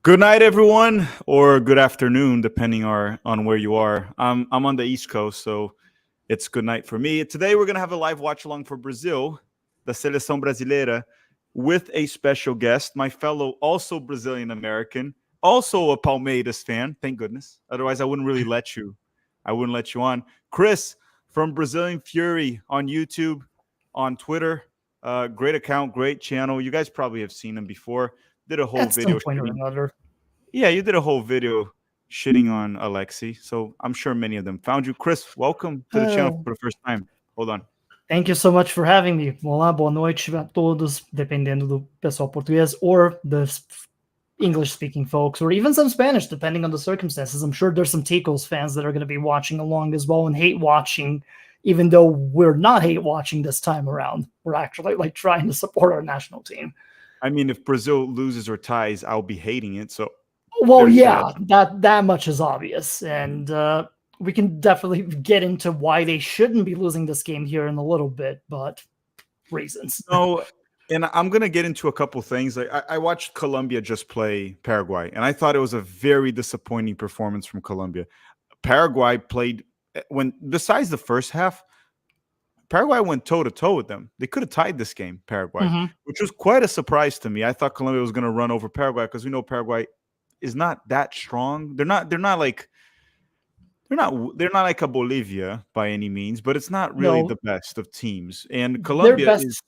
Good night, everyone, or good afternoon, depending on where you are. I'm on the East Coast, so it's good night for me. Today, we're gonna have a live watch along for Brazil, the Seleção Brasileira, with a special guest, my fellow also Brazilian American, also a Palmeiras fan. Thank goodness. Otherwise, I wouldn't really let you. I wouldn't let you on. Chris from Brazilian Fury on YouTube, on Twitter. Great account, great channel. You guys probably have seen him before. Did a whole At some video point or shitting. another. Yeah, you did a whole video shitting on Alexi, so I'm sure many of them found you. Chris, welcome to the channel Uh, for the first time. Hold on. Thank you so much for having me. Olá, boa noite a todos, dependendo do pessoal português, or the English-speaking folks, or even some Spanish, depending on the circumstances. I'm sure there's some Ticos fans that are going to be watching along as well and hate watching, even though we're not hate watching this time around. We're actually like trying to support our national team. I mean, if Brazil loses or ties, I'll be hating it. So Well, there's that. yeah, that much is obvious, and we can definitely get into why they shouldn't be losing this game here in a little bit, but reasons. No, and I'm gonna get into a couple things. Like I watched Colombia just play Paraguay, and I thought it was a very disappointing performance from Colombia. Paraguay played when besides the first half, Paraguay went toe to toe with them. They could have tied this game, Paraguay, Mhm. which was quite a surprise to me. I thought Colombia was going to run over Paraguay because we know Paraguay is not that strong. They're not like a Bolivia by any means, but it's not really No, the best of teams. And their Colombia best. is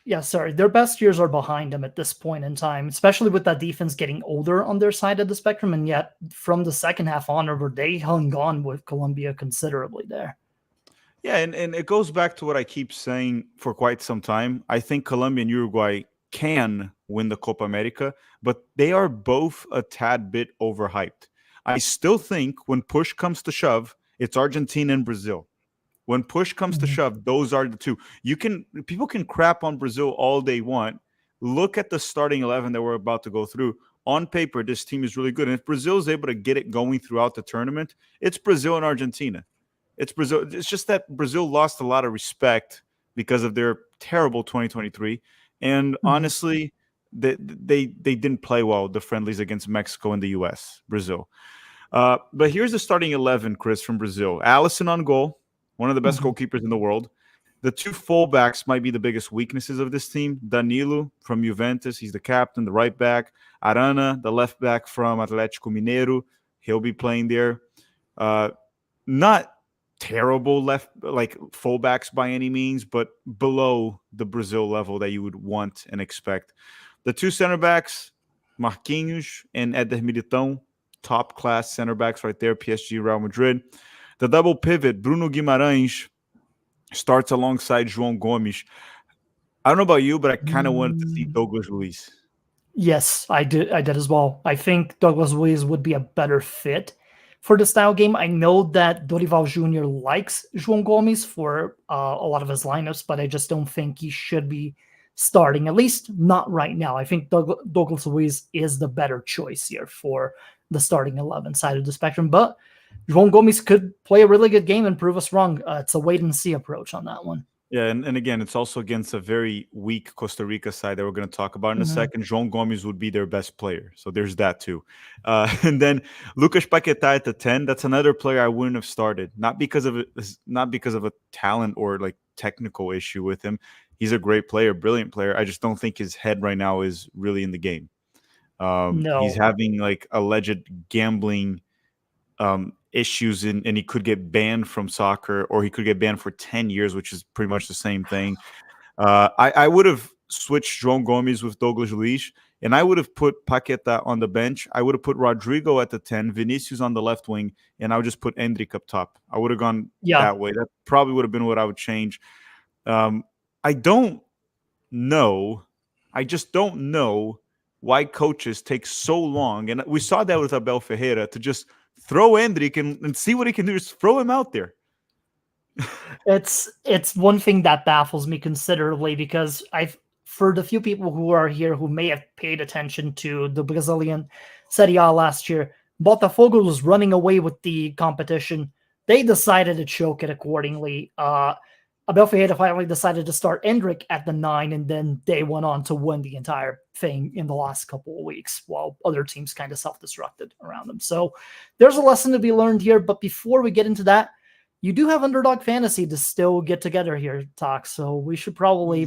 Yeah, sorry, their best years are behind them at this point in time, especially with that defense getting older on their side of the spectrum. And yet, from the second half onward, they hung on with Colombia considerably there. yeah, and it goes back to what I keep saying for quite some time. I think Colombia and Uruguay can win the Copa America, but they are both a tad bit overhyped. I still think when push comes to shove, it's Argentina and Brazil. When push comes to Mhm. shove, those are the two. People can crap on Brazil all they want. Look at the starting 11 that we're about to go through. On paper, this team is really good. And if Brazil is able to get it going throughout the tournament, it's Brazil and Argentina. It's Brazil. It's just that Brazil lost a lot of respect because of their terrible 2023. And Mhm. honestly, they didn't play well the friendlies against Mexico and the U.S. Brazil. But here's the starting 11, Chris, from Brazil. Allison on goal, one of the best Mhm. goalkeepers in the world. The two fullbacks might be the biggest weaknesses of this team. Danilo from Juventus, he's the captain, the right back. Arana, the left back from Atlético Mineiro, he'll be playing there. Uh, Not terrible left like fullbacks by any means, but below the Brazil level that you would want and expect. The two center backs, Marquinhos and Éder Militão, top class center backs right there, PSG, Real Madrid. The double pivot, Bruno Guimarães, starts alongside João Gomes. I don't know about you, but I kind of wanted to see Mm. Douglas Luiz. Yes, I did. I did as well. I think Douglas Luiz would be a better fit for the style game. I know that Dorival Jr. likes João Gomes for a lot of his lineups, but I just don't think he should be starting. At least not right now. I think Douglas Luiz is the better choice here for the starting 11 side of the spectrum. But João Gomes could play a really good game and prove us wrong. It's a wait and see approach on that one. Yeah, and again, it's also against a very weak Costa Rica side that we're going to talk about in a Mhm. second. João Gomes would be their best player, so there's that too. And then Lucas Paquetá at the 10. That's another player I wouldn't have started, not because of a talent or like technical issue with him. He's a great player, brilliant player. I just don't think his head right now is really in the game. He's No. having like alleged gambling issues and he could get banned from soccer or he could get banned for 10 years, which is pretty much the same thing. I would have switched João Gomes with Douglas Luiz, and I would have put Paqueta on the bench. I would have put Rodrigo at the 10, Vinicius on the left wing, and I would just put Endrick up top. I would have gone Yeah. that way. That probably would have been what I would change. I don't know. I just don't know why coaches take so long. And we saw that with Abel Ferreira to just throw Endrick and see what he can do. Just throw him out there. It's one thing that baffles me considerably because I've for the few people who are here who may have paid attention to the Brazilian Serie A last year, Botafogo was running away with the competition. They decided to choke it accordingly. Abel Ferreira finally decided to start Endrick at the 9, and then they went on to win the entire thing in the last couple of weeks, while other teams kind of self-destructed around them. So there's a lesson to be learned here. But before we get into that, you do have Underdog Fantasy to still get together here, Talk. So we should probably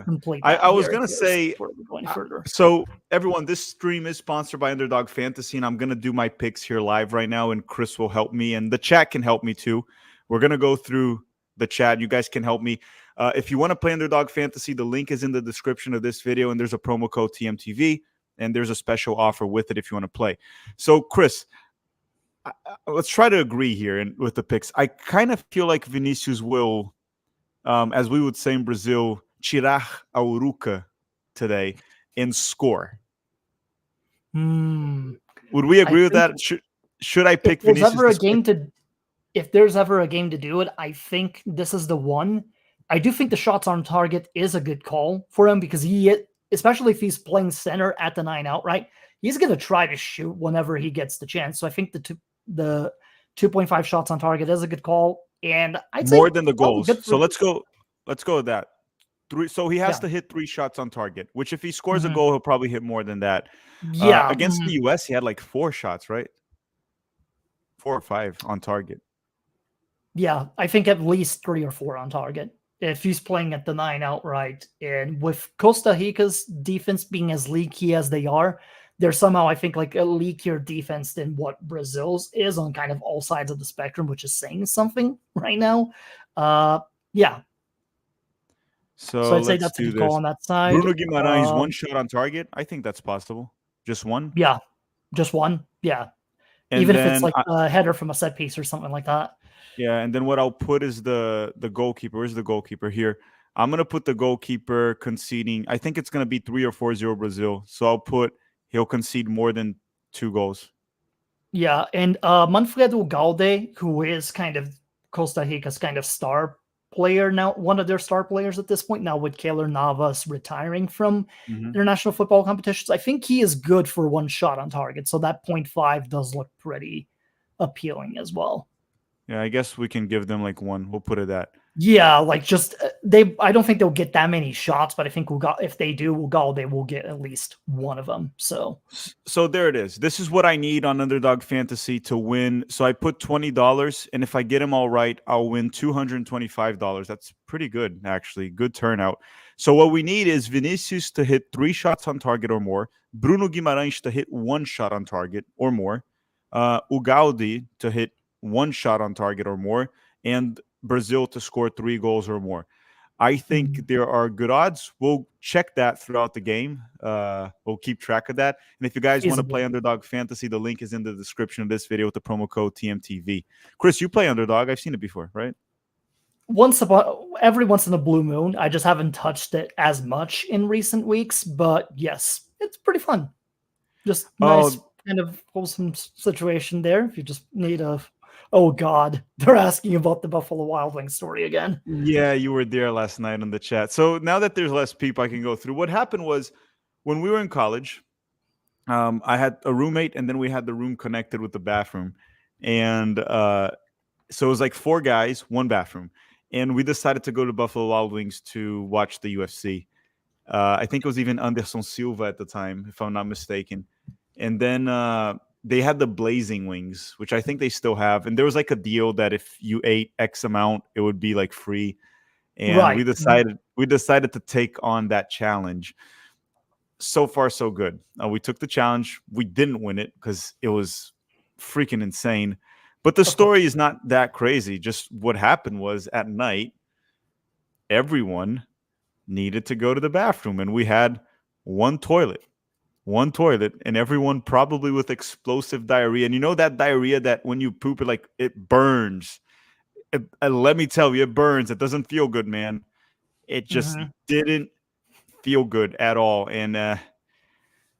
complete that. I was gonna say before we go any further. So everyone, this stream is sponsored by Underdog Fantasy, and I'm gonna do my picks here live right now, and Chris will help me, and the chat can help me too. We're gonna go through the chat. You guys can help me. If you want to play Underdog Fantasy, the link is in the description of this video, and there's a promo code TMTV, and there's a special offer with it if you want to play. So, Chris, let's try to agree here with the picks. I kind of feel like Vinicius will, as we would say in Brazil, tirar a uruca today and score. Would we agree with that? Should I pick Vinicius? If there's ever a game to do it, I think this is the one. I do think the shots on target is a good call for him because especially if he's playing center at the 9 outright, he's going to try to shoot whenever he gets the chance. So I think the 2.5 shots on target is a good call, and I'd say more than the goals. So let's go with that. 3. So he has to hit 3 shots on target. Which if he scores a goal, he'll probably hit more than that. Yeah, against the US, he had like 4 shots, right? 4 or 5 on target. Yeah, I think at least 3 or 4 on target if he's playing at the 9 outright. And with Costa Rica's defense being as leaky as they are, they're somehow, I think, like a leakier defense than what Brazil's is on kind of all sides of the spectrum, which is saying something right now. Yeah. So I'd say that's a good call on that side. Bruno Guimarães, 1 shot on target. I think that's possible. Just 1? Yeah, just 1. Yeah. And even if it's like a header from a set piece or something like that. Yeah, and then what I'll put is the goalkeeper. Where's the goalkeeper here? I'm going to put the goalkeeper conceding. I think it's going to be 3 or 4-0 Brazil. So I'll put he'll concede more than 2 goals. Yeah, and Manfredo Galde, who is kind of Costa Rica's kind of star player now, one of their star players at this point now with Keylor Navas retiring from international football competitions. I think he is good for 1 shot on target. So that 0.5 does look pretty appealing as well. Yeah, I guess we can give them like 1. We'll put it at. Yeah, like just I don't think they'll get that many shots, but I think if they do, Ugalde will get at least 1 of them. So there it is. This is what I need on Underdog Fantasy to win. So I put $20, and if I get them all right, I'll win $225. That's pretty good, actually. Good turnout. So what we need is Vinicius to hit 3 shots on target or more, Bruno Guimarães to hit 1 shot on target or more, Ugalde to hit 1 shot on target or more, and Brazil to score 3 goals or more. I think there are good odds. We'll check that throughout the game. We'll keep track of that. And if you guys want to play Underdog Fantasy, the link is in the description of this video with the promo code TMTV. Chris, you play Underdog. I've seen it before, right? Every once in a blue moon. I just haven't touched it as much in recent weeks. But yes, it's pretty fun. Just nice kind of wholesome situation there. If you just need oh God, they're asking about the Buffalo Wild Wings story again. Yeah, you were there last night on the chat. So now that there's less people, I can go through. What happened was when we were in college, I had a roommate, and then we had the room connected with the bathroom. And so it was like 4 guys, 1 bathroom. And we decided to go to Buffalo Wild Wings to watch the UFC. I think it was even Anderson Silva at the time, if I'm not mistaken. And then they had the blazing wings, which I think they still have. And there was like a deal that if you ate X amount, it would be like free. And we decided to take on that challenge. So far, so good. We took the challenge. We didn't win it because it was freaking insane. But the story is not that crazy. Just what happened was at night, everyone needed to go to the bathroom. And we had 1 toilet. 1 toilet, and everyone probably with explosive diarrhea. And you know that diarrhea that when you poop, it burns. Let me tell you, it burns. It doesn't feel good, man. It just didn't feel good at all. And I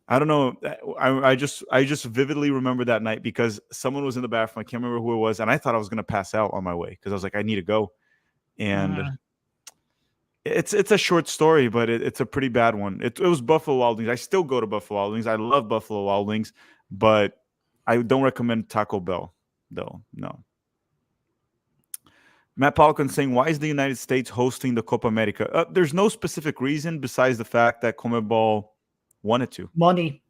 don't know. I just vividly remember that night because someone was in the bathroom. I can't remember who it was, and I thought I was going to pass out on my way because I was like, I need to go. And it's a short story, but it's a pretty bad one. It was Buffalo Wild Wings. I still go to Buffalo Wild Wings. I love Buffalo Wild Wings, but I don't recommend Taco Bell, though. No. Matt Polkin saying, why is the United States hosting the Copa America? There's no specific reason besides the fact that CONMEBOL wanted to. Money.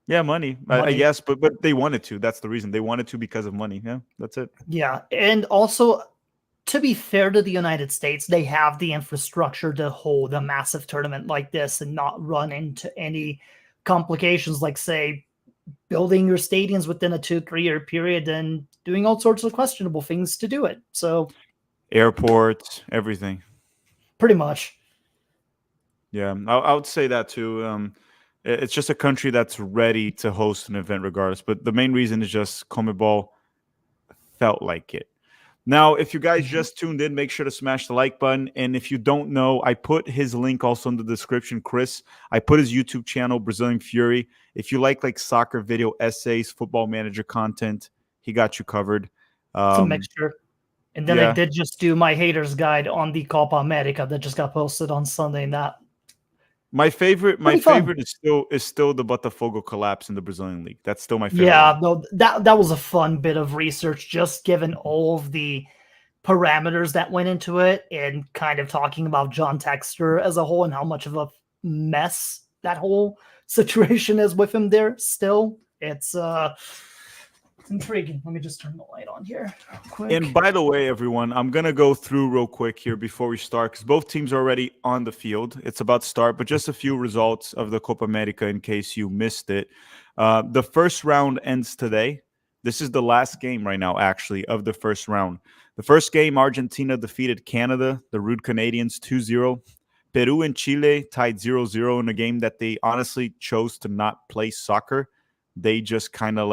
Yeah, money. Yes, but they wanted to. That's the reason. They wanted to because of money. Yeah, that's it. Yeah, and also, to be fair to the United States, they have the infrastructure to hold a massive tournament like this and not run into any complications, like, say, building your stadiums within a 2-3 year period and doing all sorts of questionable things to do it. So airports, everything. Pretty much. Yeah, I would say that too. It's just a country that's ready to host an event regardless. But the main reason is just CONMEBOL felt like it. Now, if you guys just tuned in, make sure to smash the like button. And if you don't know, I put his link also in the description, Chris. I put his YouTube channel, Brazilian Fury. If you like soccer video essays, football manager content, he got you covered. It's a mixture. And then yeah. I did just do my haters guide on the Copa America that just got posted on Sunday. And that my favorite is still the Botafogo collapse in the Brazilian league. That's still my favorite. Yeah, no, that was a fun bit of research, just given all of the parameters that went into it and kind of talking about John Textor as a whole and how much of a mess that whole situation is with him there still. It's intriguing. Let me just turn the light on here real quick. And by the way, everyone, I'm going to go through real quick here before we start because both teams are already on the field. It's about to start, but just a few results of the Copa America in case you missed it. The first round ends today. This is the last game right now, actually, of the first round. The first game, Argentina defeated Canada, the Rude Canadians, 2-0. Peru and Chile tied 0-0 in a game that they honestly chose to not play soccer. They just kind of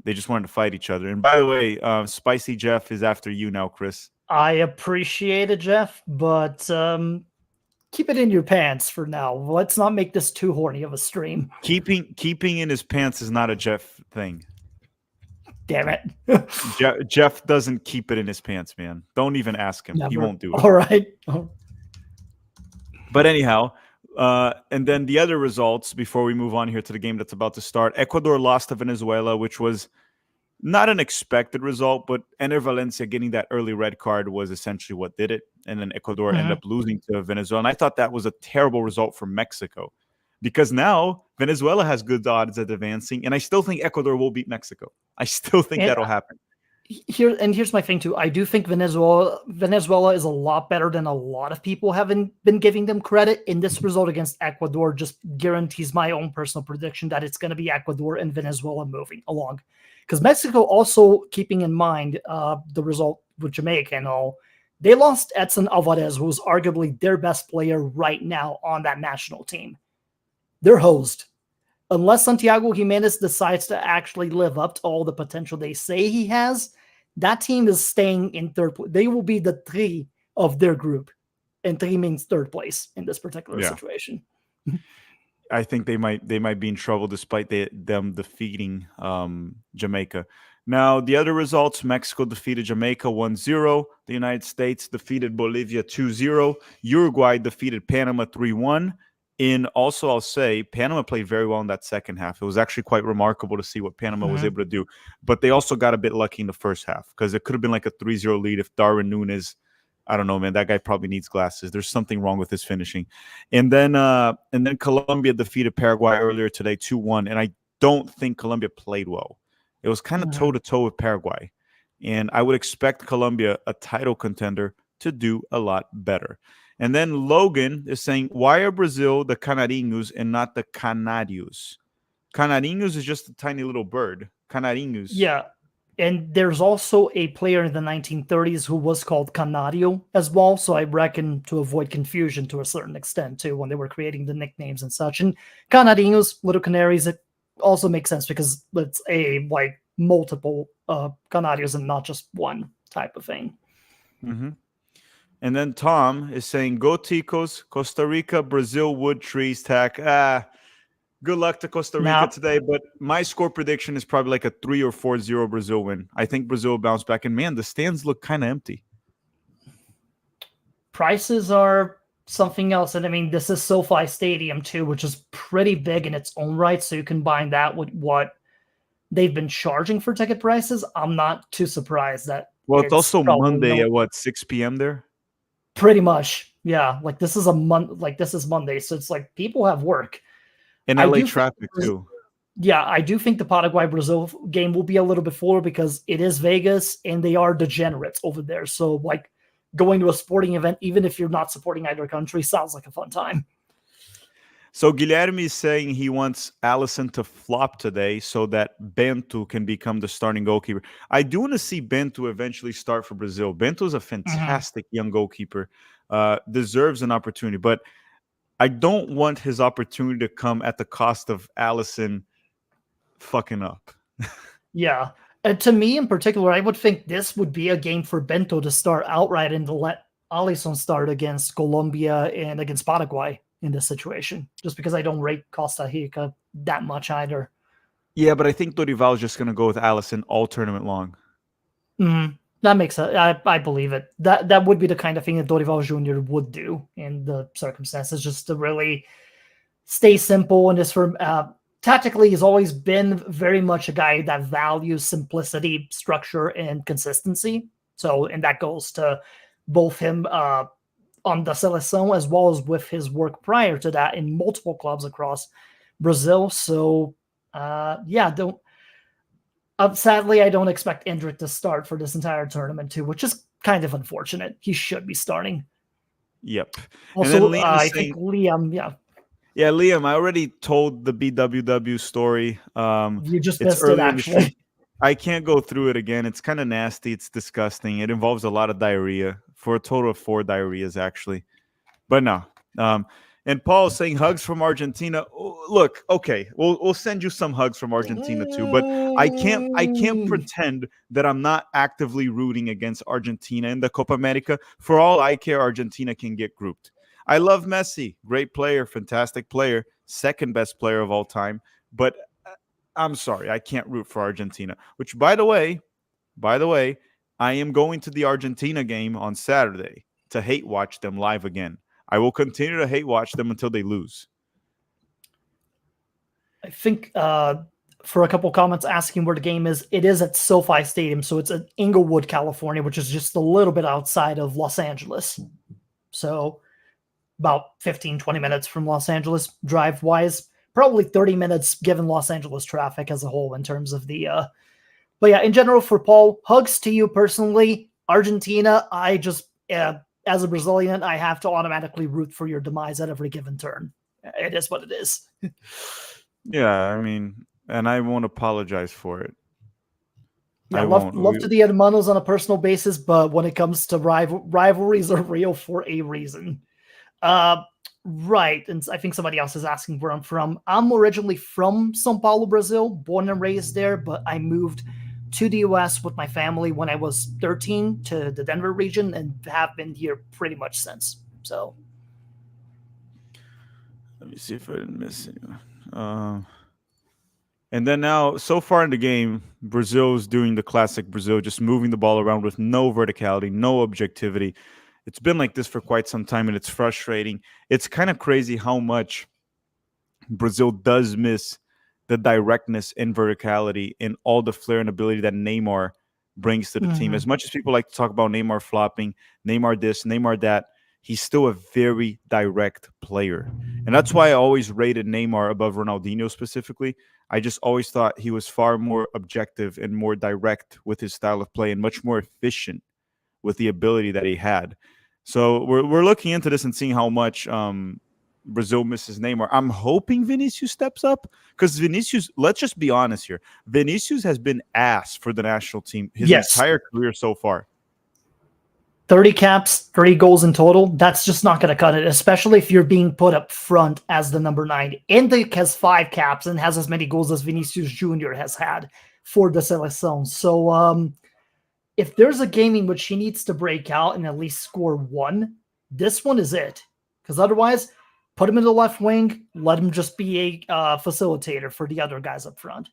they just wanted to fight each other. And by the way, Spicy Jeff is after you now, Chris. I appreciate it, Jeff, but keep it in your pants for now. Let's not make this too horny of a stream. Keeping in his pants is not a Jeff thing. Damn it. Jeff doesn't keep it in his pants, man. Don't even ask him. Never. He won't do it. All right. But anyhow, and then the other results before we move on here to the game that's about to start. Ecuador lost to Venezuela, which was not an expected result, but Ener Valencia getting that early red card was essentially what did it. And then Ecuador ended up losing to Venezuela. And I thought that was a terrible result for Mexico because now Venezuela has good odds at advancing. And I still think Ecuador will beat Mexico. I still think that'll happen. Here's my thing too. I do think Venezuela is a lot better than a lot of people haven't been giving them credit. In this result against Ecuador just guarantees my own personal prediction that it's going to be Ecuador and Venezuela moving along. Because Mexico also, keeping in mind the result with Jamaica and all, they lost Edson Alvarez, who's arguably their best player right now on that national team. They're hosed. Unless Santiago Jimenez decides to actually live up to all the potential they say he has, that team is staying in third place. They will be the 3 of their group, and 3 means third place in this particular situation. I think they might be in trouble despite them defeating Jamaica. Now, the other results, Mexico defeated Jamaica 1-0. The United States defeated Bolivia 2-0. Uruguay defeated Panama 3-1. And also, I'll say, Panama played very well in that second half. It was actually quite remarkable to see what Panama was able to do. But they also got a bit lucky in the first half because it could have been like a 3-0 lead if Darwin Núñez, I don't know, man, that guy probably needs glasses. There's something wrong with his finishing. And then Colombia defeated Paraguay earlier today 2-1. And I don't think Colombia played well. It was kind of toe-to-toe with Paraguay. And I would expect Colombia, a title contender, to do a lot better. And then Logan is saying, why are Brazil the Canarinhos and not the Canarios? Canarinhos is just a tiny little bird. Canarinhos. Yeah. And there's also a player in the 1930s who was called Canario as well. So I reckon to avoid confusion to a certain extent too when they were creating the nicknames and such. And Canarinhos, Little Canaries, it also makes sense because it's multiple Canarios and not just one type of thing. Mm-hmm. And then Tom is saying, go Ticos, Costa Rica, Brazil, wood, trees, tack. Good luck to Costa Rica today. But my score prediction is probably like a 3 or 4-0 Brazil win. I think Brazil will bounce back. And man, the stands look kind of empty. Prices are something else. And I mean, this is SoFi Stadium too, which is pretty big in its own right. So you combine that with what they've been charging for ticket prices. I'm not too surprised that Well, it's it's also probably Monday no. at what, 6 p.m. there? Pretty much, yeah. Like this is a month. Like this is Monday, so it's like people have work. In I LA do think, traffic too. yeah, I do think the Paraguay Brazil game will be a little bit fuller because it is Vegas and they are degenerates over there. So like going to a sporting event, even if you're not supporting either country, sounds like a fun time. So Guilherme is saying he wants Allison to flop today so that Bento can become the starting goalkeeper. I do want to see Bento eventually start for Brazil. Bento is a fantastic young goalkeeper, deserves an opportunity, but I don't want his opportunity to come at the cost of Allison fucking up. Yeah. And to me in particular, I would think this would be a game for Bento to start outright and to let Alisson start against Colombia and against Paraguay in this situation, just because I don't rate Costa Rica that much either. Yeah, but I think Dorival is just going to go with Allison all tournament long. That makes sense. I believe it. That would be the kind of thing that Dorival Jr. would do in the circumstances, just to really stay simple. And just for tactically, he's always been very much a guy that values simplicity, structure, and consistency. So, and that goes to both him on the Seleção as well as with his work prior to that in multiple clubs across Brazil. So, yeah, don't. Sadly, I don't expect Endrick to start for this entire tournament too, which is kind of unfortunate. He should be starting. Yep. Also, I think Liam, yeah. Yeah, Liam, I already told the BWW story. You just it's missed it, early in the stream. actually. I can't go through it again. It's kind of nasty. It's disgusting. It involves a lot of diarrhea, for a total of 4 diarrheas, actually. But no. And Paul is saying hugs from Argentina. Oh, look, okay, we'll send you some hugs from Argentina too. But I can't pretend that I'm not actively rooting against Argentina in the Copa America. For all I care, Argentina can get grouped. I love Messi, great player, fantastic player, second best player of all time. But I'm sorry, I can't root for Argentina. Which, by the way, I am going to the Argentina game on Saturday to hate watch them live again. I will continue to hate watch them until they lose. I think for a couple comments asking where the game is, it is at SoFi Stadium. So it's in Inglewood, California, which is just a little bit outside of Los Angeles. So about 15, 20 minutes from Los Angeles drive-wise. Probably 30 minutes given Los Angeles traffic as a whole in terms of the... But yeah, in general, for Paul, hugs to you personally. Argentina, I just... as a Brazilian, I have to automatically root for your demise at every given turn. It is what it is. Yeah, I mean, and I won't apologize for it. Yeah, love to the hermanos on a personal basis, but when it comes to rivalries are real for a reason. Right, and I think somebody else is asking where I'm from. I'm originally from São Paulo, Brazil, born and raised there, but I moved to the US with my family when I was 13 to the Denver region and have been here pretty much since. So let me see if I didn't miss anyone. And then now, so far in the game, Brazil's doing the classic Brazil, just moving the ball around with no verticality, no objectivity. It's been like this for quite some time, and it's frustrating. It's kind of crazy how much Brazil does miss the directness and verticality and all the flair and ability that Neymar brings to the team. As much as people like to talk about Neymar flopping, Neymar this, Neymar that, he's still a very direct player. And that's why I always rated Neymar above Ronaldinho specifically. I just always thought he was far more objective and more direct with his style of play and much more efficient with the ability that he had. So we're looking into this and seeing how much Brazil misses Neymar. I'm hoping Vinicius steps up because Vinicius, let's just be honest here, Vinicius has been ass for the national team his entire career so far. 30 caps, 30 goals in total, that's just not going to cut it, especially if you're being put up front as the number 9. Endrick has 5 caps and has as many goals as Vinicius Jr. has had for the Seleção. So if there's a game in which he needs to break out and at least score 1, this one is it. Because otherwise, put him in the left wing, let him just be a facilitator for the other guys up front.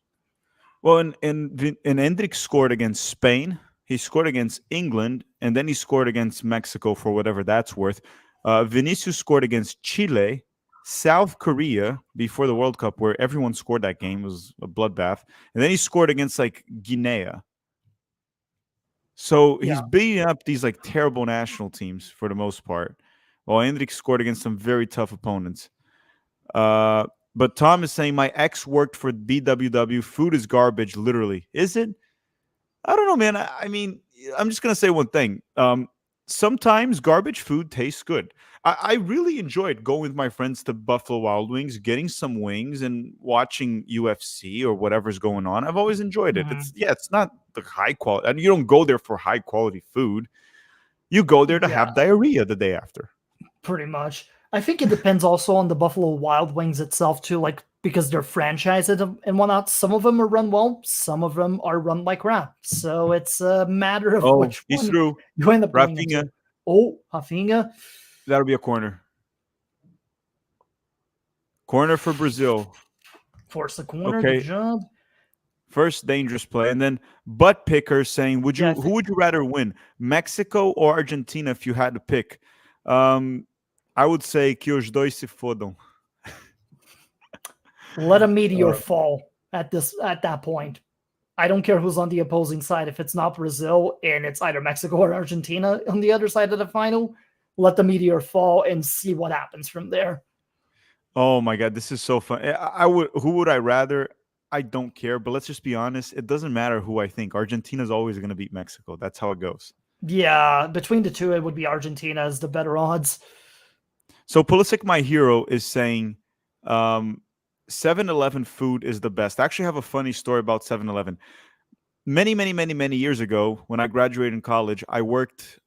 Well, and Endrick scored against Spain. He scored against England, and then he scored against Mexico for whatever that's worth. Vinicius scored against Chile, South Korea before the World Cup, where everyone scored that game. It was a bloodbath. And then he scored against, like, Guinea. So Yeah. he's beating up these like terrible national teams for the most part, while Hendrik scored against some very tough opponents. Uh, but Tom is saying my ex worked for BWW. Food is garbage, literally. Is it? I don't know, man. I mean, I'm just gonna say one thing. Sometimes garbage food tastes good. I really enjoyed going with my friends to Buffalo Wild Wings, getting some wings, and watching UFC or whatever's going on. I've always enjoyed it. Mhm. It's not the high quality, and you don't go there for high quality food. You go there to Yeah, have diarrhea the day after. pretty much. I think it depends also on the Buffalo Wild Wings itself too, like because they're franchised and whatnot. Some of them are run well, some of them are run like crap. So it's a matter of Oh, which he's one through. you end up going Rafinha, into. Oh, Rafinha, that'll be a corner. Corner for Brazil. force the corner. Good Okay, job. first dangerous play, and then butt picker saying, "Would Yeah, you? Who would you rather win, Mexico or Argentina, if you had to pick?" Um, I would say que os dois se fodam. let a meteor Uh, fall at that point. I don't care who's on the opposing side. If it's not Brazil and it's either Mexico or Argentina on the other side of the final, let the meteor fall and see what happens from there. oh my god, this is so fun. I would. Who would I rather? I don't care, but let's just be honest. It doesn't matter who I think. Argentina's always going to beat Mexico. That's how it goes. Yeah, between the two, it would be Argentina as the better odds. So Pulisic, my hero, is saying um, 7-Eleven food is the best. I actually have a funny story about 7-Eleven. Many years ago, when I graduated in college, I worked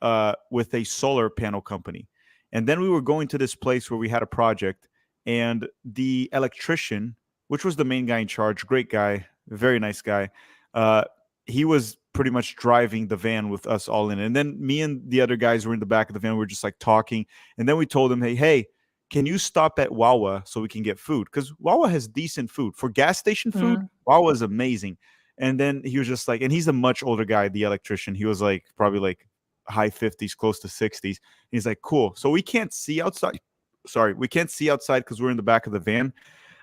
with a solar panel company. And then we were going to this place where we had a project, and the electrician, which was the main guy in charge, great guy, very nice guy, uh, he was pretty much driving the van with us all in. And then me and the other guys were in the back of the van. We were just like talking. And then we told him, hey, can you stop at Wawa so we can get food? Because Wawa has decent food. For gas station food, Mm, Wawa is amazing. And then he was just like, and he's a much older guy, the electrician. He was like probably like high 50s, close to 60s. He's like, cool. So we can't see outside. Sorry, we can't see outside because we're in the back of the van.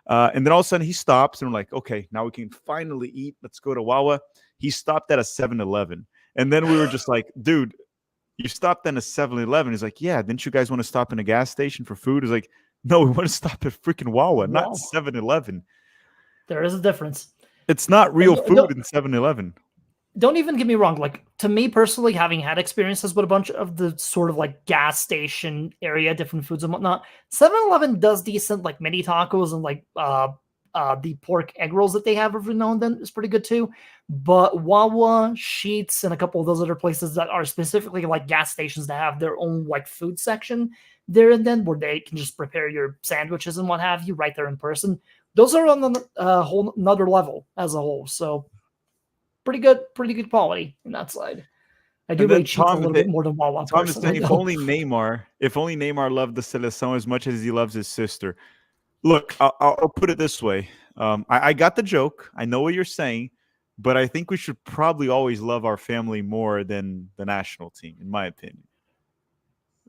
And then all of a sudden he stops and we're like, okay, now we can finally eat. Let's go to Wawa. He stopped at a 7-Eleven. And then we were just like, dude, you stopped at a 7-Eleven. He's like, yeah, didn't you guys want to stop in a gas station for food? He's like, no, we want to stop at freaking Wawa, not wow, 7-Eleven. there is a difference. It's not And real food in 7-Eleven. don't even get me wrong. Like to me personally, having had experiences with a bunch of the sort of like gas station area, different foods and whatnot, 7-Eleven does decent like mini tacos and like the pork egg rolls that they have every now and then is pretty good too. But Wawa, Sheets, and a couple of those other places that are specifically like gas stations that have their own like food section there and then where they can just prepare your sandwiches and what have you right there in person. Those are on a whole another level as a whole. So pretty good quality in that side. I do And rate then Cheats a little bit more than Wawa Tom is saying, personally, though. if only Neymar loved the Seleção as much as he loves his sister. Look, I'll put it this way. I got the joke. I know what you're saying, but I think we should probably always love our family more than the national team, in my opinion.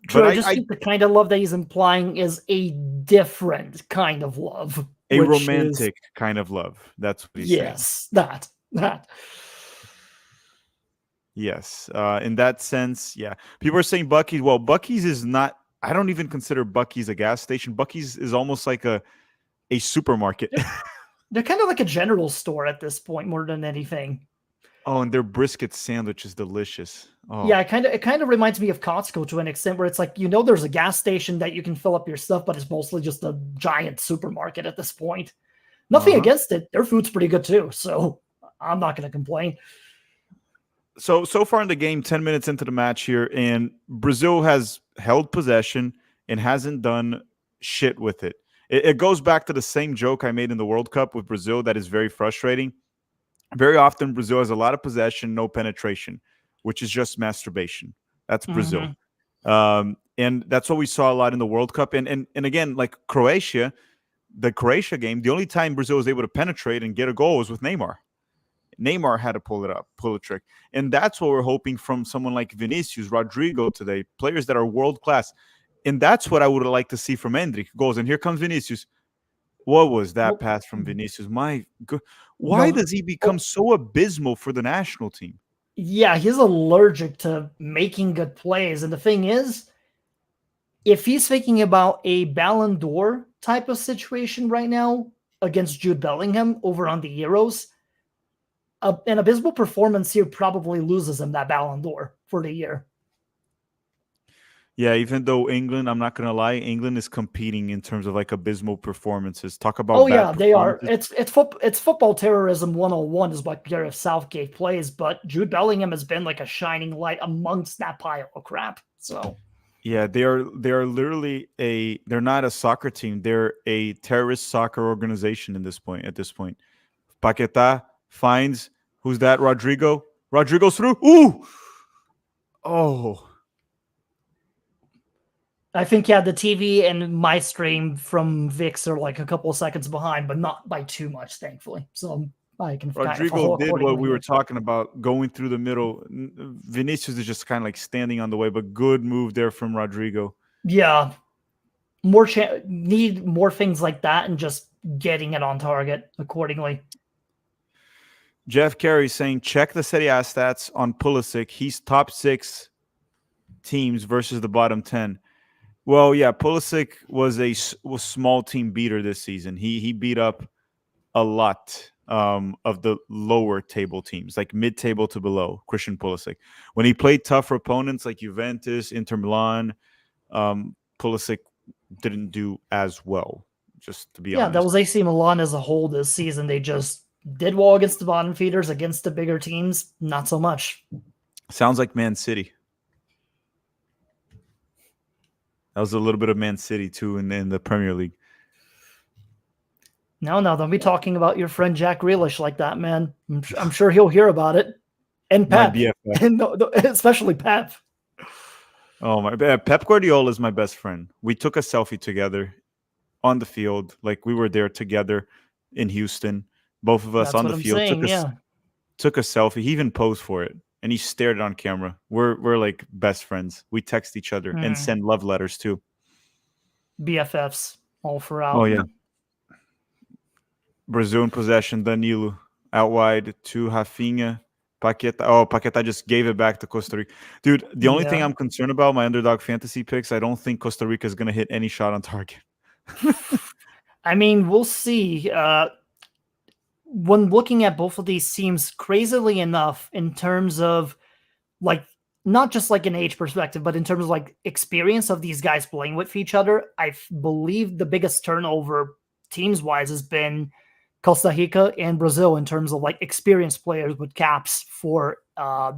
True, But I just think the kind of love that he's implying is a different kind of love, a which is romantic kind of love. That's what he's saying. yes, that. Yes. In that sense, yeah. People are saying Bucky's. Well, Bucky's is not. I don't even consider Bucky's a gas station. Bucky's is almost like a supermarket. They're kind of like a general store at this point, more than anything. Oh, and their brisket sandwich is delicious. Oh, Yeah, it kind of reminds me of Costco to an extent, where it's like there's a gas station that you can fill up your stuff, but it's mostly just a giant supermarket at this point. Nothing uh-huh. against it; their food's pretty good too, so I'm not going to complain. So far in the game, 10 minutes into the match here, and Brazil has held possession and hasn't done shit with it. It goes back to the same joke I made in the World Cup with Brazil that is very frustrating. Very often, Brazil has a lot of possession, no penetration, which is just masturbation. That's Brazil. Mhm. And that's what we saw a lot in the World Cup. And again, like Croatia, the Croatia game, the only time Brazil was able to penetrate and get a goal was with Neymar. Neymar had to pull a trick. And that's what we're hoping from someone like Vinicius, Rodrigo today, players that are world class. And that's what I would like to see from Endrick. Goes, and here comes Vinicius. What was that Well, pass from Vinicius? My God. Why no, does he become so abysmal for the national team? Yeah, he's allergic to making good plays. And the thing is, if he's thinking about a Ballon d'Or type of situation right now against Jude Bellingham over on the Euros, an abysmal performance here probably loses him that Ballon d'Or for the year. Yeah, even though England, I'm not gonna lie, England is competing in terms of like abysmal performances. Talk about Oh bad yeah, they are. performances. It's football terrorism 101 is what Gareth Southgate plays, but Jude Bellingham has been like a shining light amongst that pile of crap. So Yeah, they are literally they're not a soccer team. They're a terrorist soccer organization in this point. At this point, Paqueta finds who's that? Rodrigo. Rodrigo's through. Ooh, oh, I think yeah, the TV and my stream from VIX are like a couple of seconds behind, but not by too much, thankfully. So I can kind of Rodrigo follow did what accordingly we were here. talking about, going through the middle. Vinicius is just kind of like standing on the way, but good move there from Rodrigo. Yeah, need more things like that and just getting it on target accordingly. Jeff Carey saying, check the Serie A stats on Pulisic. He's top 6 teams versus the bottom 10. Well, yeah, Pulisic was a small team beater this season. He beat up a lot of the lower table teams, like mid-table to below. Christian Pulisic, when he played tougher opponents like Juventus, Inter Milan, Pulisic didn't do as well. Just to be Yeah, that honest. was AC Milan as a whole this season. They just did well against the bottom feeders, against the bigger teams, not so much. Sounds like Man City. That was a little bit of Man City too in the Premier League. No, don't be talking about your friend Jack Grealish like that, man. I'm sure he'll hear about it. And My Pep, BFF. and especially Pep. Oh my! Pep Guardiola is my best friend. We took a selfie together on the field, like we were there together in Houston. Both of us That's on what the I'm field saying. Yeah. took a selfie. He even posed for it, and he stared on camera. We're like best friends. We text each other and send love letters too. BFFs all throughout. Oh yeah. Brazil in possession. Danilo out wide to Rafinha. Paqueta. Oh, Paqueta just gave it back to Costa Rica. Dude, the only thing I'm concerned about, my underdog fantasy picks, I don't think Costa Rica is going to hit any shot on target. I mean, we'll see. When looking at both of these teams, crazily enough, in terms of like not just like an age perspective, but in terms of like experience of these guys playing with each other, I believe the biggest turnover teams wise has been Costa Rica and Brazil in terms of like experienced players with caps for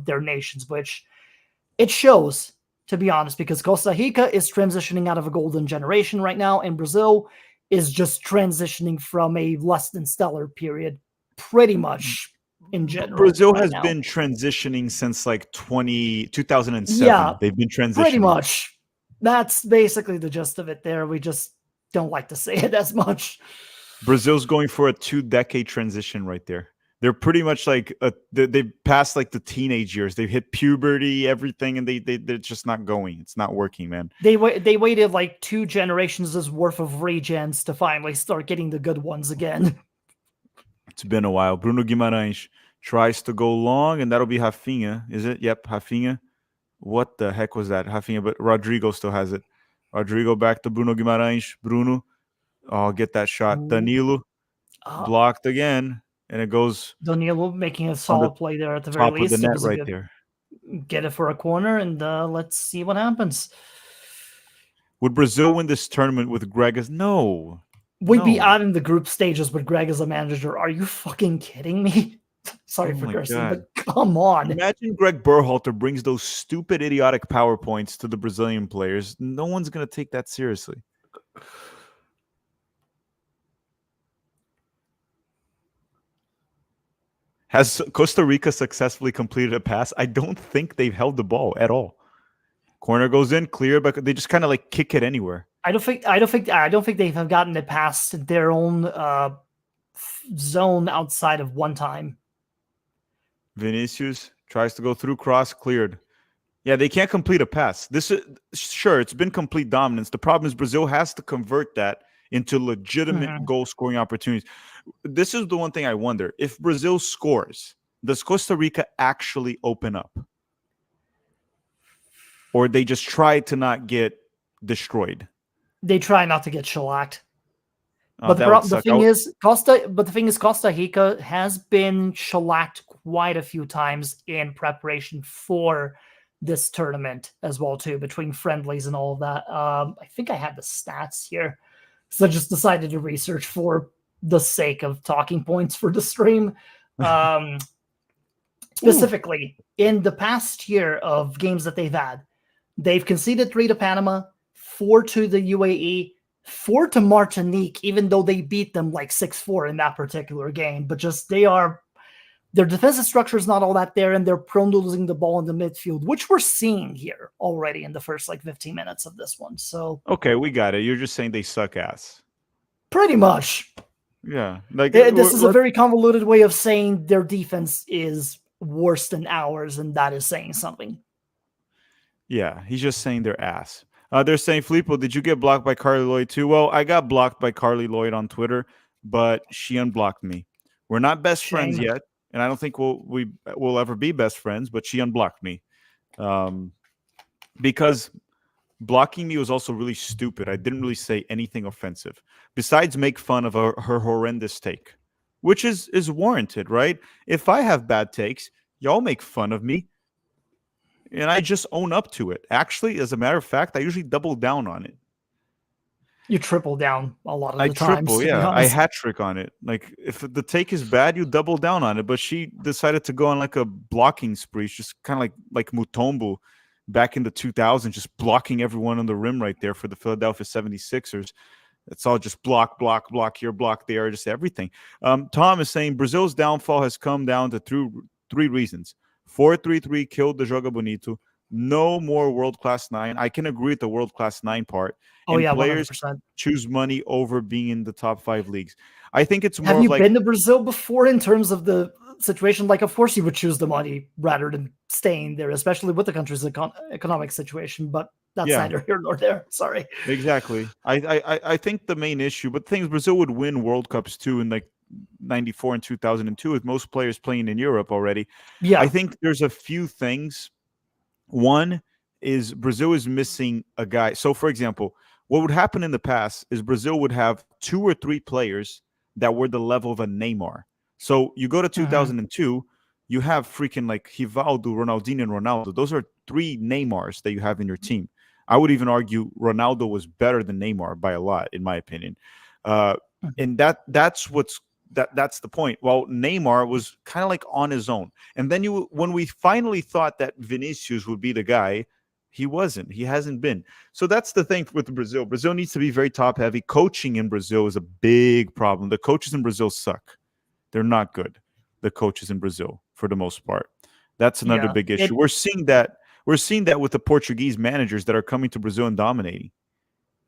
their nations, which it shows, to be honest, because Costa Rica is transitioning out of a golden generation right now, and Brazil is just transitioning from a less than stellar period, pretty much in general. Brazil right has now. been transitioning since like 2007. Yeah, They've been transitioning. Pretty much. That's basically the gist of it there. We just don't like to say it as much. Brazil's going for a 2-decade transition right there. They're pretty much like they've passed like the teenage years. They've hit puberty, everything, and they're just not going. It's not working, man. They waited like 2 generations' worth of regens to finally start getting the good ones again. It's been a while. Bruno Guimarães tries to go long, and that'll be Rafinha, is it? Yep, Rafinha. What the heck was that? Rafinha, but Rodrigo still has it. Rodrigo back to Bruno Guimarães. Bruno, oh, get that shot. Danilo blocked again, and it goes. Danilo making a solid play there at the very Top of the least. It net was right a good there. get it for a corner, and let's see what happens. Would Brazil win this tournament with Greg as no? We'd be out in the group stages with Greg as a manager. Are you fucking kidding me? Sorry for cursing, but come on. Imagine Greg Berhalter brings those stupid, idiotic PowerPoints to the Brazilian players. No one's going to take that seriously. Has Costa Rica successfully completed a pass? I don't think they've held the ball at all. Corner goes in, clear, but they just kind of like kick it anywhere. I don't think they have gotten it past their own zone outside of one time. Vinicius tries to go through, cross, cleared. Yeah, they can't complete a pass. This is sure it's been complete dominance. The problem is Brazil has to convert that into legitimate goal scoring opportunities. This is the one thing I wonder. If Brazil scores, does Costa Rica actually open up? Or they just try to not get destroyed? They try not to get shellacked. Oh, But that would the suck. thing is, Costa Rica has been shellacked quite a few times in preparation for this tournament as well too, between friendlies and all of that. I think I have the stats here, so I just decided to research for the sake of talking points for the stream. Specifically, in the past year of games that they've had, they've conceded 3 to Panama, 4 to the UAE, 4 to Martinique, even though they beat them like 6-4 in that particular game. But just their defensive structure is not all that there, and they're prone to losing the ball in the midfield, which we're seeing here already in the first like 15 minutes of this one. So Okay, we got it. You're just saying they suck ass. pretty much. Yeah. Like This is a very convoluted way of saying their defense is worse than ours, and that is saying something. Yeah, he's just saying they're ass. They're saying, Filippo, did you get blocked by Carly Lloyd too? Well, I got blocked by Carly Lloyd on Twitter, but she unblocked me. We're not best friends yet, and I don't think we'll ever be best friends, but she unblocked me. Because blocking me was also really stupid. I didn't really say anything offensive, besides make fun of her horrendous take, which is warranted, right? If I have bad takes, y'all make fun of me, and I just own up to it. Actually, as a matter of fact, I usually double down on it. You triple down a lot of the times. I triple, yeah. I hat trick on it. Like, if the take is bad, you double down on it. But she decided to go on like a blocking spree. She's just kind of like Mutombo back in the 2000s, just blocking everyone on the rim right there for the Philadelphia 76ers. It's all just block here, block there, just everything. Tom is saying Brazil's downfall has come down to three reasons. 4-3-3 killed the Joga Bonito. No more world-class 9. I can agree with the world-class 9 part. Oh, and yeah, players 100%. choose money over being in the top 5 leagues. I think it's more Have you like, been to Brazil before in terms of the situation? Like, of course you would choose the money rather than staying there, especially with the country's economic situation, but that's neither here nor there. Sorry. Exactly. I think the main issue, but things Brazil would win World Cups too in like 94 and 2002 with most players playing in Europe already. Yeah. I think there's a few things. One is Brazil is missing a guy. So, for example, what would happen in the past is Brazil would have 2 or 3 players that were the level of a Neymar. So you go to 2002, you have freaking like Rivaldo, Ronaldinho, and Ronaldo. Those are 3 Neymars that you have in your team. I would even argue Ronaldo was better than Neymar by a lot, in my opinion. And that's the point. Well, Neymar was kind of like on his own. And then when we finally thought that Vinicius would be the guy, he wasn't. He hasn't been. So that's the thing with Brazil. Brazil needs to be very top heavy. Coaching in Brazil is a big problem. The coaches in Brazil suck. They're not good. The coaches in Brazil, for the most part. That's another big issue. We're seeing that with the Portuguese managers that are coming to Brazil and dominating.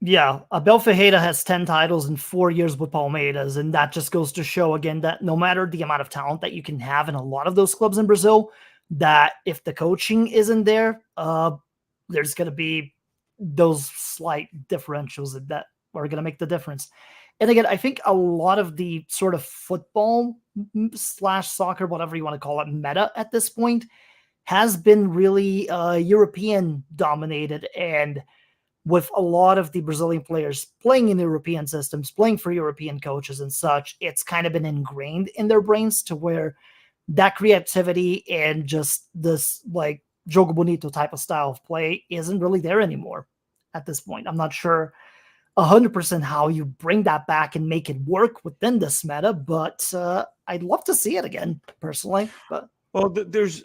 Yeah, Abel Ferreira has 10 titles in 4 years with Palmeiras, and that just goes to show again that no matter the amount of talent that you can have in a lot of those clubs in Brazil, that if the coaching isn't there, there's going to be those slight differentials that are going to make the difference. And again, I think a lot of the sort of football / soccer, whatever you want to call it, meta at this point has been really European dominated, and with a lot of the Brazilian players playing in European systems, playing for European coaches and such, it's kind of been ingrained in their brains to where that creativity and just this like Jogo Bonito type of style of play isn't really there anymore at this point. I'm not sure 100% how you bring that back and make it work within this meta, but I'd love to see it again personally. But well, there's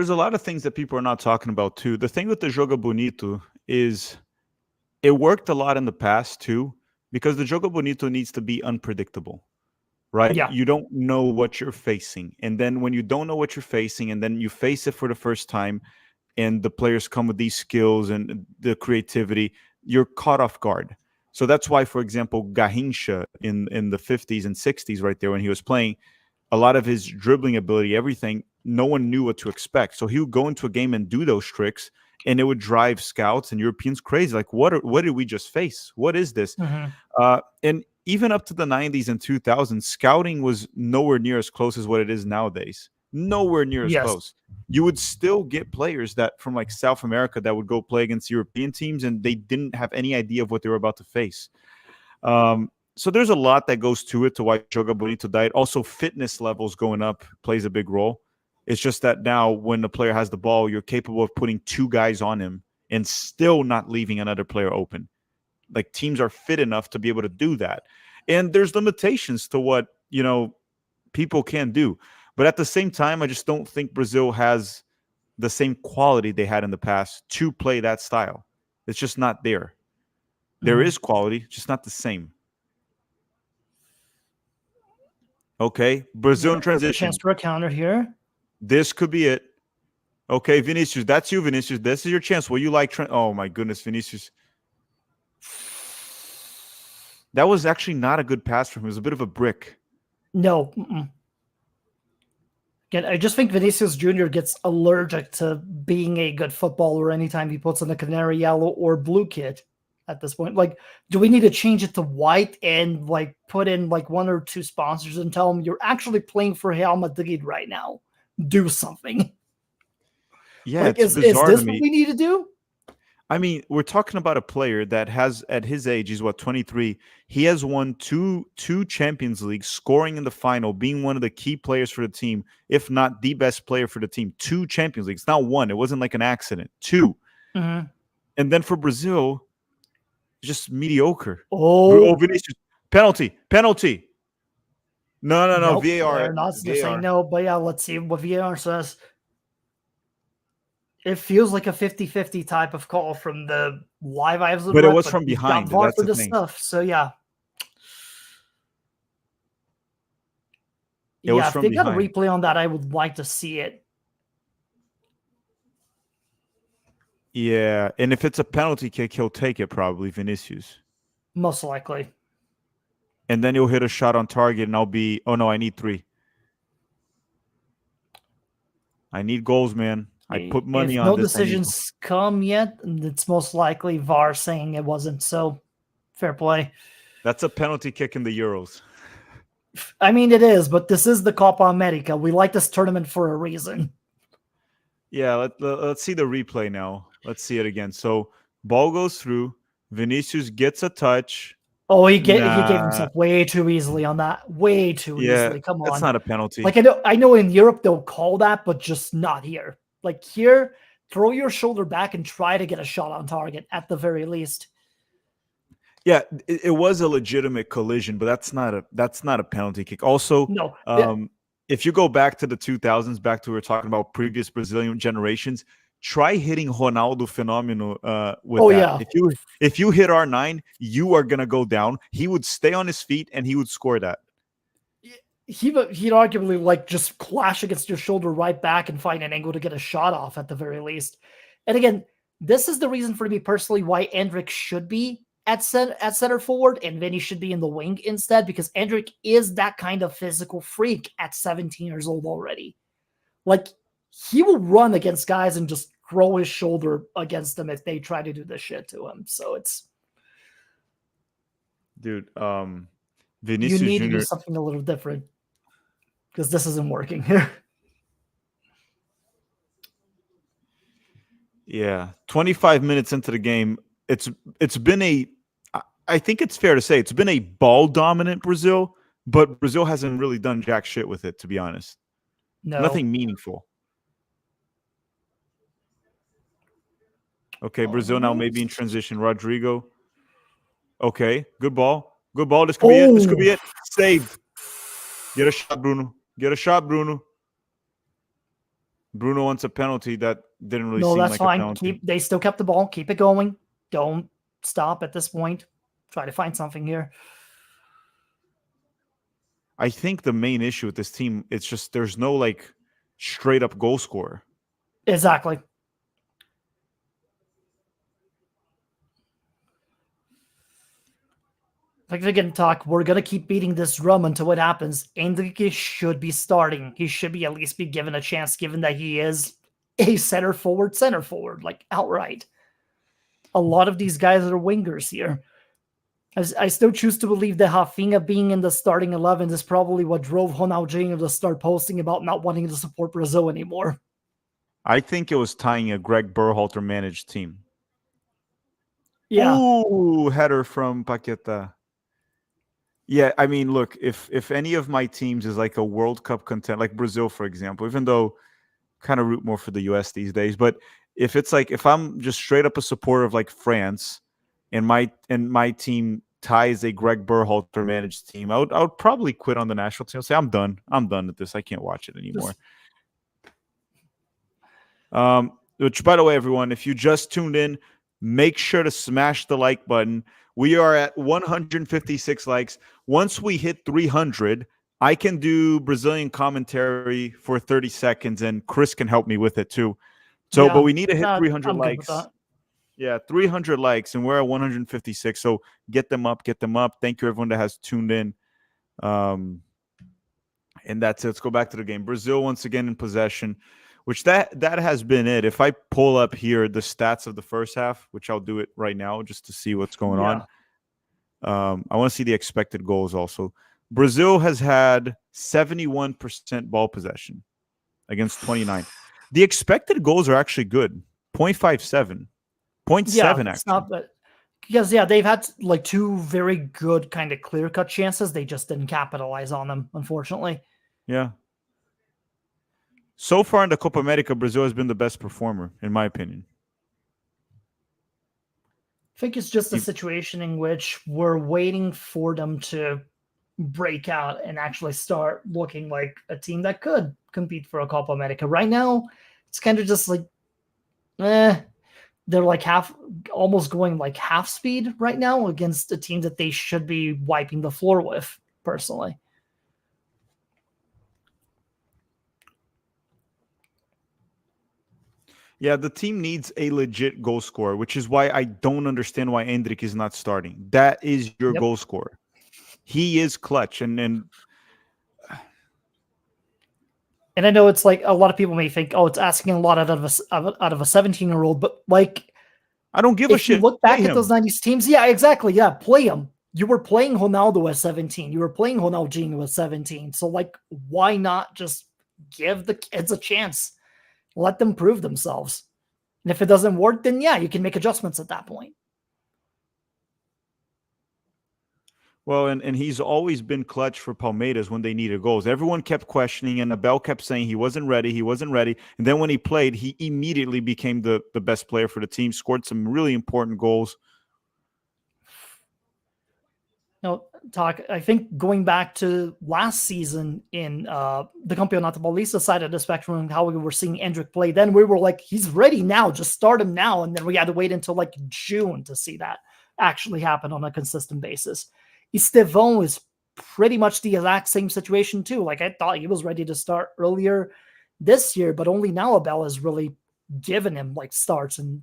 a lot of things that people are not talking about too. The thing with the Jogo Bonito is it worked a lot in the past too, because the Jogo Bonito needs to be unpredictable, right? Yeah. You don't know what you're facing. And then when you don't know what you're facing and then you face it for the first time and the players come with these skills and the creativity, you're caught off guard. So that's why, for example, Garrincha in the 50s and 60s right there when he was playing, a lot of his dribbling ability, everything, no one knew what to expect. So he would go into a game and do those tricks, and it would drive scouts and Europeans crazy. Like, what did we just face? What is this? And even up to the 90s and 2000s, scouting was nowhere near as close as what it is nowadays. Nowhere near as Yes. close. You would still get players that from like South America that would go play against European teams, and they didn't have any idea of what they were about to face. So there's a lot that goes to it to why Joga Bonito died. Also, fitness levels going up plays a big role. It's just that now when the player has the ball, you're capable of putting 2 guys on him and still not leaving another player open. Like, teams are fit enough to be able to do that. And there's limitations to what, people can do. But at the same time, I just don't think Brazil has the same quality they had in the past to play that style. It's just not there. There is quality, just not the same. Okay, Brazil in transition. Chance for a counter here. This could be it. Okay, Vinicius, that's you, Vinicius. This is your chance. Will you like? Oh my goodness, Vinicius. That was actually not a good pass from him. It was a bit of a brick. No. Again, I just think Vinicius Jr. gets allergic to being a good footballer anytime he puts on a canary yellow or blue kit at this point. Like, do we need to change it to white and like put in like 1 or 2 sponsors and tell them you're actually playing for Real Madrid right now? Do something. Yeah, like, it's is bizarre this to me. what we need to do? I mean, we're talking about a player that has, at his age, he's 23. He has won two Champions Leagues, scoring in the final, being one of the key players for the team, if not the best player for the team. 2 Champions Leagues, not 1. It wasn't like an accident. 2. Mm-hmm. And then for Brazil, just mediocre. Oh, Vinicius, penalty. No, nope, VAR. they're not VAR. saying no, but yeah, let's see what VAR says. It feels like a 50-50 type of call from the live eyes. But it was from behind. VAR That's for the this thing. stuff, so yeah. It was If from they got a behind. replay on that, I would like to see it. Yeah, and if it's a penalty kick, he'll take it probably, Vinicius. Most likely. And then he'll hit a shot on target, and I'll be, oh no, I need 3. I need goals, man. I put money on no this. decisions come yet, it's most likely VAR saying it wasn't, so fair play. That's a penalty kick in the Euros. I mean, it is, but this is the Copa America. We like this tournament for a reason. Yeah, let's see the replay now. Let's see it again. So, ball goes through. Vinicius gets a touch. Oh, he gave himself way too easily on that. Way too easily. Come on. That's not a penalty. Like, I know in Europe they'll call that, but just not here. Like, here, throw your shoulder back and try to get a shot on target at the very least. Yeah, it was a legitimate collision, but that's not a penalty kick. Also, no. If you go back to the 2000s, back to we were talking about previous Brazilian generations, try hitting Ronaldo Fenomeno with that. Yeah. If you hit R9, you are gonna go down. He would stay on his feet and he would score that. He'd arguably like just clash against your shoulder right back and find an angle to get a shot off at the very least. And again, this is the reason for me personally why Endrick should be at center forward and Vinny should be in the wing instead, because Endrick is that kind of physical freak at 17 years old already. Like, he will run against guys and just throw his shoulder against them if they try to do this shit to him. So it's, dude, Vinicius you need Jr. to do something a little different because this isn't working here. Yeah, 25 minutes into the game, it's been I think it's fair to say it's been a ball dominant Brazil, but Brazil hasn't really done jack shit with it, to be honest. No. Nothing meaningful. Okay, Brazil now maybe in transition. Rodrigo. Okay, good ball. Good ball. This could be it. This could be it. Save. Get a shot, Bruno. Get a shot, Bruno. Bruno wants a penalty that didn't really seem like a penalty. They still kept the ball. Keep it going. Don't stop at this point. Try to find something here. I think the main issue with this team, it's just there's no like straight up goal scorer. Exactly. Like again, talk. We're gonna keep beating this drum until it happens. Enrique should be starting. He should be at least be given a chance, given that he is a center forward, like outright. A lot of these guys are wingers here. I still choose to believe that Rafinha being in the starting 11 is probably what drove Ronaldinho to start posting about not wanting to support Brazil anymore. I think it was tying a Greg Berhalter managed team. Yeah. Ooh, header from Paqueta. Yeah, I mean, look, if any of my teams is like a World Cup content, like Brazil, for example, even though kind of root more for the US these days, but if it's like if I'm just straight up a supporter of like France and my team ties a Greg Berhalter managed team, I would probably quit on the national team. I'll say I'm done. I'm done with this. I can't watch it anymore. Just, Which, by the way, everyone, if you just tuned in, make sure to smash the like button. We are at 156 likes. Once we hit 300, I can do Brazilian commentary for 30 seconds, and Chris can help me with it too. So, but yeah. we need to hit 300 I'm good with likes. that. Yeah, 300 likes, and we're at 156. So get them up, get them up. Thank you, everyone that has tuned in. And that's it. Let's go back to the game. Brazil once again in possession, which that has been it. If I pull up here the stats of the first half, which I'll do it right now just to see what's going on. I want to see the expected goals also. Brazil has had 71% ball possession against 29. The expected goals are actually good. 0.57. 0.7 It's actually. not that. Because they've had like two very good kind of clear-cut chances. They just didn't capitalize on them, unfortunately. Yeah. So far in the Copa America, Brazil has been the best performer, in my opinion. I think it's just a situation in which we're waiting for them to break out and actually start looking like a team that could compete for a Copa America. Right now, it's kind of just like, they're like almost going like half speed right now against a team that they should be wiping the floor with, personally. Yeah, the team needs a legit goal scorer, which is why I don't understand why Endrick is not starting. That is your goal scorer. He is clutch, and I know it's like a lot of people may think, oh, it's asking a lot out of a 17-year-old, but like, I don't give a if you shit. look Play back at him. those 90s teams, yeah, exactly, yeah, play him. You were playing Ronaldo at 17. You were playing Ronaldinho at 17. So like, why not just give the kids a chance? Let them prove themselves. And if it doesn't work, then yeah, you can make adjustments at that point. Well, and he's always been clutch for Palmeiras when they needed goals. Everyone kept questioning, and Abel kept saying he wasn't ready, he wasn't ready. And then when he played, he immediately became the best player for the team, scored some really important goals. No, I think going back to last season in the Campeonato Paulista side of the spectrum and how we were seeing Endrick play, then we were like, he's ready now, just start him now. And then we had to wait until like June to see that actually happen on a consistent basis. Estevão is pretty much the exact same situation too. Like, I thought he was ready to start earlier this year, but only now Abel has really given him like starts in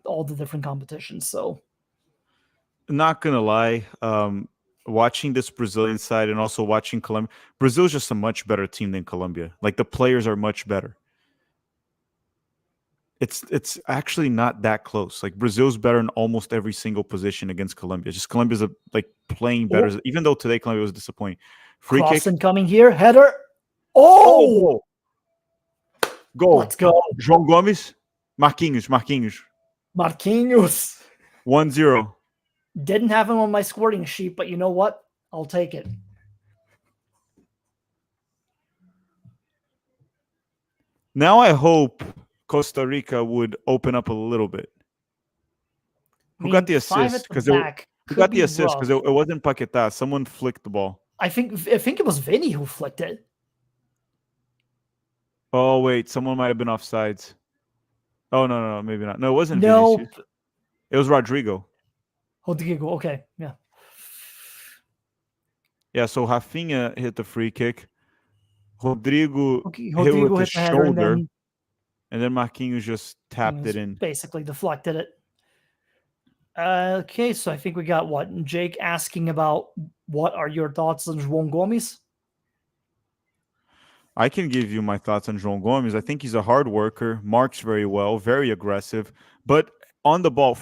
all the different competitions. So Not gonna lie, watching this Brazilian side and also watching Colombia, Brazil's just a much better team than Colombia. Like, the players are much better. It's actually not that close. Like, Brazil's better in almost every single position against Colombia. Just Colombia's like playing better. Even though today Colombia was disappointing. Free kick. coming here, header. Oh, goal. Let's go. João Gomes. Marquinhos. Marquinhos. 1-0. Didn't have him on my scoring sheet, but you know what? I'll take it. Now I hope Costa Rica would open up a little bit. Who got the assist? Because who got the assist? Because it wasn't Paquetá. Someone flicked the ball. I think it was Vinny who flicked it. Oh wait, someone might have been offsides. Oh no, maybe not. No, it wasn't No. Vinicius. It was Rodrigo. Rodrigo. Okay, yeah. Yeah, so Rafinha hit the free kick. Rodrigo hit with his hit shoulder, and then Marquinhos just tapped it in. Basically deflected it. Okay, so I think we got what? Jake asking about what are your thoughts on João Gomes? I can give you my thoughts on João Gomes. I think he's a hard worker, marks very well, very aggressive, but on the ball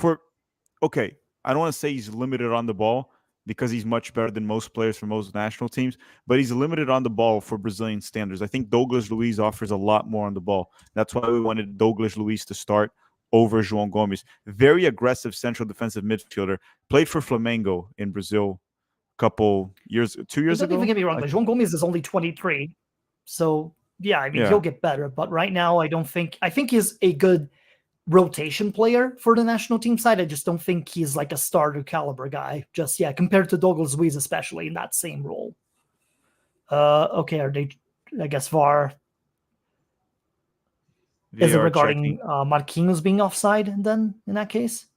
I don't want to say he's limited on the ball, because he's much better than most players from most national teams, but he's limited on the ball for Brazilian standards. I think Douglas Luiz offers a lot more on the ball. That's why we wanted Douglas Luiz to start over João Gomes. Very aggressive central defensive midfielder. Played for Flamengo in Brazil a couple years, 2 years Don't ago. even get me wrong. João Gomes is only 23. So, yeah, I mean, he'll get better. But right now, I think he's a good rotation player for the national team side. I just don't think he's like a starter caliber guy. Just, yeah, compared to Douglas Luiz, especially in that same role. Okay, are they, I guess, VAR. Is it regarding Marquinhos being offside then in that case?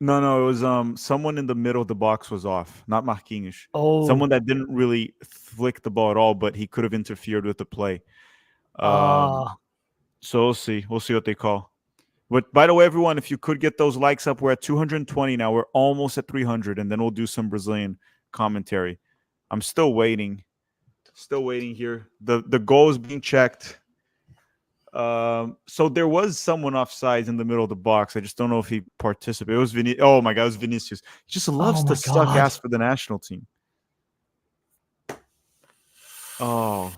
No, it was someone in the middle of the box was off, not Marquinhos. Oh. Someone that didn't really flick the ball at all, but he could have interfered with the play. So we'll see. We'll see what they call. But by the way, everyone, if you could get those likes up, we're at 220 now. We're almost at 300, and then we'll do some Brazilian commentary. I'm still waiting. Still waiting here. The goal is being checked. So there was someone offsides in the middle of the box. I just don't know if he participated. It was Oh my God, it was Vinicius. He just loves to suck ass for the national team. Oh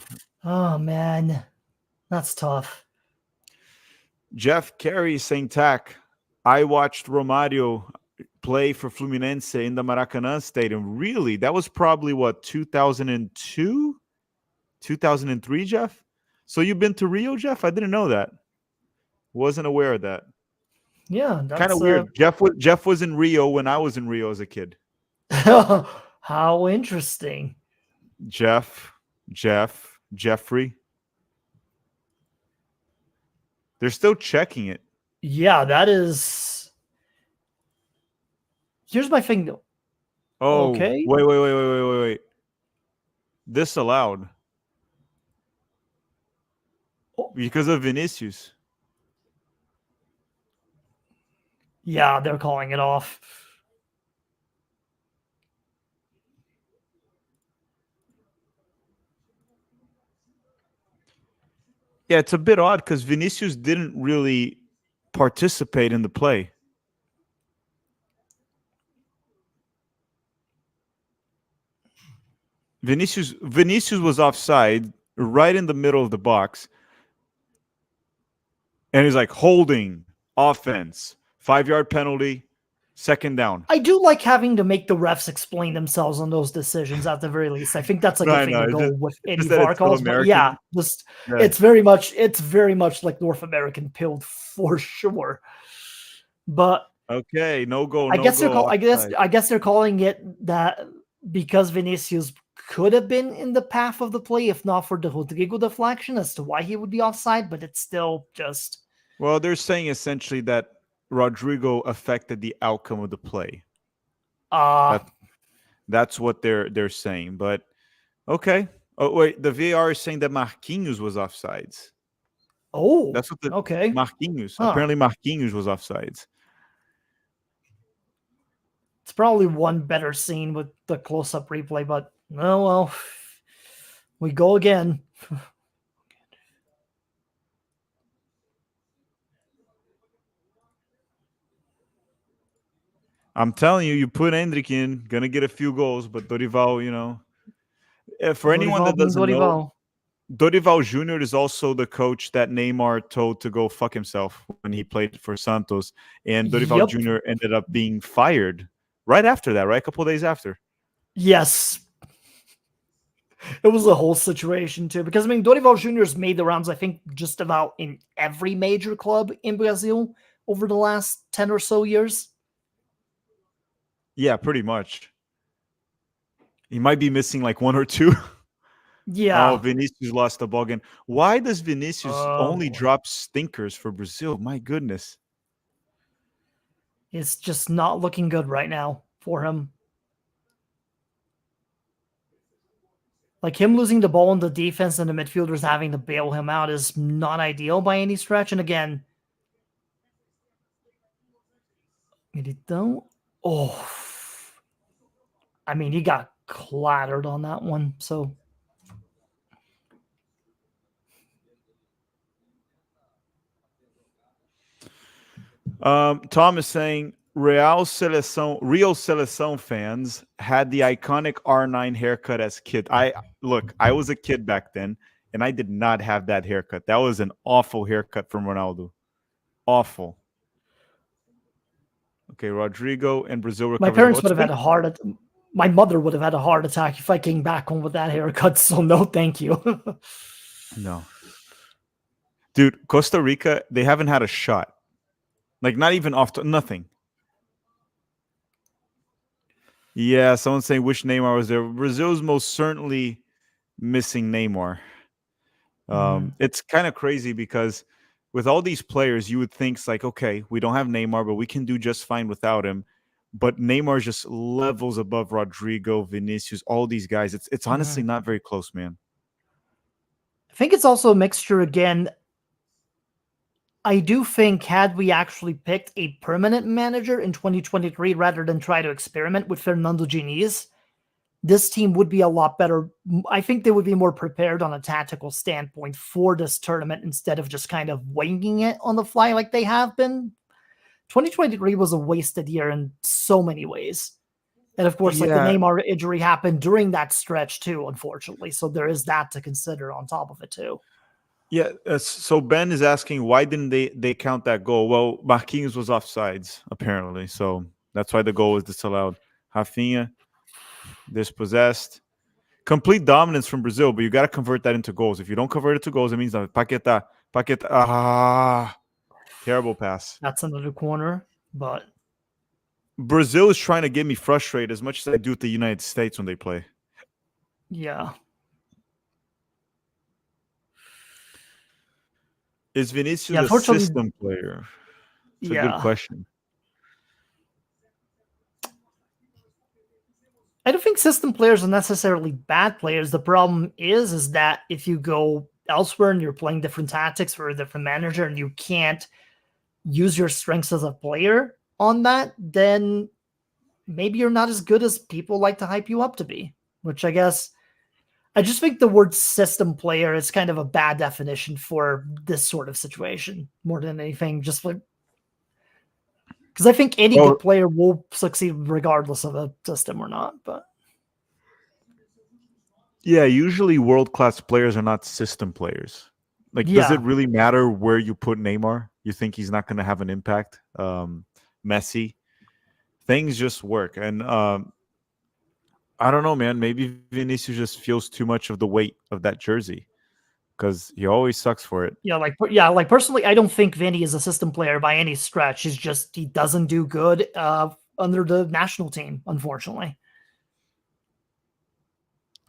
man, that's tough. Jeff Carey saying, "Tack, I watched Romario play for Fluminense in the Maracanã Stadium. Really? That was probably what, 2002, 2003, Jeff? So you've been to Rio, Jeff? I didn't know that. Wasn't aware of that. Yeah, that's kind of weird. Jeff was in Rio when I was in Rio as a kid. How interesting. Jeffrey. They're still checking it. Yeah, that is. Here's my thing, though. Oh, okay. Wait. Disallowed. Because of Vinicius. Yeah, they're calling it off. Yeah, it's a bit odd because Vinicius didn't really participate in the play. Vinicius was offside right in the middle of the box. And he's like, holding, offense, 5-yard penalty, second down. I do like having to make the refs explain themselves on those decisions at the very least. I think that's like a thing to go with any VAR calls. But yeah, it's very much like North American pilled for sure. But okay, no goal. I guess they're calling it that because Vinicius could have been in the path of the play if not for the Rodrigo deflection as to why he would be offside, but it's still just. Well, they're saying essentially that Rodrigo affected the outcome of the play. That's what they're saying. But okay. Oh wait, the VAR is saying that Marquinhos was offsides. Oh, that's what okay. Marquinhos. Apparently, Marquinhos was offsides. It's probably one better scene with the close-up replay, but oh well. We go again. I'm telling you, you put Hendrick in, gonna get a few goals, but Dorival, for anyone that doesn't know, Dorival Jr. is also the coach that Neymar told to go fuck himself when he played for Santos, and Dorival Jr. ended up being fired right after that, right? A couple of days after. Yes. It was a whole situation too, because I mean, Dorival Jr.'s made the rounds, I think, just about in every major club in Brazil over the last 10 or so years. Yeah, pretty much. He might be missing like one or two. Yeah. Oh, Vinicius lost the ball again. Why does Vinicius only drop stinkers for Brazil? My goodness. It's just not looking good right now for him. Like him losing the ball in the defense and the midfielders having to bail him out is not ideal by any stretch. And again, oh, I mean, he got clattered on that one. So. Tom is saying, Real Seleção fans had the iconic R9 haircut as kid. I was a kid back then, and I did not have that haircut. That was an awful haircut from Ronaldo. Awful. Okay, Rodrigo and Brazil My recovers the ball. parents would have had a heart. My mother would have had a heart attack if I came back home with that haircut. So no, thank you. No, dude, Costa Rica, they haven't had a shot. Like not even off to nothing. Yeah, someone's saying wish Neymar was there. Brazil's most certainly missing Neymar. It's kind of crazy because with all these players, you would think it's like, okay, we don't have Neymar, but we can do just fine without him. But Neymar just levels above Rodrigo, Vinicius, all these guys. It's honestly not very close, man. I think it's also a mixture again. I do think had we actually picked a permanent manager in 2023 rather than try to experiment with Fernando Diniz, this team would be a lot better. I think they would be more prepared on a tactical standpoint for this tournament instead of just kind of winging it on the fly like they have been. 2023 was a wasted year in so many ways. And of course, like the Neymar injury happened during that stretch too, unfortunately. So there is that to consider on top of it too. Yeah, so Ben is asking why didn't they count that goal? Well, Marquinhos was offsides apparently, so that's why the goal was disallowed. Rafinha dispossessed, complete dominance from Brazil, but you got to convert that into goals. If you don't convert it to goals, it means that Paqueta, terrible pass. That's another corner, but Brazil is trying to get me frustrated as much as I do with the United States when they play. Yeah. Is Vinicius a system player? It's a good question. I don't think system players are necessarily bad players. The problem is that if you go elsewhere and you're playing different tactics for a different manager and you can't use your strengths as a player on that, then maybe you're not as good as people like to hype you up to be, which I guess I just think the word system player is kind of a bad definition for this sort of situation more than anything. Just like, because I think any good player will succeed regardless of a system or not. But yeah, usually world-class players are not system players. Like, does it really matter where you put Neymar? You think he's not going to have an impact? Messi, things just work, and I don't know, man. Maybe Vinicius just feels too much of the weight of that jersey because he always sucks for it. Like personally, I don't think Vinny is a system player by any stretch. He doesn't do good under the national team, unfortunately.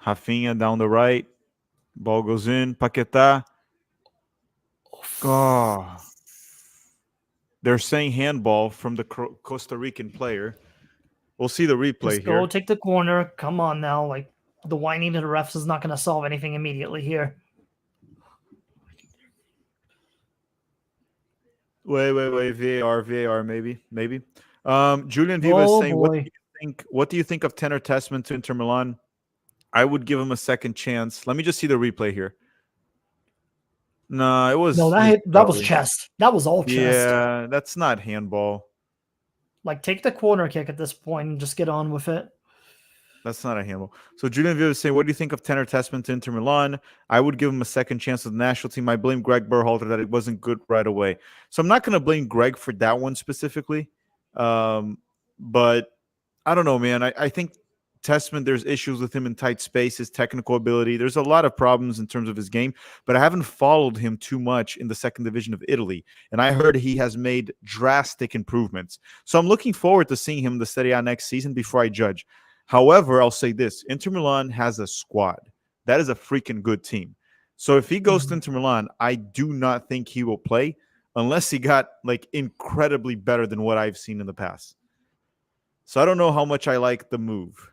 Rafinha down the right, ball goes in. Paqueta. Oh. They're saying handball from the Costa Rican player. We'll see the replay here. Go take the corner. Come on now. Like, the whining of the refs is not going to solve anything immediately here. Wait. VAR, maybe. Julian Viva is saying, what do you think of Tanner Tessman to Inter Milan? I would give him a second chance. Let me just see the replay here. No, it was... No, that was chest. That was all chest. Yeah, that's not handball. Like, take the corner kick at this point and just get on with it. That's not a handball. So Julian Viva is saying, what do you think of Tanner Tessman to Inter Milan? I would give him a second chance with the national team. I blame Greg Berhalter that it wasn't good right away. So I'm not going to blame Greg for that one specifically. But I don't know, man. I think Tessman, there's issues with him in tight space, his technical ability. There's a lot of problems in terms of his game, but I haven't followed him too much in the second division of Italy. And I heard he has made drastic improvements. So I'm looking forward to seeing him in the Serie A next season before I judge. However, I'll say this. Inter Milan has a squad. That is a freaking good team. So if he goes to Inter Milan, I do not think he will play unless he got like incredibly better than what I've seen in the past. So I don't know how much I like the move.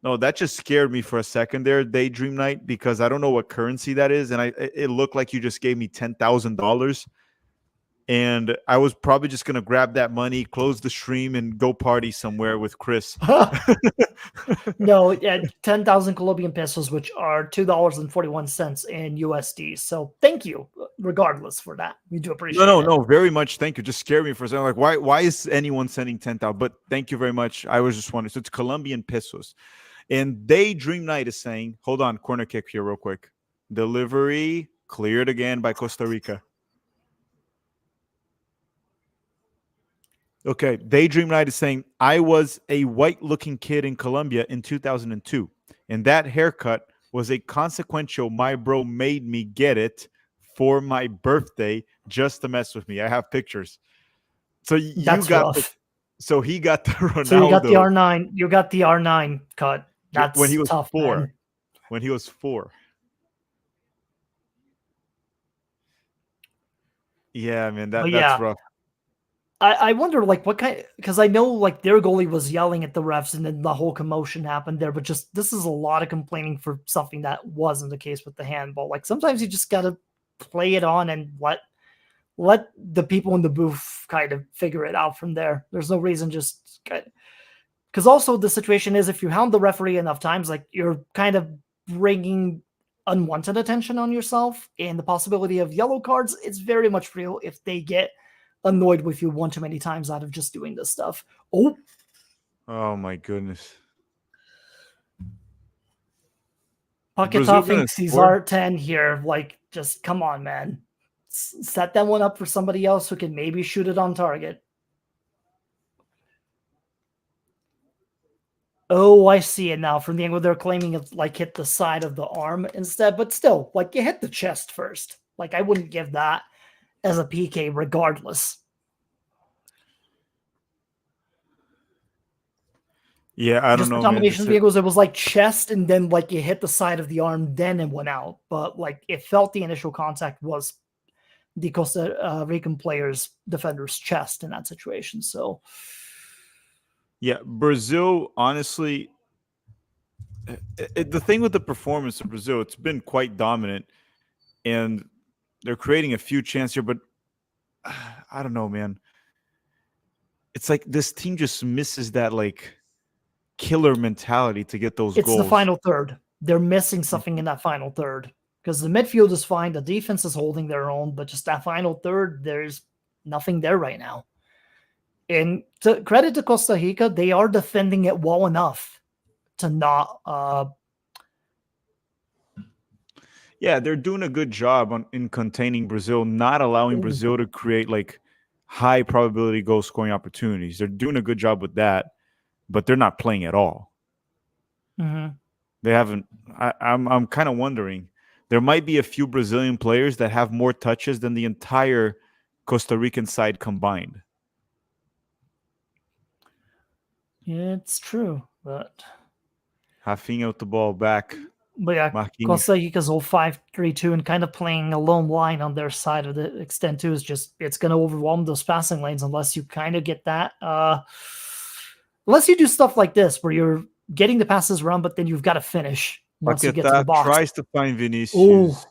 No, that just scared me for a second there, Daydream Night, because I don't know what currency that is. And it looked like you just gave me $10,000. And I was probably just going to grab that money, close the stream, and go party somewhere with Chris. No, 10,000 Colombian pesos, which are $2.41 in USD. So thank you. regardless for that. We do appreciate it. No, very much. Thank you. Just scared me for a second. Like, why is anyone sending 10,000? But thank you very much. I was just wondering. So it's Colombian pesos. And Daydream Night is saying, hold on, corner kick here real quick. Delivery cleared again by Costa Rica. Okay, Daydream Night is saying, I was a white-looking kid in Colombia in 2002, and that haircut was a consequential my bro made me get it for my birthday just to mess with me. I have pictures. So That's rough. So he got the Ronaldo. So you got the R9. You got the R9 cut. That's when he was tough, 4. man. When he was 4. Yeah, man, that's rough. I wonder, like, what kind, because I know, like, their goalie was yelling at the refs and then the whole commotion happened there, but just this is a lot of complaining for something that wasn't the case with the handball. Like, sometimes you just got to play it on and let the people in the booth kind of figure it out from there. There's no reason just because also the situation is if you hound the referee enough times, like, you're kind of bringing unwanted attention on yourself, and the possibility of yellow cards is very much real if they get annoyed with you one too many times out of just doing this stuff. Oh my goodness. Paquetá thinks he's R10 here. Like, just come on, man. Set that one up for somebody else who can maybe shoot it on target. Oh, I see it now. From the angle they're claiming it, like, hit the side of the arm instead, but still, like, you hit the chest first. Like, I wouldn't give that as a PK regardless. Yeah, I don't know. Just the combination of vehicles, it was like chest and then, like, you hit the side of the arm, then it went out. But, like, it felt the initial contact was the Costa Rican player's defender's chest in that situation. So, yeah, Brazil, honestly, the thing with the performance of Brazil, it's been quite dominant, and they're creating a few chances here, but I don't know, man. It's like this team just misses that, like, killer mentality to get those goals. It's the final third. They're missing something in that final third because the midfield is fine. The defense is holding their own, but just that final third, there's nothing there right now. And credit to Costa Rica, they are defending it well enough to not... Yeah, they're doing a good job in containing Brazil, not allowing Brazil to create, like, high probability goal scoring opportunities. They're doing a good job with that, but they're not playing at all. Mm-hmm. They haven't. I'm kind of wondering. There might be a few Brazilian players that have more touches than the entire Costa Rican side combined. Yeah, it's true, but Rafinha with the ball back. But yeah, Marquinhos. Costa Rica's whole 5-3-2 and kind of playing a lone line on their side of the extent too is just, it's going to overwhelm those passing lanes unless you kind of get that. Unless you do stuff like this where you're getting the passes around, but then you've got to finish once you get to the box. Tries to find Vinicius.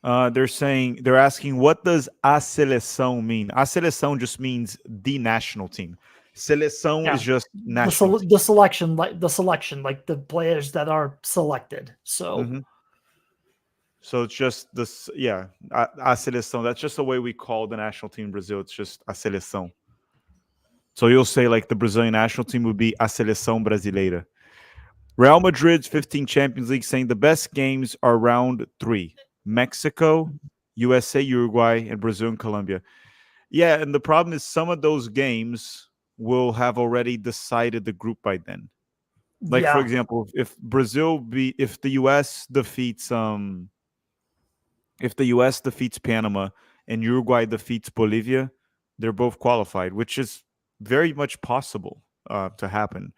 They're asking, what does a seleção mean? A seleção just means the national team. Seleção is just national. The selection, like the players that are selected. So, so it's just this. Yeah, a seleção. That's just the way we call the national team in Brazil. It's just a seleção. So you'll say, like, the Brazilian national team would be a seleção brasileira. Real Madrid's 15 Champions League saying the best games are round 3: Mexico, USA, Uruguay, and Brazil and Colombia. Yeah, and the problem is some of those games will have already decided the group by then. Like, for example, if the US defeats Panama and Uruguay defeats Bolivia, they're both qualified, which is very much possible to happen.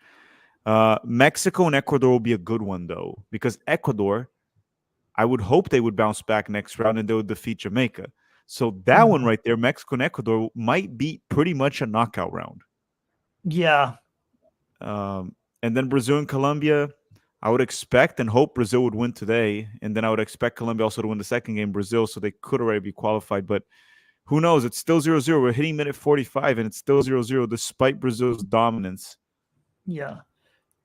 Mexico and Ecuador will be a good one, though, because Ecuador, I would hope they would bounce back next round and they would defeat Jamaica. So that one right there, Mexico and Ecuador, might be pretty much a knockout round. Yeah. And then Brazil and Colombia, I would expect and hope Brazil would win today. And then I would expect Colombia also to win the second game, Brazil, so they could already be qualified. But who knows? It's still 0-0. We're hitting minute 45, and it's still 0-0 despite Brazil's dominance. Yeah.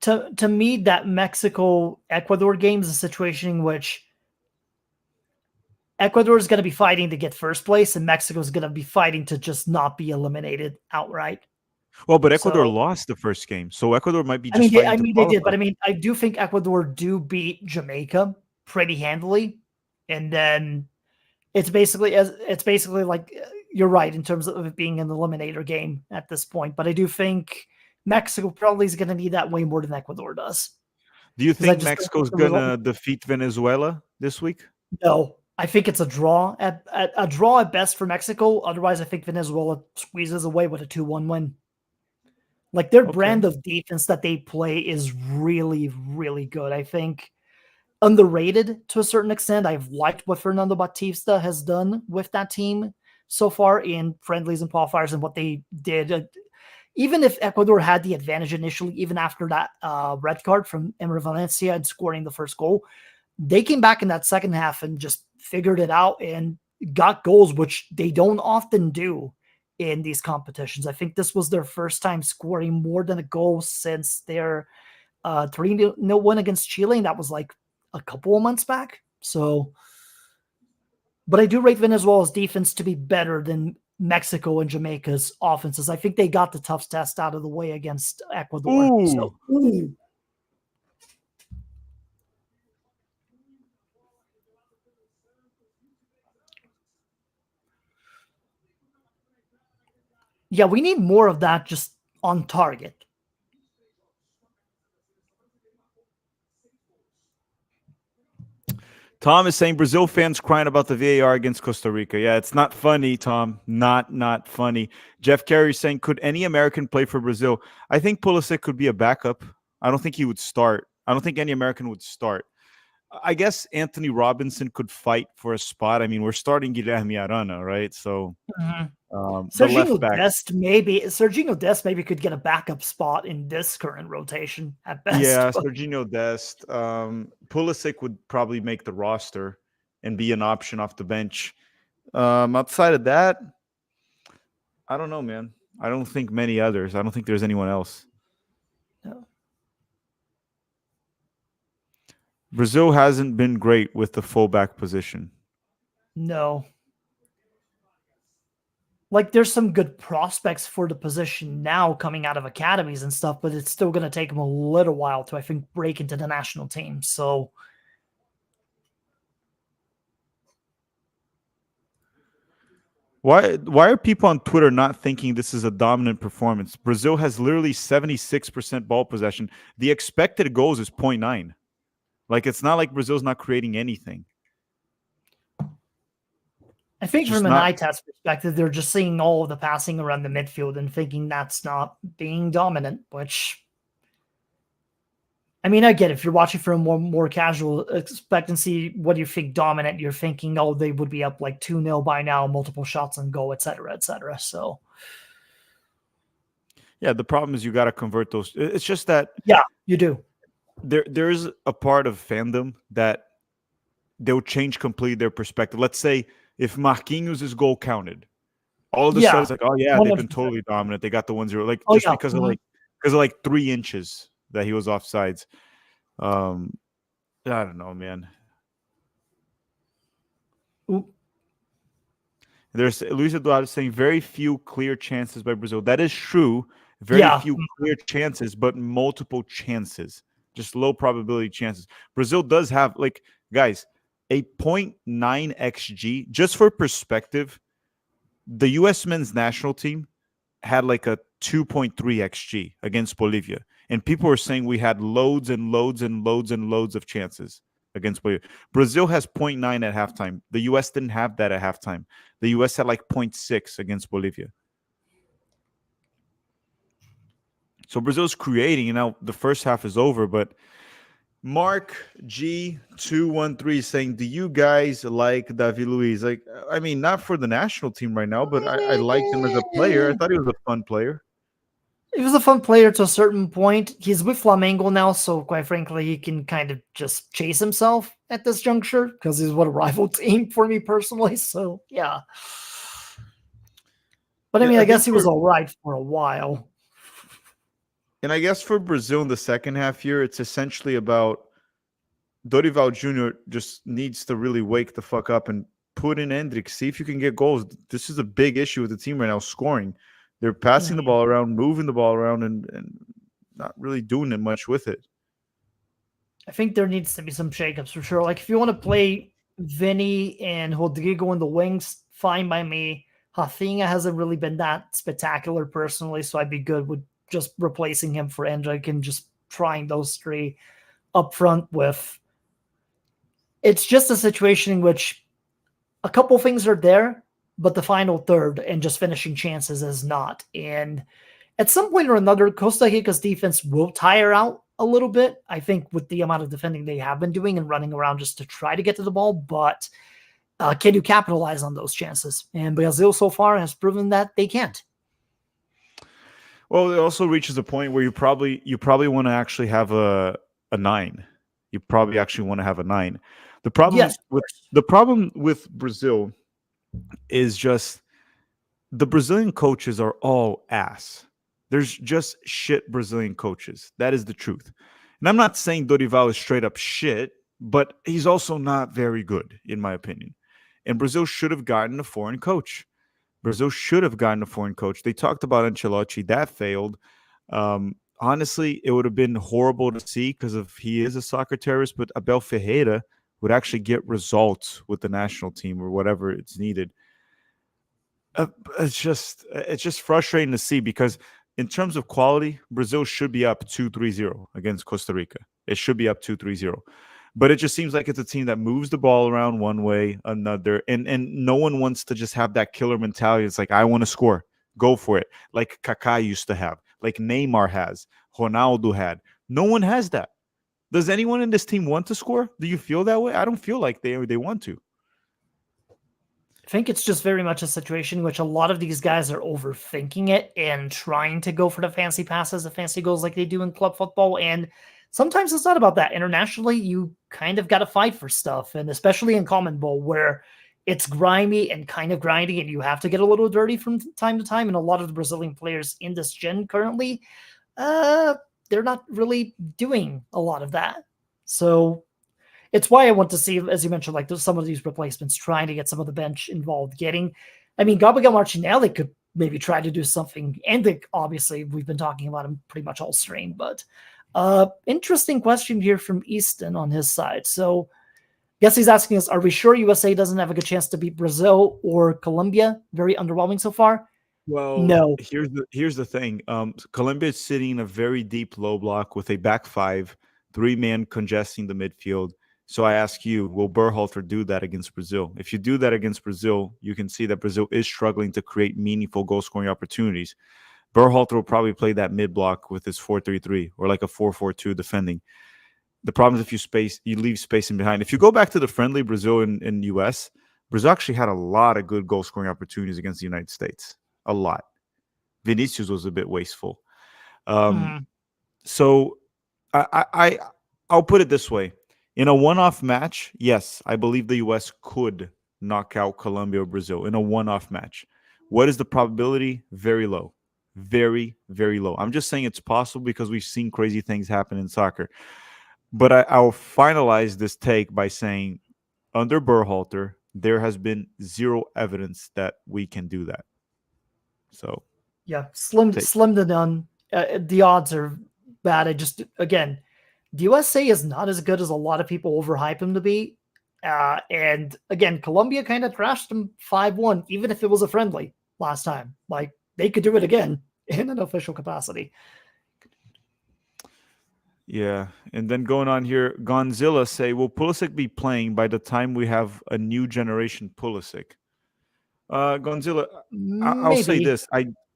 To me, that Mexico-Ecuador game is a situation in which Ecuador is going to be fighting to get first place, and Mexico is going to be fighting to just not be eliminated outright. Well, but Ecuador So, lost the first game, so Ecuador might be I just mean, fighting to they did, qualify. but I mean, I do think Ecuador do beat Jamaica pretty handily, and then it's basically like you're right in terms of it being an eliminator game at this point. But I do think Mexico probably is going to need that way more than Ecuador does. Do you Because I think just don't think Mexico's the result. gonna defeat Venezuela this week? No, I think it's a draw at a draw at best for Mexico. Otherwise, I think Venezuela squeezes away with a 2-1 win. Like their Okay. brand of defense that they play is really, really good. I think underrated to a certain extent. I've liked what Fernando Batista has done with that team so far in friendlies and qualifiers and what they did. Even if Ecuador had the advantage initially, even after that red card from Emer Valencia and scoring the first goal, they came back in that second half and just figured it out and got goals, which they don't often do in these competitions. I think this was their first time scoring more than a goal since their 3-0 win against Chile, and that was like a couple of months back. So, but I do rate Venezuela's defense to be better than Mexico and Jamaica's offenses. I think they got the tough test out of the way against Ecuador. So, Ooh. yeah, we need more of that just on target. Tom is saying Brazil fans crying about the VAR against Costa Rica. Yeah, it's not funny, Tom. Not funny. Jeff Carey is saying, could any American play for Brazil? I think Pulisic could be a backup. I don't think he would start. I don't think any American would start. I guess Anthony Robinson could fight for a spot. I mean, we're starting Guilherme Arana, right? So the left back. Serginho Dest maybe could get a backup spot in this current rotation at best. Yeah, But Serginho Dest. Pulisic would probably make the roster and be an option off the bench. Outside of that, I don't know, man. I don't think many others. I don't think there's anyone else. no. Brazil hasn't been great with the fullback position. No. Like there's some good prospects for the position now coming out of academies and stuff, but it's still going to take them a little while to, I think, break into the national team. So Why are people on Twitter not thinking this is a dominant performance? Brazil has literally 76% ball possession. The expected goals is 0.9. Like it's not like Brazil's not creating anything. I think Just from an not. eye test perspective, they're just seeing all of the passing around the midfield and thinking that's not being dominant, which I mean, I get it. If you're watching from a more casual expectancy, what do you think dominant? You're thinking, oh, they would be up like 2-0 by now, multiple shots on goal, et cetera, et cetera. So Yeah, the problem is you got to convert those. It's just that yeah, you do. There's a part of fandom that they'll change completely their perspective. Let's say if Marquinhos' goal counted, all of a sudden it's like, oh yeah, they've been 100%. totally dominant. They got the 1-0, like Oh, just yeah. because of like 3 inches that he was offsides. I don't know, man. Oop. There's Luis Eduardo saying very few clear chances by Brazil. That is true. Very few clear chances, but multiple chances. Just low probability chances. Brazil does have, like, guys, a 0.9 xG. Just for perspective, the U.S. men's national team had like a 2.3 xG against Bolivia. And people were saying we had loads and loads and loads and loads of chances against Bolivia. Brazil has 0.9 at halftime. The U.S. didn't have that at halftime. The U.S. had like 0.6 against Bolivia. So Brazil's creating, and now the first half is over, but Mark G213 saying, do you guys like David Luiz? Like, I mean, not for the national team right now, but I liked him as a player. I thought he was a fun player. He was a fun player to a certain point. He's with Flamengo now, so quite frankly, he can kind of just chase himself at this juncture because he's what a rival team for me personally. So yeah. But I mean, I guess he was all right for a while. And I guess for Brazil in the second half here, it's essentially about Dorival Jr. just needs to really wake the fuck up and put in Hendrick. See if you can get goals. This is a big issue with the team right now, scoring. They're passing the Mhm. ball around, moving the ball around, and not really doing it much with it. I think there needs to be some shakeups for sure. Like if you want to play Vinny and Rodrigo in the wings, fine by me. Rafinha hasn't really been that spectacular personally, so I'd be good with just replacing him for Endrick and just trying those three up front with. It's just a situation in which a couple things are there, but the final third and just finishing chances is not. And at some point or another, Costa Rica's defense will tire out a little bit, I think, with the amount of defending they have been doing and running around just to try to get to the ball. But can you capitalize on those chances? And Brazil so far has proven that they can't. Well, it also reaches a point where you probably want to actually have a 9. You probably actually want to have a 9. Yes, The problem with Brazil is just the Brazilian coaches are all ass. There's just shit Brazilian coaches. That is the truth. And I'm not saying Dorival is straight up shit, but he's also not very good, in my opinion. And Brazil should have gotten a foreign coach. Brazil should have gotten a foreign coach. They talked about Ancelotti. That failed. Honestly, it would have been horrible to see because of he is a soccer terrorist, but Abel Ferreira would actually get results with the national team or whatever it's needed. It's just frustrating to see because in terms of quality, Brazil should be up 2-3-0 against Costa Rica. It should be up 2-3-0. But it just seems like it's a team that moves the ball around one way, another, and no one wants to just have that killer mentality. It's like, I want to score. Go for it. Like Kaká used to have, like Neymar has, Ronaldo had. No one has that. Does anyone in this team want to score? Do you feel that way? I don't feel like they want to. I think it's just very much a situation in which a lot of these guys are overthinking it and trying to go for the fancy passes, the fancy goals like they do in club football. And sometimes it's not about that. Internationally, you kind of got to fight for stuff. And especially in Common Bowl, where it's grimy and kind of grindy and you have to get a little dirty from time to time. And a lot of the Brazilian players in this gen currently, they're not really doing a lot of that. So it's why I want to see, as you mentioned, like some of these replacements, trying to get some of the bench involved. I mean, Gabriel Martinelli could maybe try to do something. And obviously, we've been talking about him pretty much all stream. But interesting question here from Easton on his side. So, guess he's asking us: are we sure USA doesn't have a good chance to beat Brazil or Colombia? Very underwhelming so far. Well, No. here's the thing. Colombia is sitting in a very deep low block with a back five, 3-man congesting the midfield. So I ask you, will Berhalter do that against Brazil? If you do that against Brazil, you can see that Brazil is struggling to create meaningful goal-scoring opportunities. Berhalter will probably play that mid-block with his 4-3-3 or like a 4-4-2 defending. The problem is if you leave spacing behind. If you go back to the friendly Brazil and US, Brazil actually had a lot of good goal-scoring opportunities against the United States. A lot. Vinicius was a bit wasteful. So I'll put it this way. In a one-off match, yes, I believe the U.S. could knock out Colombia or Brazil in a one-off match. What is the probability? Very low. Very, very low. I'm just saying it's possible because we've seen crazy things happen in soccer. But I'll finalize this take by saying under Berhalter, there has been zero evidence that we can do that. So, yeah, slim to none. The odds are bad. Again, the USA is not as good as a lot of people overhype him to be. And again, Colombia kind of thrashed them 5-1, even if it was a friendly last time. Like, they could do it again in an official capacity. yeah. And then going on here, Gonzilla say, will Pulisic be playing by the time we have a new generation Pulisic? Gonzilla, I'll say this.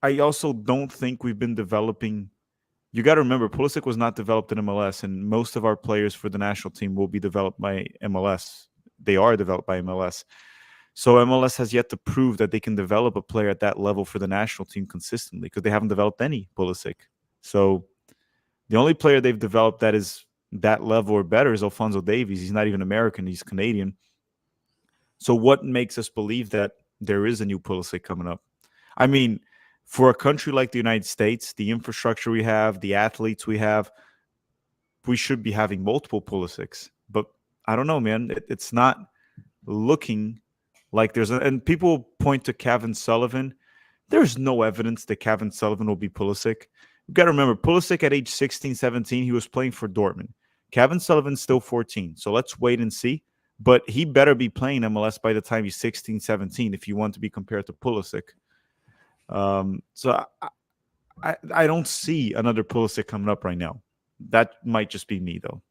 I also don't think we've been developing. You got to remember, Pulisic was not developed in MLS, and most of our players for the national team will be developed by MLS. They are developed by MLS. So MLS has yet to prove that they can develop a player at that level for the national team consistently because they haven't developed any Pulisic. So the only player they've developed that is that level or better is Alphonso Davies. He's not even American. He's Canadian. So what makes us believe that there is a new Pulisic coming up? I mean, For a country like the United States, the infrastructure we have, the athletes we have, we should be having multiple Pulisic's. But I don't know, man. It's not looking like there's and people point to Kevin Sullivan. There's no evidence that Kevin Sullivan will be Pulisic. You've got to remember, Pulisic at age 16, 17, he was playing for Dortmund. Kevin Sullivan's still 14, so let's wait and see. But he better be playing MLS by the time he's 16, 17 if you want to be compared to Pulisic. So I don't see another Pulisic coming up right now. That might just be me, though.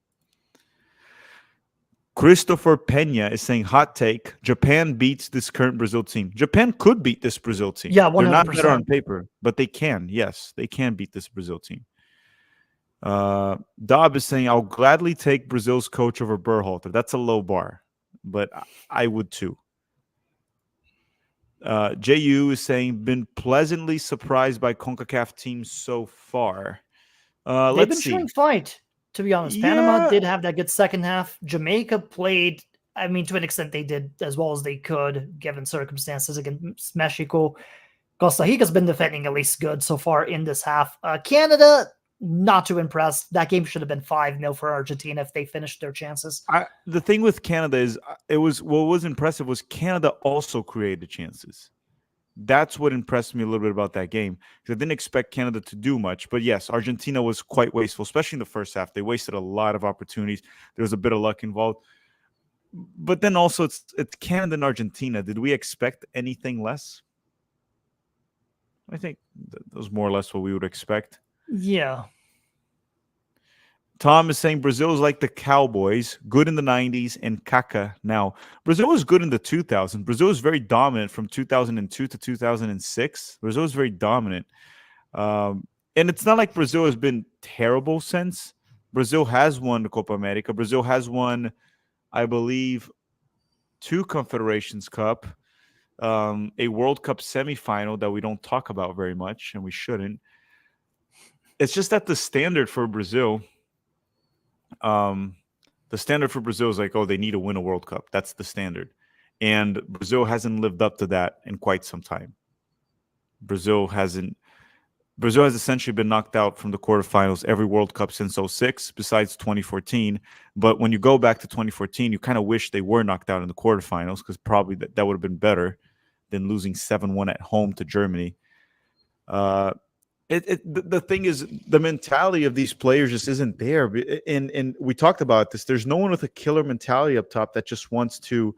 Christopher Pena is saying, hot take, Japan beats this current Brazil team. Japan could beat this Brazil team. Yeah, 100%. They're not better on paper, but they can. Yes, they can beat this Brazil team. Dobb is saying, I'll gladly take Brazil's coach over Berhalter. That's a low bar, but I would too. JU is saying, been pleasantly surprised by CONCACAF teams so far. They've been showing fight, to be honest. Panama did have that good second half. Jamaica played, I mean, to an extent, they did as well as they could, given circumstances against Mexico. Costa Rica's been defending at least good so far in this half. Canada, not too impressed. That game should have been 5-0 for Argentina if they finished their chances. The thing with Canada is, what was impressive was Canada also created chances. That's what impressed me a little bit about that game, because I didn't expect Canada to do much. But yes, Argentina was quite wasteful, especially in the first half. They wasted a lot of opportunities. There was a bit of luck involved. But then also, it's Canada and Argentina. Did we expect anything less? I think that was more or less what we would expect. Yeah. Tom is saying Brazil is like the Cowboys, good in the 90s and caca now. Brazil was good in the 2000s. Brazil was very dominant from 2002 to 2006. Brazil was very dominant. And it's not like Brazil has been terrible since. Brazil has won the Copa America. Brazil has won, I believe, 2 Confederations Cup, a World Cup semifinal that we don't talk about very much, and we shouldn't. It's just that the standard for Brazil... the standard for Brazil is like, oh, they need to win a World Cup. That's the standard. And Brazil hasn't lived up to that in quite some time. Brazil has essentially been knocked out from the quarterfinals every World Cup since 2006, besides 2014. But when you go back to 2014, you kind of wish they were knocked out in the quarterfinals, because probably that would have been better than losing 7-1 at home to Germany. The thing is, the mentality of these players just isn't there. And we talked about this. There's no one with a killer mentality up top that just wants to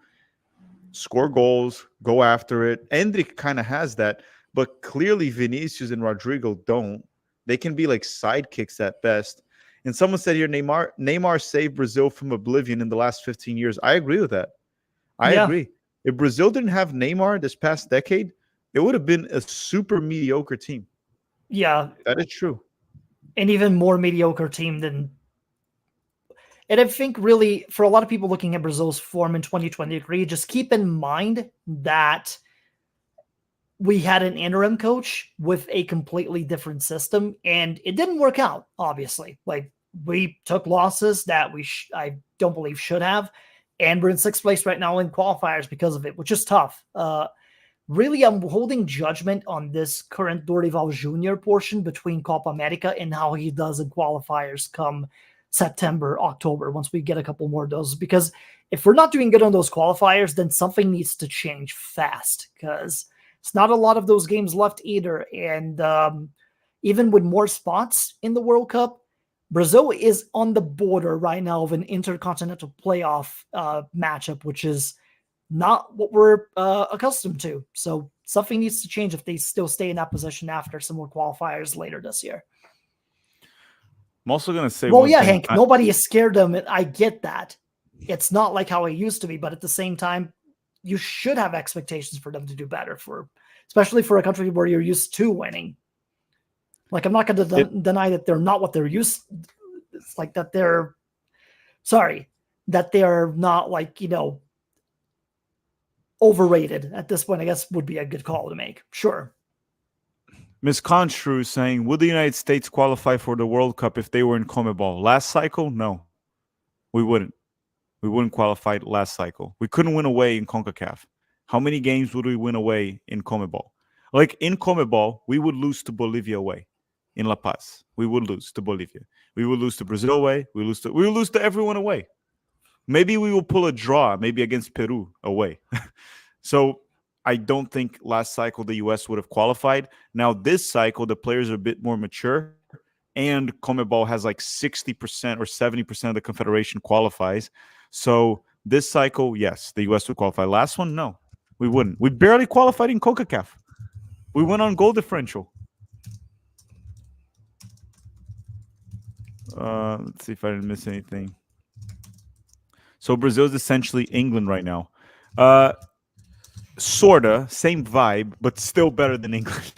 score goals, go after it. Endrick kind of has that, but clearly Vinicius and Rodrigo don't. They can be like sidekicks at best. And someone said here, Neymar saved Brazil from oblivion in the last 15 years. I agree with that. I agree. If Brazil didn't have Neymar this past decade, it would have been a super mediocre team. Yeah. That is true. An even more mediocre team than... And I think really, for a lot of people looking at Brazil's form in 2023, just keep in mind that we had an interim coach with a completely different system, and it didn't work out, obviously. Like, we took losses that I don't believe should have, and we're in 6th place right now in qualifiers because of it, which is tough. Really, I'm holding judgment on this current Dorival Jr. portion between Copa America and how he does in qualifiers come September, October, once we get a couple more doses. Because if we're not doing good on those qualifiers, then something needs to change fast, because it's not a lot of those games left either. And even with more spots in the World Cup, Brazil is on the border right now of an intercontinental playoff matchup, which is not what we're accustomed to. So something needs to change if they still stay in that position after some more qualifiers later this year. I'm also going to say, well, yeah, Hank, nobody is scared of them. I get that. It's not like how it used to be, but at the same time, you should have expectations for them to do better, especially for a country where you're used to winning. Like, I'm not going to deny that they're not what they're used. It's like that they're not, like, overrated at this point, I guess would be a good call to make. Sure. Ms. Constru saying, would the United States qualify for the World Cup if they were in CONMEBOL? Last cycle? No, we wouldn't. We wouldn't qualify last cycle. We couldn't win away in CONCACAF. How many games would we win away in CONMEBOL? Like in Comebol, we would lose to Bolivia away. In La Paz, we would lose to Bolivia. We would lose to Brazil away. We will lose to everyone away. Maybe we will pull a draw, maybe against Peru away. So I don't think last cycle the US would have qualified. Now this cycle, the players are a bit more mature, and Comebol has like 60% or 70% of the Confederation qualifies. So this cycle, yes, the US would qualify. Last one, no, we wouldn't. We barely qualified in CONCACAF. We went on goal differential. Let's see if I didn't miss anything. So Brazil is essentially England right now. Sorta, same vibe, but still better than England.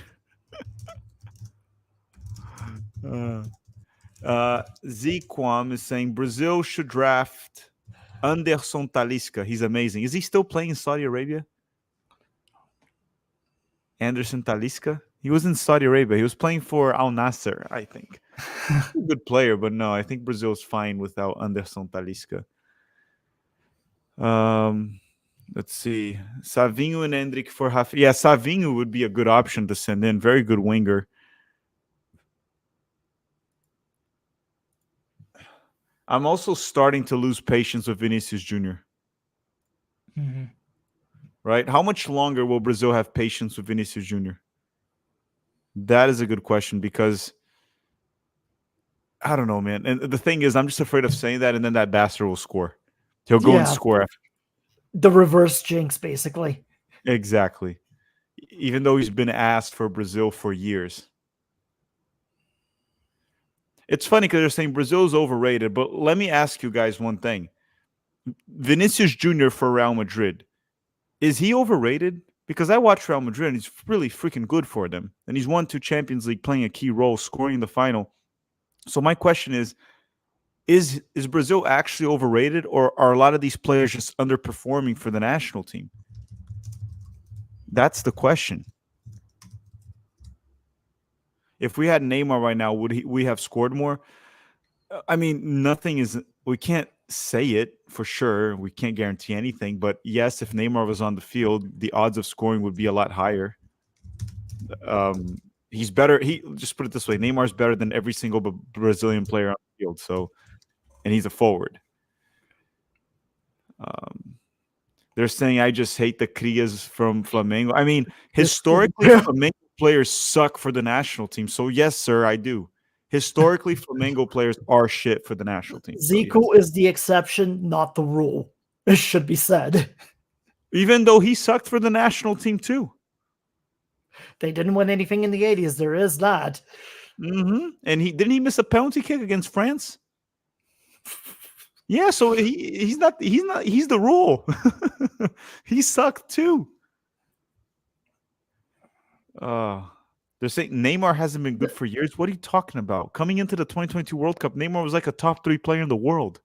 Zquam is saying Brazil should draft Anderson Talisca. He's amazing. Is he still playing in Saudi Arabia? Anderson Talisca? He was in Saudi Arabia. He was playing for Al Nasser, I think. Good player, but no, I think Brazil's fine without Anderson Talisca. Let's see. Savinho and Hendrick for half. Yeah, Savinho would be a good option to send in. Very good winger. I'm also starting to lose patience with Vinicius Jr. Mm-hmm. Right? How much longer will Brazil have patience with Vinicius Jr.? That is a good question because I don't know, man. And the thing is, I'm just afraid of saying that, and then that bastard will score. He'll go and score after. The reverse jinx, basically. Exactly. Even though he's been asked for Brazil for years. It's funny because they're saying Brazil's overrated, but let me ask you guys one thing. Vinicius Jr. for Real Madrid, is he overrated? Because I watch Real Madrid and he's really freaking good for them. And he's won 2 Champions League, playing a key role, scoring in the final. So my question is Brazil actually overrated, or are a lot of these players just underperforming for the national team? That's the question. If we had Neymar right now, would we have scored more? I mean, nothing is. We can't say it for sure. We can't guarantee anything. But yes, if Neymar was on the field, the odds of scoring would be a lot higher. He's better. Just put it this way: Neymar's better than every single Brazilian player on the field. So, and he's a forward. They're saying I just hate the Crias from Flamengo. I mean, historically, Flamengo players suck for the national team. So yes, sir, I do. Historically, Flamengo players are shit for the national team. Zico is the exception, not the rule. It should be said. Even though he sucked for the national team too. They didn't win anything in the 80s. There is that. Mm-hmm. And didn't he miss a penalty kick against France? Yeah, so he's the rule. He sucked too. They're saying Neymar hasn't been good for years. What are you talking about? Coming into the 2022 World Cup, Neymar was like a top 3 player in the world.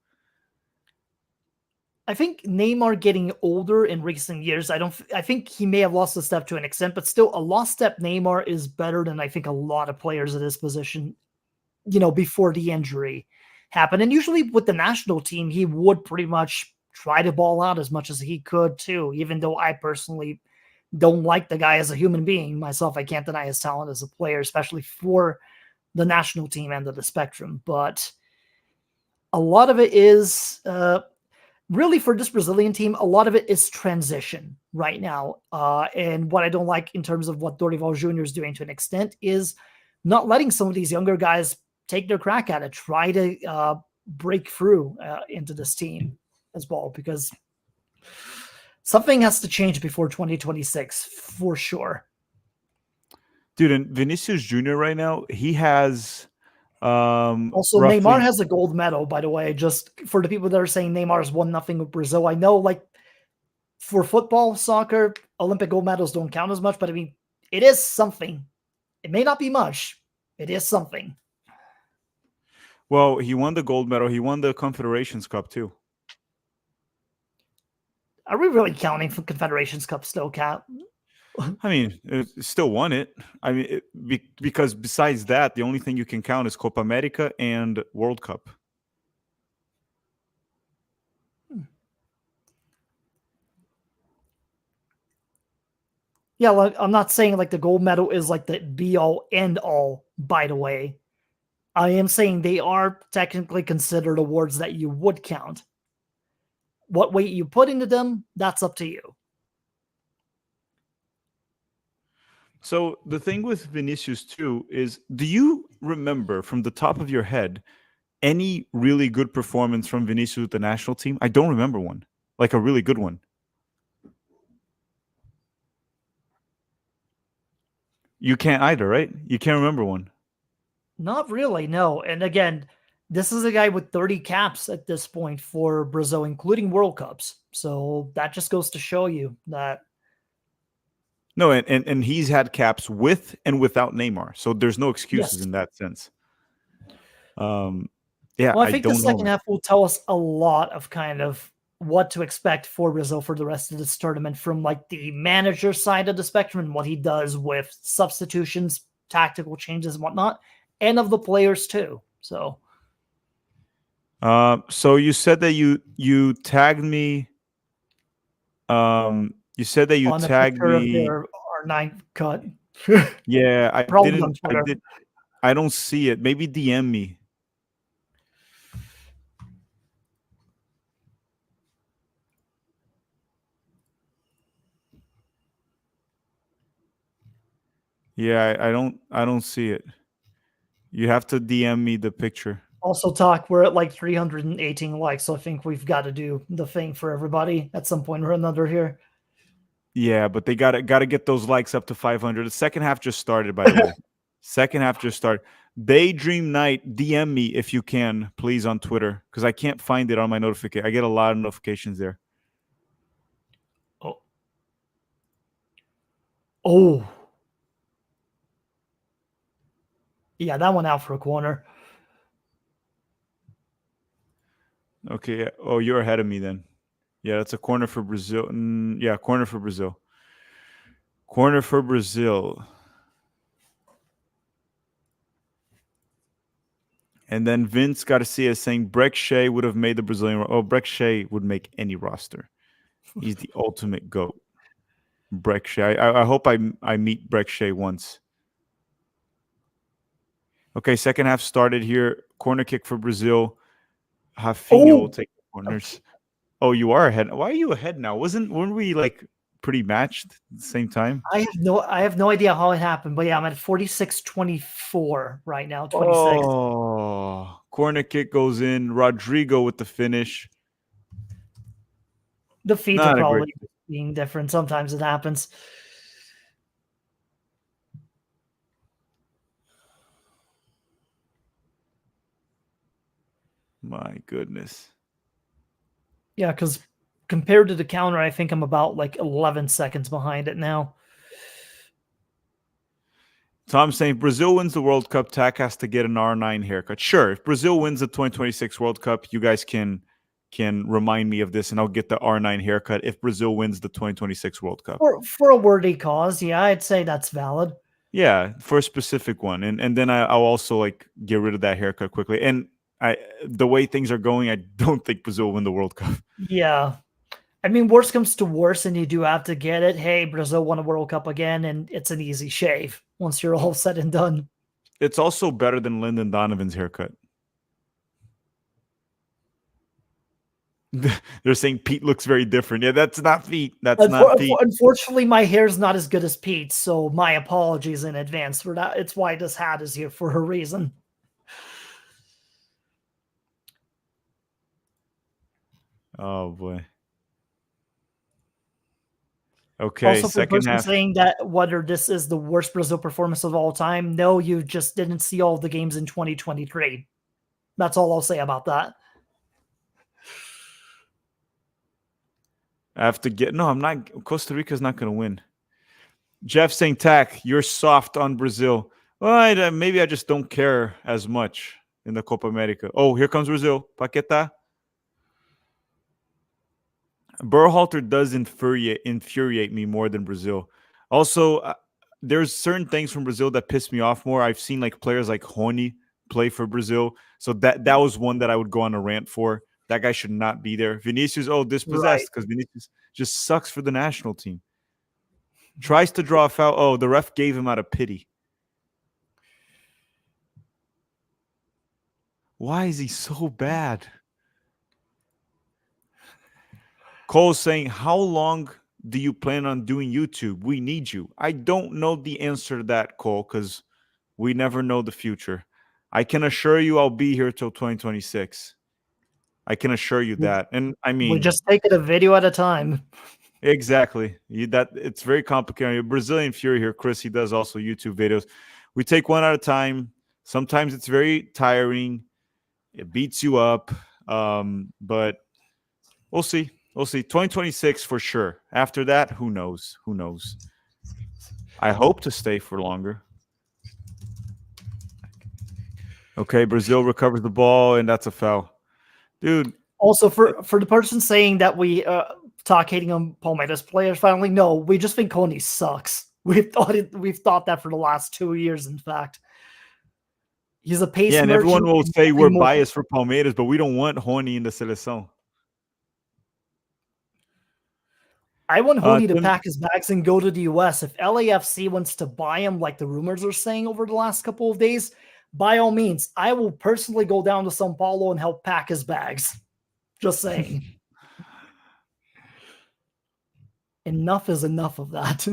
I think Neymar getting older in recent years, I think he may have lost a step to an extent, but still a lost step Neymar is better than I think a lot of players at this position, before the injury happened. And usually with the national team, he would pretty much try to ball out as much as he could too, even though I personally don't like the guy as a human being myself. I can't deny his talent as a player, especially for the national team end of the spectrum. But a lot of it is really, for this Brazilian team, a lot of it is transition right now. And what I don't like in terms of what Dorival Jr. is doing to an extent is not letting some of these younger guys take their crack at it, try to break through into this team as well, because something has to change before 2026 for sure. Dude, and Vinicius Jr. right now, he has also roughly... Neymar has a gold medal, by the way, just for the people that are saying Neymar's 1-0 with Brazil. I know, like, for football, soccer, Olympic gold medals don't count as much, but I mean, it is something. It may not be much. It is something. Well, he won the gold medal. He won the Confederations Cup too. Are we really counting for Confederations Cup still, Cap? I mean, it still won it. I mean, because besides that, the only thing you can count is Copa America and World Cup. Yeah, like, I'm not saying like the gold medal is like the be all end all, by the way. I am saying they are technically considered awards that you would count. What weight you put into them, that's up to you. So the thing with Vinicius too is, do you remember from the top of your head any really good performance from Vinicius with the national team? I don't remember one, like a really good one. You can't either, right? You can't remember one. Not really, no. And again, this is a guy with 30 caps at this point for Brazil, including World Cups. So that just goes to show you that. No, and he's had caps with and without Neymar, so there's no excuses Yes. in that sense. Yeah, Well, I I think the don't know. second half will tell us a lot of kind of what to expect for Brazil for the rest of this tournament from like the manager side of the spectrum and what he does with substitutions, tactical changes, and whatnot, and of the players too. So So you said that you tagged me. You said that you on a tagged picture of me. their R9 cut. Yeah, I Probably on didn't. I Twitter. did. I don't see it. Maybe DM me. Yeah, I don't see it. You have to DM me the picture. Also, talk. We're at like 318 likes, so I think we've got to do the thing for everybody at some point or another here. Yeah, but they got to get those likes up to 500. The second half just started, by the way. Second half just started. Daydream Night, DM me if you can, please, on Twitter, because I can't find it on my notification. I get a lot of notifications there. Oh, oh, yeah, that one out for a corner. Okay. Yeah. Oh, you're ahead of me then. Yeah, that's a corner for Brazil. Yeah, corner for Brazil. Corner for Brazil. And then Vince Garcia is saying Breck Shea would have made the Brazilian. Oh, Breck Shea would make any roster. He's the ultimate GOAT. Breck Shea. I hope I meet Breck Shea once. Okay, second half started here. Corner kick for Brazil. Rafinha will take the corners. Oh, you are ahead. Why are you ahead now? Weren't we like pretty matched at the same time? I have no idea how it happened, but yeah, I'm at 46-24 right now. 26. Oh, corner kick goes in. Rodrigo with the finish. The feeds are Not a great. probably being different. Sometimes it happens. My goodness. Yeah, because compared to the counter, I think I'm about like 11 seconds behind it now. Tom saying Brazil wins the World Cup, Tack has to get an R9 haircut. Sure, if Brazil wins the 2026 World Cup, you guys can remind me of this, and I'll get the R9 haircut if Brazil wins the 2026 World Cup. For a worthy cause, yeah, I'd say that's valid. Yeah, for a specific one, and then I'll also like get rid of that haircut quickly. And the way things are going, I don't think Brazil will win the World Cup. Yeah. I mean, worst comes to worst, and you do have to get it. Hey, Brazil won a World Cup again, and it's an easy shave once you're all said and done. It's also better than Lyndon Donovan's haircut. They're saying Pete looks very different. Yeah, that's not Pete. That's not Pete. Unfortunately, my hair's not as good as Pete's, so my apologies in advance for that. It's why this hat is here for a reason. Oh boy. Okay, Also, for the second person half. saying that whether this is the worst Brazil performance of all time, no, you just didn't see all the games in 2023. That's all I'll say about that. I have to get. No, I'm not. Costa Rica's not going to win. Jeff saying, Tack, you're soft on Brazil. Well, maybe I just don't care as much in the Copa America. Oh, here comes Brazil. Paquetá. Berhalter does infuriate me more than Brazil. Also, there's certain things from Brazil that piss me off more. I've seen like players like Rony play for Brazil. So that was one that I would go on a rant for. That guy should not be there. Vinicius, dispossessed because Vinicius just sucks for the national team. Tries to draw a foul. Oh, the ref gave him out of pity. Why is he so bad? Cole's saying, how long do you plan on doing YouTube? We need you. I don't know the answer to that, Cole, because we never know the future. I can assure you I'll be here till 2026. I can assure you that. And I mean, we just take it a video at a time. Exactly. That it's very complicated. Brazilian Fury here, Chris, he does also YouTube videos. We take one at a time. Sometimes it's very tiring. It beats you up. But we'll see. We'll see. 2026 for sure. After that, who knows? Who knows? I hope to stay for longer. Okay, Brazil recovers the ball, and that's a foul. Dude. Also, for the person saying that we talk hating on Palmeiras players, finally, no, we just think Coney sucks. We've thought that for the last 2 years, in fact. He's a pace and merchant. Everyone will say we're biased for Palmeiras, but we don't want Rony in the seleção. I want Rony to pack his bags and go to the US. If LAFC wants to buy him, like the rumors are saying over the last couple of days, by all means, I will personally go down to São Paulo and help pack his bags. Just saying. Enough is enough of that.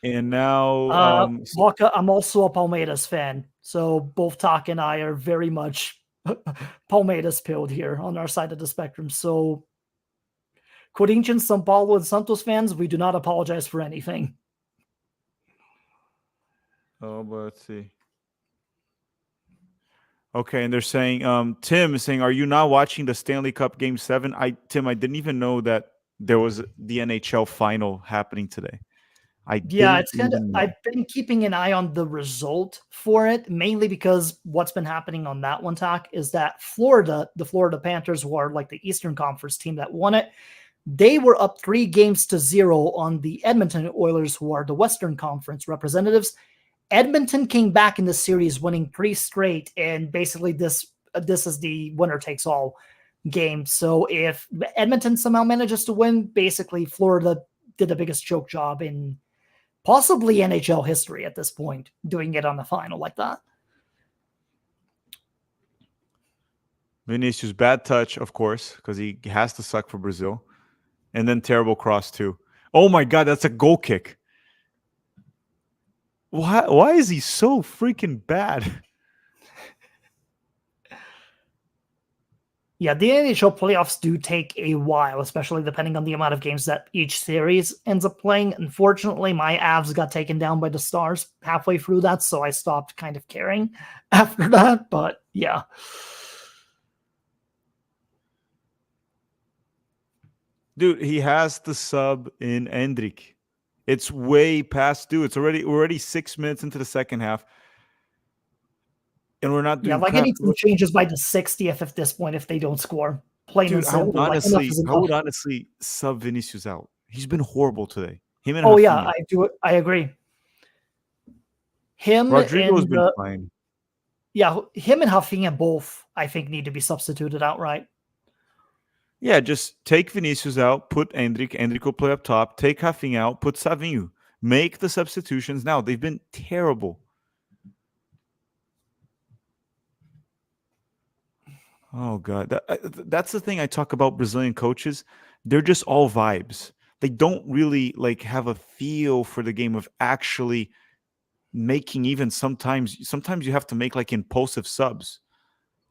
And now, Waka, I'm also a Palmeiras fan, so both Tak and I are very much Palmeiras pilled here on our side of the spectrum. So, Corinthians, São Paulo, and Santos fans, we do not apologize for anything. Oh, but let's see. Okay, and they're saying, Tim is saying, are you not watching the Stanley Cup Game 7? Tim, I didn't even know that there was the NHL final happening today. It's kind of. I've been keeping an eye on the result for it, mainly because what's been happening on that one, Tak, is that the Florida Panthers, who are like the Eastern Conference team that won it, they were up 3-0 on the Edmonton Oilers, who are the Western Conference representatives. Edmonton came back in the series, winning 3 straight, and basically this is the winner takes all game. So if Edmonton somehow manages to win, basically Florida did the biggest choke job in possibly NHL history at this point, doing it on the final like that. Vinicius, bad touch, of course, because he has to suck for Brazil. And then terrible cross, too. Oh, my God, that's a goal kick. Why is he so freaking bad? Yeah, the NHL playoffs do take a while, especially depending on the amount of games that each series ends up playing. Unfortunately, my Avs got taken down by the Stars halfway through that, so I stopped kind of caring after that. But yeah. Dude, he has the sub in Endrick. It's way past due. We're already 6 minutes into the second half. And we're not doing I need some changes by the 60th at this point if they don't score. Plain and simple. I would honestly sub Vinicius out. He's been horrible today. Him and I agree. Rodrigo's been fine. Yeah, him and Rafinha both, I think, need to be substituted outright. Yeah, just take Vinicius out, put Endrick. Endrick will play up top. Take Rafinha out, put Savinho. Make the substitutions now. They've been terrible. Oh, God. That's the thing I talk about Brazilian coaches. They're just all vibes. They don't really have a feel for the game of actually making even sometimes you have to make impulsive subs.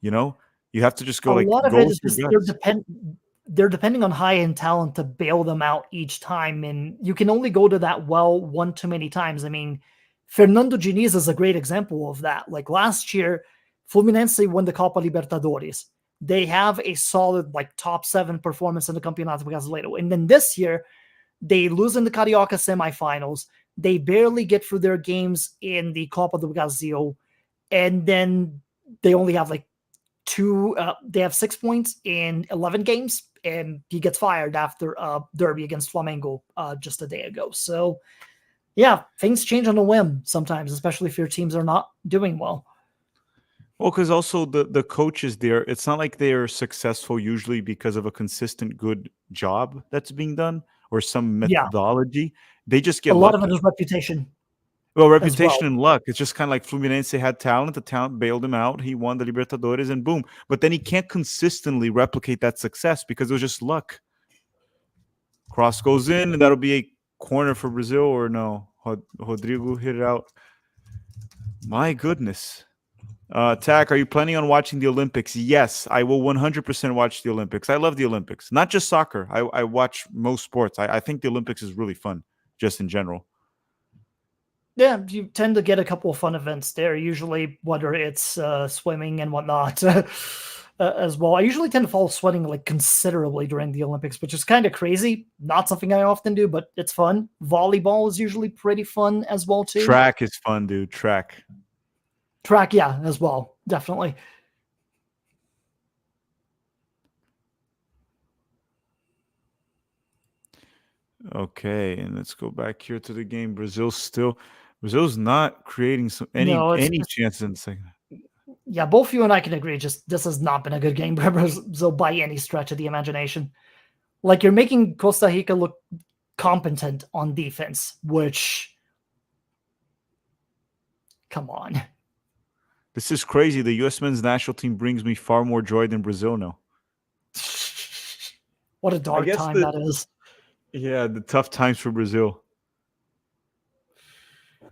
You know? You have to just go a lot of it is just they're depending on high-end talent to bail them out each time, and you can only go to that well one too many times. I mean, Fernando Diniz is a great example of that. Like last year, Fluminense won the Copa Libertadores. They have a solid top 7 performance in the Campeonato Brasileiro, and then this year they lose in the Carioca semifinals. They barely get through their games in the Copa do Brasil, and then they only have they have 6 points in 11 games, and he gets fired after a derby against Flamengo just a day ago. So, yeah, things change on a whim sometimes, especially if your teams are not doing well. Well, because also the coaches there, it's not like they're successful usually because of a consistent good job that's being done or some Yeah, methodology. They just a get lot of it lucky. is reputation Well, as well. reputation and luck. It's just kind of like Fluminense had talent. The talent bailed him out. He won the Libertadores and boom. But then he can't consistently replicate that success because it was just luck. Cross goes in, and that'll be a corner for Brazil, or no? Rodrigo hit it out. My goodness. Tack, are you planning on watching the Olympics? Yes, I will 100% watch the Olympics. I love the Olympics, not just soccer. I watch most sports. I think the Olympics is really fun, just in general. Yeah, you tend to get a couple of fun events there, usually, whether it's swimming and whatnot as well. I usually tend to fall sweating like considerably during the Olympics, which is kind of crazy. Not something I often do, but it's fun. Volleyball is usually pretty fun as well, too. Track is fun, dude. Track. Track, yeah, as well. Definitely. Okay, and let's go back here to the game. Brazil's not creating No, it's any just, chances in the second. yeah, both you and I can agree. Just this has not been a good game for Brazil by any stretch of the imagination. Like, you're making Costa Rica look competent on defense, which, come on. This is crazy. The U.S. men's national team brings me far more joy than Brazil now. What a I dark guess time that is. the tough times for Brazil.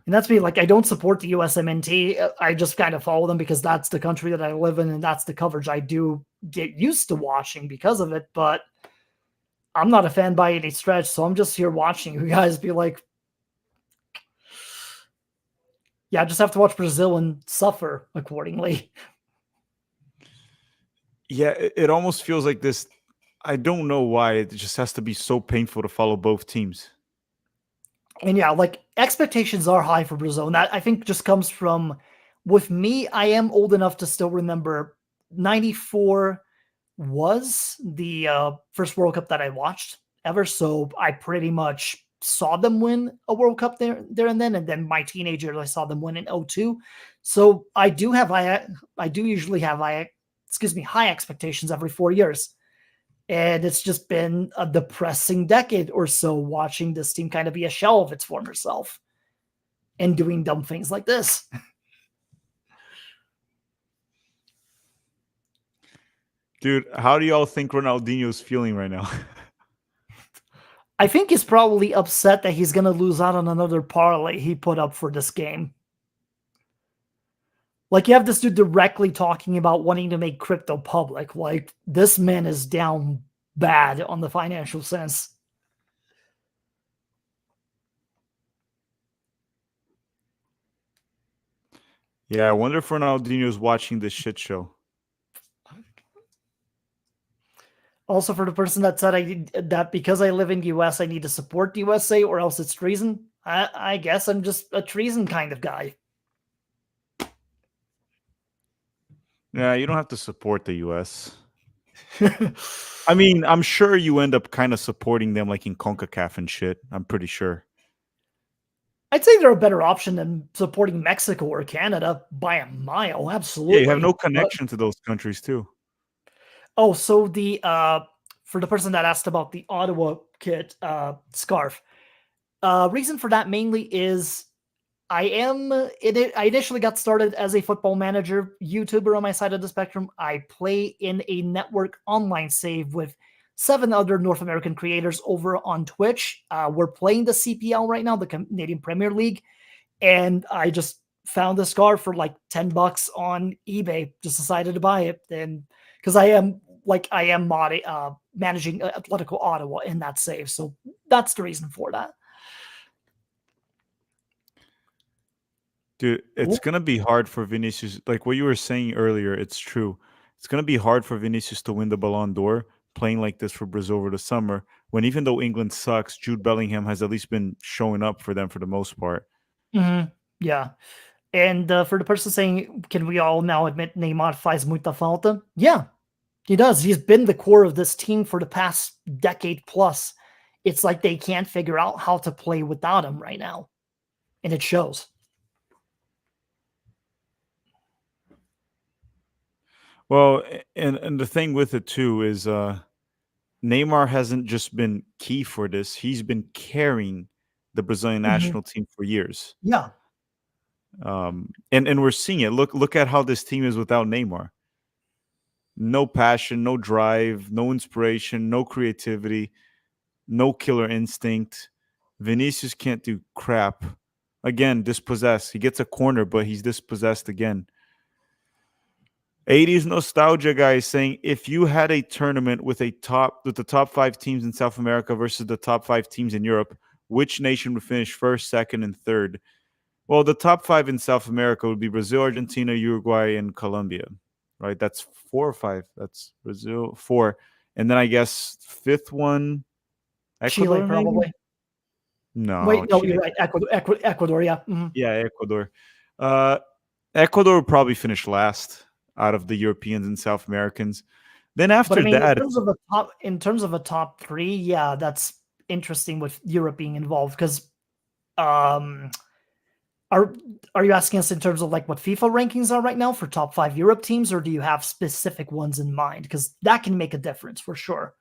And that's me. Like, I don't support the USMNT. I just kind of follow them because that's the country that I live in, and that's the coverage I do get used to watching because of it. But I'm not a fan by any stretch, so I'm just here watching you guys be like, yeah, I just have to watch Brazil and suffer accordingly. Yeah, it almost feels like this. I don't know why it just has to be so painful to follow both teams. And yeah, like, expectations are high for Brazil. And that, I think, just comes from, with me, I am old enough to still remember 94 was the first World Cup that I watched ever. So I pretty much saw them win a World Cup there and then. And then my teenage years, I saw them win in 02. So I do usually have high expectations every 4 years. And it's just been a depressing decade or so watching this team kind of be a shell of its former self and doing dumb things like this. Dude, how do y'all think Ronaldinho's feeling right now? I think he's probably upset that he's going to lose out on another parlay he put up for this game. Like, you have this dude directly talking about wanting to make crypto public. Like, this man is down bad on the financial sense. Yeah, I wonder if Ronaldinho's watching this shit show. Also, for the person that said that because I live in the US, I need to support the USA or else it's treason. I guess I'm just a treason kind of guy. Yeah, you don't have to support the US. I mean, I'm sure you end up kind of supporting them like in CONCACAF and shit. I'm pretty sure. I'd say they're a better option than supporting Mexico or Canada by a mile. Yeah, you have no Absolutely. connection to those countries too. Oh, so the for the person that asked about the Ottawa kit scarf, reason for that mainly is I initially got started as a football manager YouTuber on my side of the spectrum. I play in a network online save with 7 other North American creators over on Twitch. We're playing the CPL right now, the Canadian Premier League, and I just found the scarf for like $10 on eBay. Just decided to buy it, and because I am managing Atletico Ottawa in that save, so that's the reason for that. Dude, it's gonna be hard for Vinicius. Like what you were saying earlier, it's true. It's gonna be hard for Vinicius to win the Ballon d'Or playing like this for Brazil over the summer. When even though England sucks, Jude Bellingham has at least been showing up for them for the most part. Mm-hmm. Yeah. And for the person saying, can we all now admit Neymar faz muita falta? Yeah, he does. He's been the core of this team for the past decade plus. It's like they can't figure out how to play without him right now. And it shows. Well, and the thing with it too is Neymar hasn't just been key for this; he's been carrying the Brazilian Mhm. national team for years. Yeah. And we're seeing it. Look at how this team is without Neymar. No passion, no drive, no inspiration, no creativity, no killer instinct. Vinicius can't do crap. Again, dispossessed. He gets a corner, but he's dispossessed again. 80s nostalgia guy is saying if you had a tournament with the top 5 teams in South America versus the top 5 teams in Europe, which nation would finish first, second, and third? Well, the top 5 in South America would be Brazil, Argentina, Uruguay, and Colombia. Right? That's 4 or 5. That's Brazil, 4. And then I guess fifth one, Chile, Ecuador, maybe? probably. No, Wait, no, you're Chile. right. Ecuador, yeah. Mhm. Yeah, Ecuador. Uh, Ecuador will probably finish last out of the Europeans and South Americans. Then But I after mean, that, in terms of a top three, yeah, that's interesting with Europe being involved because um are are you asking us in terms of like what FIFA rankings are right now for top five Europe teams, or do you have specific ones in mind? Because that can make a difference for sure.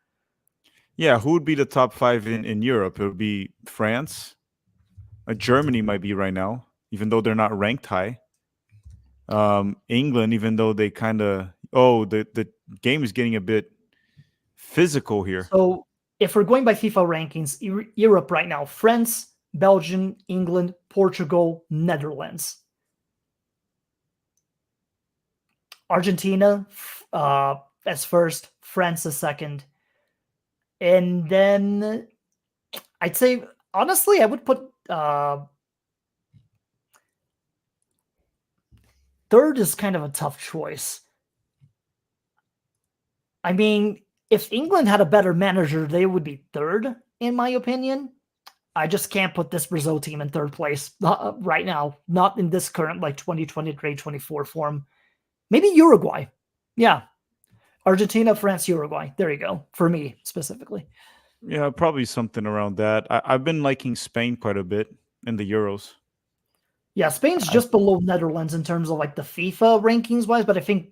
yeah, who would be the top 5 in Europe? It would be France. Germany might be right now, even though they're not ranked high. England, even though they kind of the game is getting a bit physical here. So if we're going by FIFA rankings, Europe right now, France, Belgium, England, Portugal, Netherlands. Argentina as first, France as second. And then I'd say, honestly, I would put third is kind of a tough choice. I mean, if England had a better manager, they would be third, in my opinion. I just can't put this Brazil team in third place right now, not in this current like 2023-24 form. Maybe Uruguay. Yeah. Argentina, France, Uruguay. There you go. For me specifically. Yeah, probably something around that. I've been liking Spain quite a bit in the Euros. Yeah, Spain's I, just below Netherlands in terms of like the FIFA rankings wise, but I think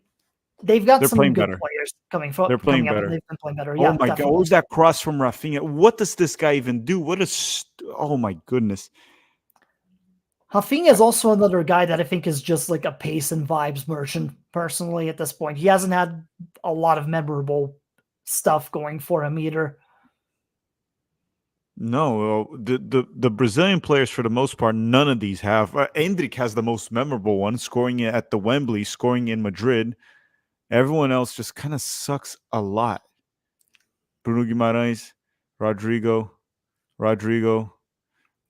they've got they're some playing good better. players They're playing coming up, and better. they've been playing better. Oh Yeah, my god, what definitely. was that cross from Rafinha? What does this guy even do? Oh my goodness. Rafinha is also another guy that I think is just like a pace and vibes merchant personally at this point. He hasn't had a lot of memorable stuff going for him either. No, the Brazilian players for the most part, none of these have. Endrick has the most memorable one, scoring it at the Wembley, scoring in Madrid. Everyone else just kind of sucks a lot. Bruno Guimarães, Rodrigo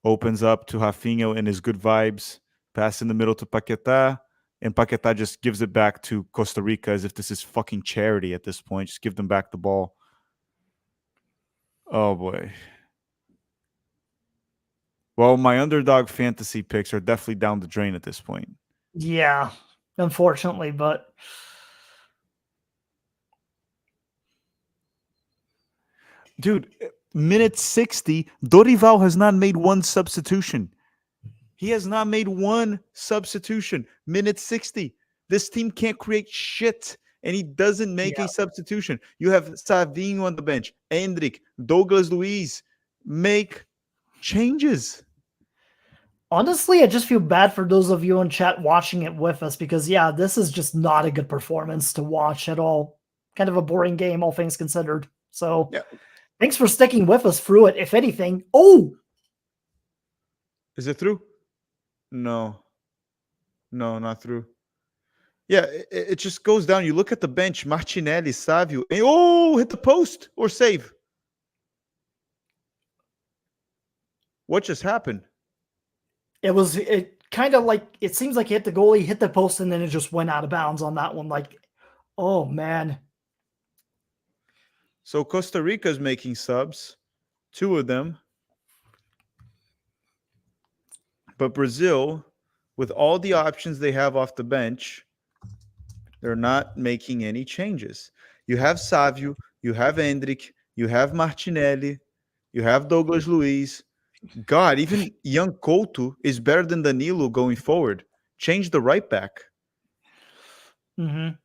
opens up to Rafinha and his good vibes, pass in the middle to Paquetá, and Paquetá just gives it back to Costa Rica as if this is fucking charity at this point. Just give them back the ball. Oh boy. Well, my underdog fantasy picks are definitely down the drain at this point. Yeah, unfortunately, but Dude, minute 60, Dorival has not made one substitution. He has not made one substitution. Minute 60. This team can't create shit, and he doesn't make yeah. a substitution. You have Savinho on the bench, Endrick, Douglas Luiz. Make changes. Honestly, I just feel bad for those of you in chat watching it with us because, yeah, this is just not a good performance to watch at all. Kind of a boring game, all things considered. So, Yeah. thanks for sticking with us through it, if anything. Oh! Is it through? No. No, not through. Yeah, it just goes down. You look at the bench, Martinelli, Savio, and hit the post or save. What just happened? It kind of like, it seems like he hit the goalie, hit the post, and then it just went out of bounds on that one. Like, oh, man. So Costa Rica is making subs, 2 of them. But Brazil, with all the options they have off the bench, they're not making any changes. You have Savio, you have Endrick, you have Martinelli, you have Douglas Luiz. God, even young Couto is better than Danilo going forward. Change the right back. Mm-hmm.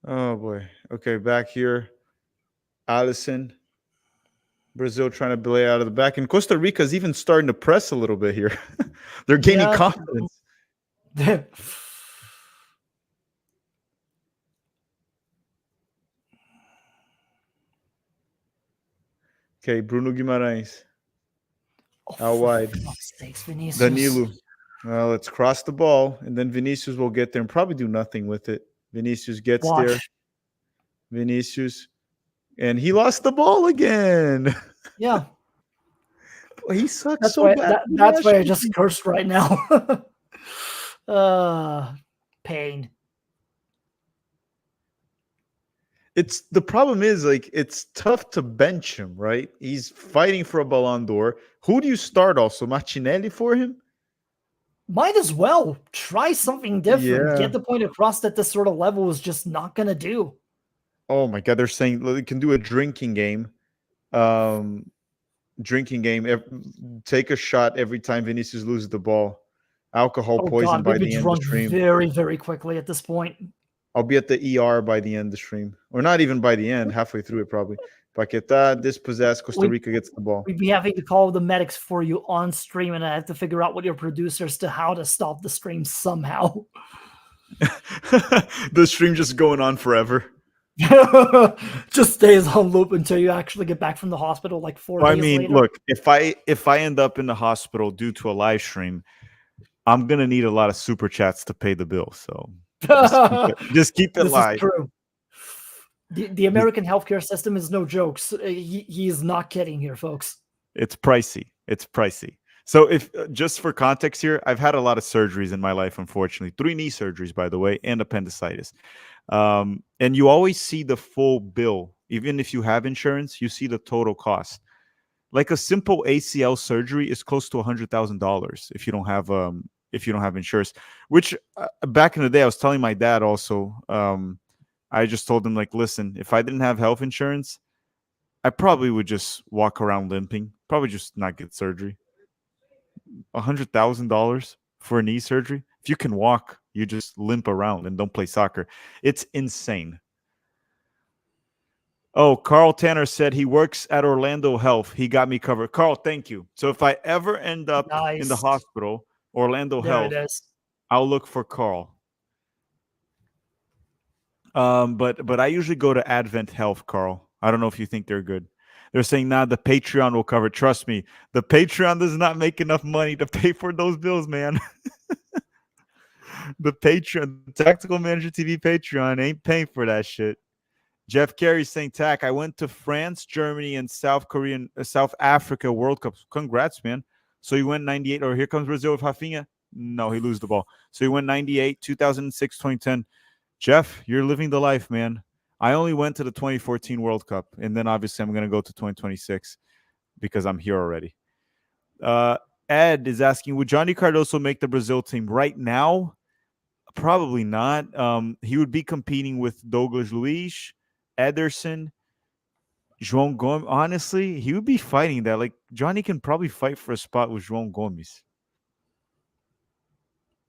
Oh boy. Okay, back here. Allison. Brazil trying to play out of the back. And Costa Rica is even starting to press a little bit here. They're gaining Yeah, confidence. true. Okay, Bruno Guimarães. Oh, Out for wide. fuck's sakes, Vinicius. Danilo. Well, let's cross the ball. And then Vinicius will get there and probably do nothing with it. Vinicius gets there. Watch. Vinicius. And he lost the ball again. Yeah, He sucks so bad. that's why I just cursed right now. Pain. It's the problem is like it's tough to bench him, right? He's fighting for a Ballon d'Or. Who do you start also? Martinelli for him? Might as well try something different. Yeah. Get the point across that this sort of level is just not gonna do. Oh my god, they're saying they can do a drinking game. Drinking game. Take a shot every time Vinicius loses the ball. Alcohol Oh poison god, by we'd be the end of the drunk stream. very, very quickly at this point. I'll be at the ER by the end of the stream. Or not even by the end, halfway through it probably. Paquetá, dispossessed, Costa Rica gets the ball. We'd be having to call the medics for you on stream, and I have to figure out with your producers to how to stop the stream somehow. The stream just going on forever. Just stays on loop until you actually get back from the hospital like 4 days later. Look, if I end up in the hospital due to a live stream, I'm gonna need a lot of super chats to pay the bill. So just keep it This live. is true. The American healthcare system is no jokes. He is not kidding here, folks. It's pricey. It's pricey. So if just for context here, I've had a lot of surgeries in my life, unfortunately. 3 knee surgeries, by the way, and appendicitis. And you always see the full bill. Even if you have insurance, you see the total cost. Like a simple ACL surgery is close to $100,000 if you don't have insurance. Which back in the day, I was telling my dad also. I just told him like, listen, if I didn't have health insurance, I probably would just walk around limping. Probably just not get surgery. $100,000 for a knee surgery. If you can walk, you just limp around and don't play soccer. It's insane. Oh, Carl Tanner said he works at Orlando Health. He got me covered. Carl, thank you. So if I ever end up in the hospital, Orlando Health, I'll look for Carl. But I usually go to Advent Health, Carl. I don't know if you think they're good. They're saying, nah, the Patreon will cover. Trust me, the Patreon does not make enough money to pay for those bills, man. The Patreon, the Tactical Manager TV Patreon ain't paying for that shit. Jeff Carey saying, Tack, I went to France, Germany, and South Africa World Cups. Congrats, man. So he went 98, or here comes Brazil with Rafinha. No, he lose the ball. So he went 98, 2006, 2010. Jeff, you're living the life, man. I only went to the 2014 World Cup, and then obviously I'm going to go to 2026 because I'm here already. Ed is asking, would Johnny Cardoso make the Brazil team right now? Probably not. He would be competing with Douglas Luiz, Ederson, João Gomes. Honestly, he would be fighting that. Like, Johnny can probably fight for a spot with João Gomes.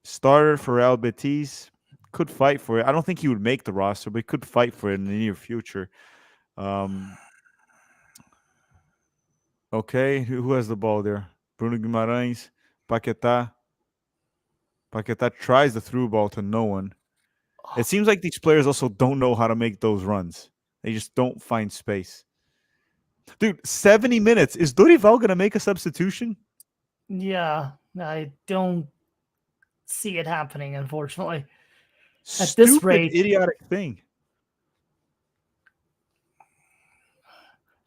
Starter for Real Betis. Could fight for it. I don't think he would make the roster, but he could fight for it in the near future. Okay, who has the ball there? Bruno Guimarães, Paquetá. Paquetá tries the through ball to no one. It seems like these players also don't know how to make those runs. They just don't find space. Dude, 70 minutes. Is Dorival going to make a substitution? Yeah, I don't see it happening, unfortunately. At Stupid, this rate, idiotic thing.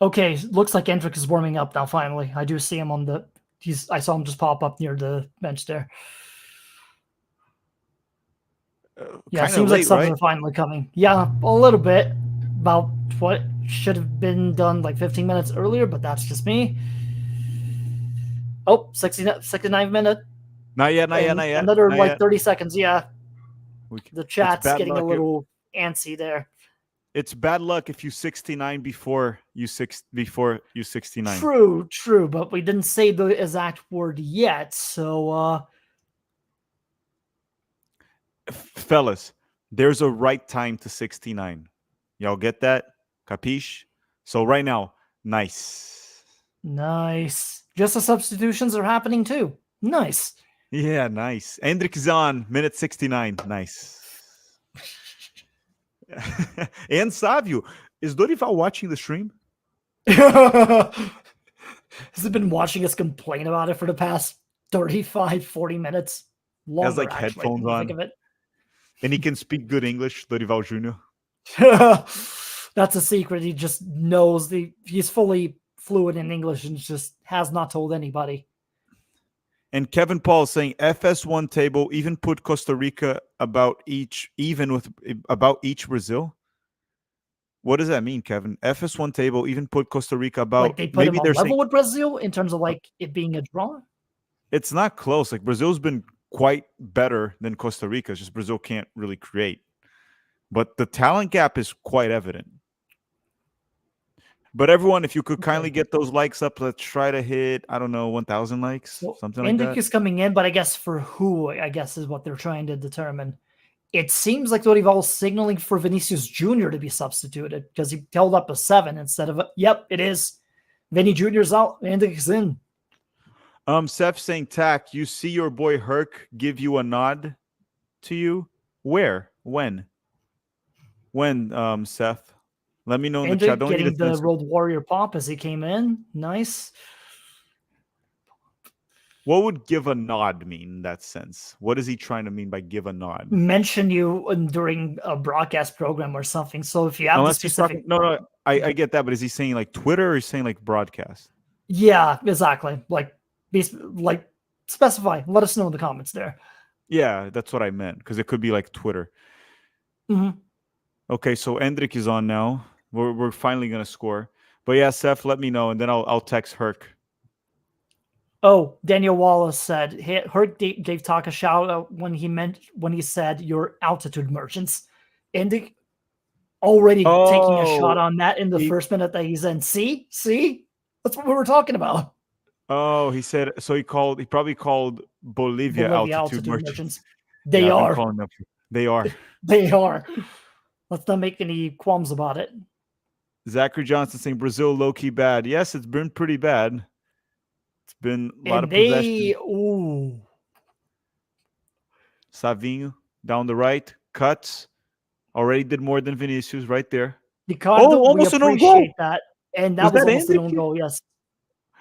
Okay, looks like Endrick is warming up now. Finally, I do see him on the. I saw him just pop up near the bench there. Yeah, seems like subs are finally coming. Yeah, a little bit. About what should have been done like 15 minutes earlier, but that's just me. Oh, 69th minute. Not yet. Another not like yet. 30 seconds. Yeah. The chat's getting a little antsy there. It's bad luck if you 69 before you 69. True, but we didn't say the exact word yet, so fellas, There's a right time to 69. Y'all get that? Capiche? So right now, nice. Nice. Just the substitutions are happening too. Nice. Yeah, nice. Hendrik is on minute 69. Nice. And Savio, is Dorival watching the stream? Has he been watching us complain about it for the past 35, 40 minutes? Longer, Has like actually, headphones on, think of it. and he can speak good English. Dorival Jr. That's a secret. He just knows he's fully fluent in English and just has not told anybody. And Kevin Paul is saying FS1 table even put Costa Rica about each Brazil. What does that mean, Kevin? FS1 table even put Costa Rica about, like they put maybe him on they're level saying with Brazil in terms of like it being a draw. it's not close. Like Brazil's been quite better than Costa Rica. It's just Brazil can't really create. But the talent gap is quite evident. But everyone, if you could kindly get those likes up, let's try to hit, I don't know, 1,000 likes, So something like that. is coming in, but I guess for who, I guess, is what they're trying to determine. It seems like Dorival's signaling for Vinicius Jr. to be substituted because he held up a 7 instead of yep, it is. Vinny Jr.'s out, Enrique's in. Seth saying, Tack, you see your boy Herc give you a nod to you? Where? When, Seth? Let me know in the chat. Don't getting the Road Warrior pop as he came in. Nice. What would give a nod mean in that sense? What is he trying to mean by give a nod? Mention you during a broadcast program or something. So if you have the specific... No, I get that, but is he saying like Twitter or is he saying like broadcast? Yeah, exactly. Like specify. Let us know in the comments there. Yeah, that's what I meant, because it could be like Twitter. Mm-hmm. Okay, so Endrick is on now. We're finally gonna score. But yeah, Seth, let me know, and then I'll text Herc. Oh, Daniel Wallace said Herc gave Talk a shout out when he said your altitude merchants. Endrick already taking a shot on that in the first minute that he's in. See, that's what we were talking about. Oh, he said so. He probably called Bolivia altitude merchants. They are. They are. They are. Let's not make any qualms about it. Zachary Johnson saying Brazil low-key bad. Yes, it's been pretty bad. It's been a lot of possession. Ooh. Savinho down the right. Cuts. Already did more than Vinicius right there. Ricardo, almost an own goal. That. And that was almost an own goal, yes.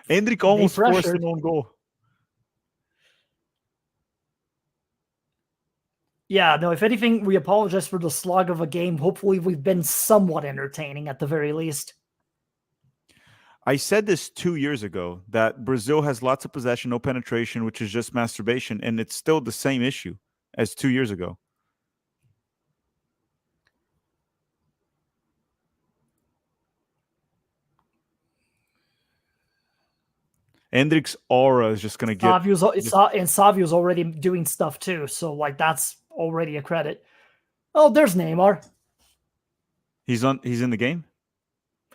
Hendrik almost forced an own goal. Yeah, no, if anything, we apologize for the slog of a game. Hopefully we've been somewhat entertaining at the very least. I said this 2 years ago, that Brazil has lots of possession, no penetration, which is just masturbation, and it's still the same issue as 2 years ago. Hendrik's aura is just going to get... And Savio's already doing stuff too, so like that's already a credit. Oh, there's Neymar. He's in the game?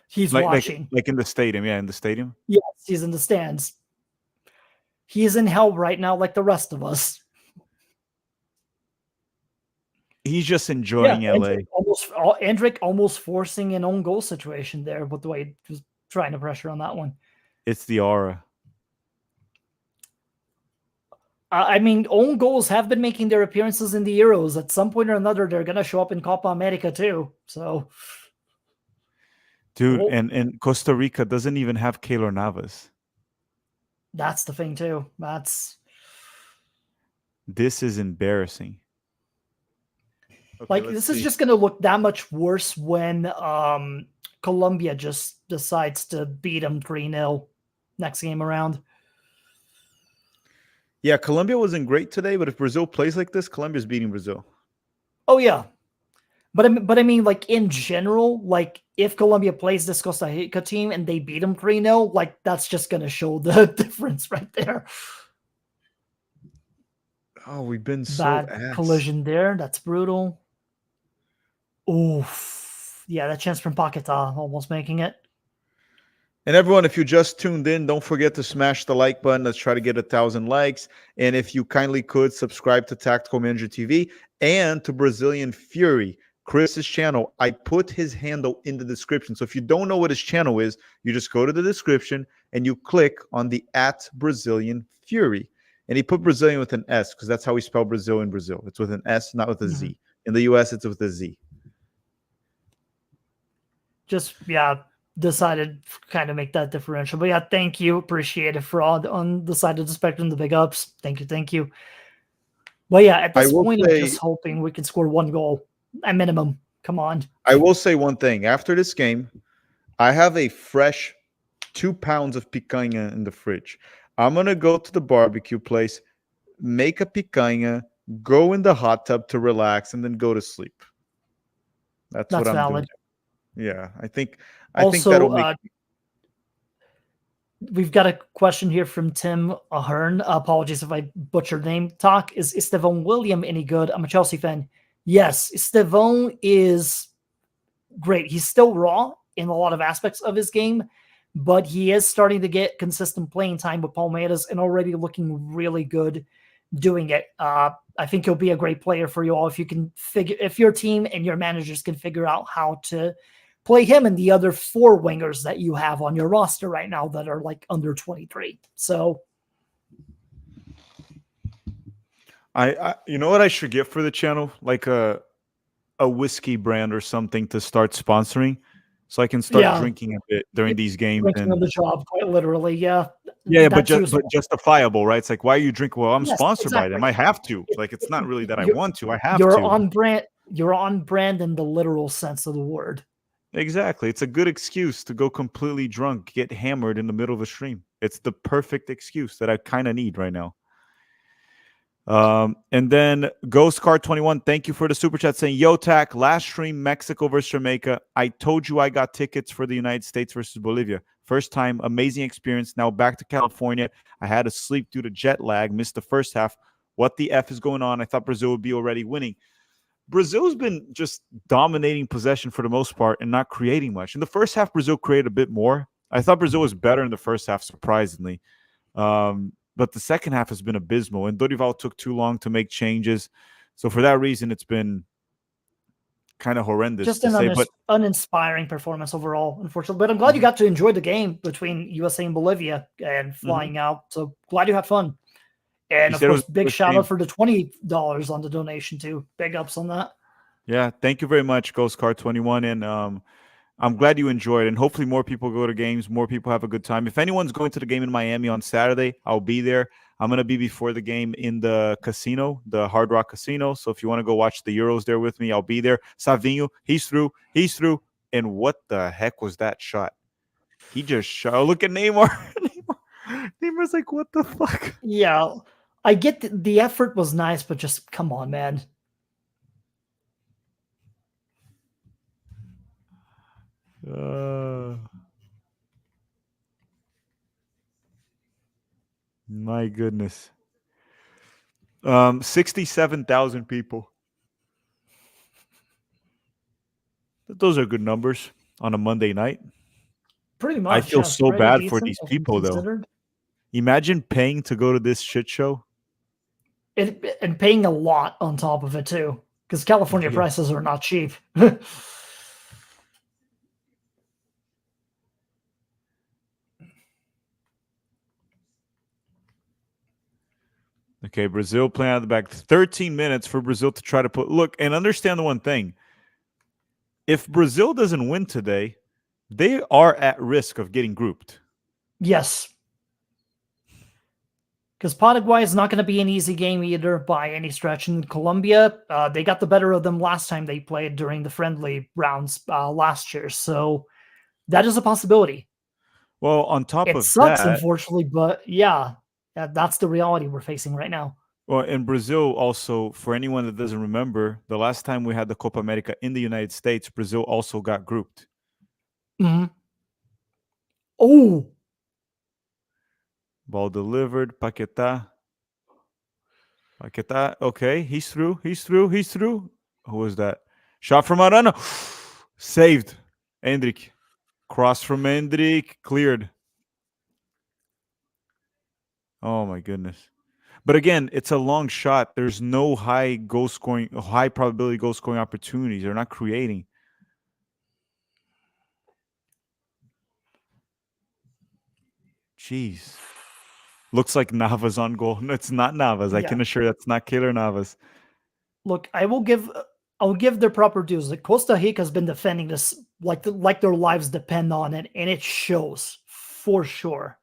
He's watching. Like in the stadium, yeah, in the stadium? Yes, he's in the stands. He's in hell right now like the rest of us. He's just enjoying LA. Hendrik almost forcing an own goal situation there, but the way he was trying to pressure on that one. It's the aura. I mean, own goals have been making their appearances in the Euros. At some point or another, they're going to show up in Copa America too. So, dude, and Costa Rica doesn't even have Keylor Navas. That's the thing too. This is embarrassing. Okay, this is just going to look that much worse when Colombia just decides to beat them 3-0 next game around. Yeah, Colombia wasn't great today, but if Brazil plays like this, Colombia's beating Brazil. Oh, yeah. But I mean, like, in general, like, if Colombia plays this Costa Rica team and they beat them 3-0, like, that's just going to show the difference right there. Oh, we've been so bad collision there. That's brutal. Oof. Yeah, that chance from Paquetá almost making it. And everyone, if you just tuned in, don't forget to smash the like button. Let's try to get 1,000 likes. And if you kindly could subscribe to Tactical Manager TV and to Brazilian Fury, Chris's channel. I put his handle in the description. So if you don't know what his channel is, you just go to the description and you click on the @Brazilian Fury. And he put Brazilian with an S because that's how we spell Brazil in Brazil. It's with an S, not with a Z. In the US, it's with a Z. Just, decided to kind of make that differential. But yeah, thank you. Appreciate it for all on the side of the spectrum, the big ups. Thank you. Thank you. But yeah, at this point, I'm just hoping we can score 1 goal at minimum. Come on. I will say one thing. After this game, I have a fresh 2 pounds of picanha in the fridge. I'm going to go to the barbecue place, make a picanha, go in the hot tub to relax, and then go to sleep. That's what I'm valid. Doing. Yeah, I think that'll make... We've got a question here from Tim Ahern. Apologies if I butchered name. Talk, is Estevão William any good? I'm a Chelsea fan. Yes, Estevão is great. He's still raw in a lot of aspects of his game, but he is starting to get consistent playing time with Palmeiras and already looking really good doing it. I think he'll be a great player for you all if your team and your managers can figure out how to play him and the other 4 wingers that you have on your roster right now that are like under 23. So I you know what I should get for the channel? Like a whiskey brand or something to start sponsoring, so I can start drinking a bit during these games. Drinking on the job, quite literally, yeah, but justifiable, right? It's like, why are you drinking? Well, I'm sponsored by them. I have to. Like, it's not really that I want to. I have to. You're on brand in the literal sense of the word. Exactly. It's a good excuse to go completely drunk, get hammered in the middle of a stream. It's the perfect excuse that I kind of need right now. And then Ghost Card 21, thank you for the super chat saying, Yo, Tac, last stream, Mexico versus Jamaica. I told you I got tickets for the United States versus Bolivia. First time, amazing experience. Now back to California. I had to sleep due to jet lag, missed the first half. What the F is going on? I thought Brazil would be already winning. Brazil's been just dominating possession for the most part and not creating much. In the first half, Brazil created a bit more. I thought Brazil was better in the first half, surprisingly. But the second half has been abysmal, and Dorival took too long to make changes. So for that reason, it's been kind of horrendous. Just an uninspiring performance overall, unfortunately. But I'm glad you got to enjoy the game between USA and Bolivia and flying out. So glad you had fun. And of course, big shout out for the $20 on the donation too. Big ups on that. Yeah, thank you very much, Ghost Card 21. And I'm glad you enjoyed, and hopefully more people go to games, more people have a good time. If anyone's going to the game in Miami on Saturday, I'll be there. I'm going to be before the game in the casino, the Hard Rock Casino. So if you want to go watch the Euros there with me, I'll be there. Savinho, he's through. And what the heck was that shot? He just shot. Oh, look at Neymar. Neymar's like, what the fuck? Yeah, I get the effort was nice, but just come on, man. My goodness. 67,000 people. Those are good numbers on a Monday night. Pretty much. I feel so bad for these people, though. Imagine paying to go to this shit show. And paying a lot on top of it, too. Because California prices are not cheap. Okay, Brazil playing out of the back. 13 minutes for Brazil to try to put... Look, and understand the one thing. If Brazil doesn't win today, they are at risk of getting grouped. Yes. Because Paraguay is not going to be an easy game either by any stretch. And Colombia, they got the better of them last time they played during the friendly rounds last year. So that is a possibility. Well, on top of that... It sucks, unfortunately, but yeah. That's the reality we're facing right now. Well, in Brazil also, for anyone that doesn't remember, the last time we had the Copa America in the United States, Brazil also got grouped. Oh! Ball delivered. Paquetá, okay, he's through. Who was that? Shot from Arana. Saved. Hendrick. Cross from Endrick, cleared. Oh my goodness. But again, it's a long shot. There's no high probability goal scoring opportunities. They're not creating. Jeez. Looks like Navas on goal. No, it's not Navas. I Yeah. can assure that's not Keylor Navas. Look, I'll give their proper dues. Like Costa Rica has been defending this like their lives depend on it, and it shows for sure.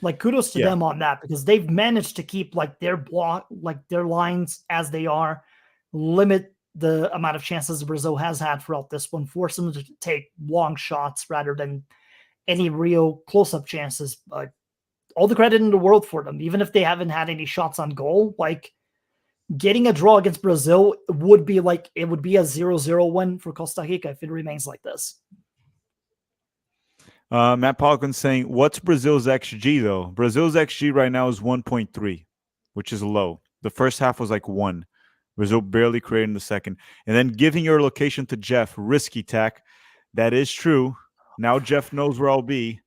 Like kudos to Yeah. them on that because they've managed to keep like their lines as they are, limit the amount of chances Brazil has had throughout this one, force them to take long shots rather than any real close-up chances. But all the credit in the world for them, even if they haven't had any shots on goal. Like getting a draw against Brazil would be a 0-0 win for Costa Rica if it remains like this. Matt Polkin saying, what's Brazil's XG, though? Brazil's XG right now is 1.3, which is low. The first half was like 1. Brazil barely created in the second. And then giving your location to Jeff, risky tack. That is true. Now Jeff knows where I'll be.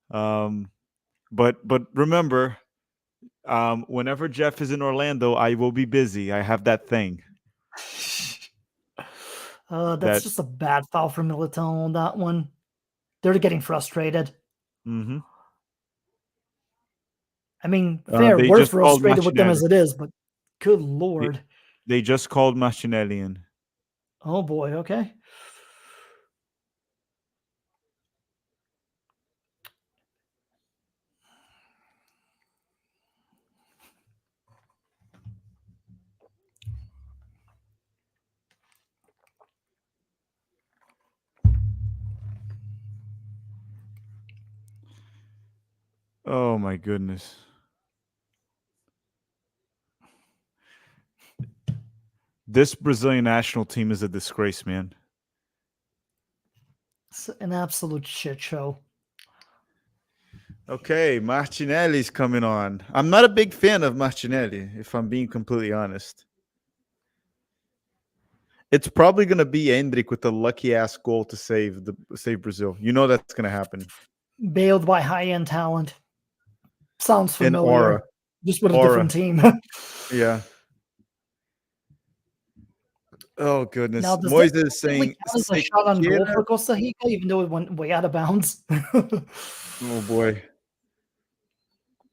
But remember, whenever Jeff is in Orlando, I will be busy. I have that thing. That's just a bad foul for Militão on that one. They're getting frustrated. Mm-hmm. I mean, fair. We're frustrated with them as Martinelli. it is, but good Lord. They just called Martinelli in. Oh, boy. Okay. Oh, my goodness. This Brazilian national team is a disgrace, man. It's an absolute shit show. Okay, Martinelli's coming on. I'm not a big fan of Martinelli, if I'm being completely honest. It's probably going to be Endrick with a lucky-ass goal to save Brazil. You know that's going to happen. Bailed by high-end talent. Sounds familiar. And Aura. Just with a different team. Yeah. Oh, goodness. Now, does Moises that is saying... It's a shot on goal for Costa Rica, even though it went way out of bounds? Oh, boy.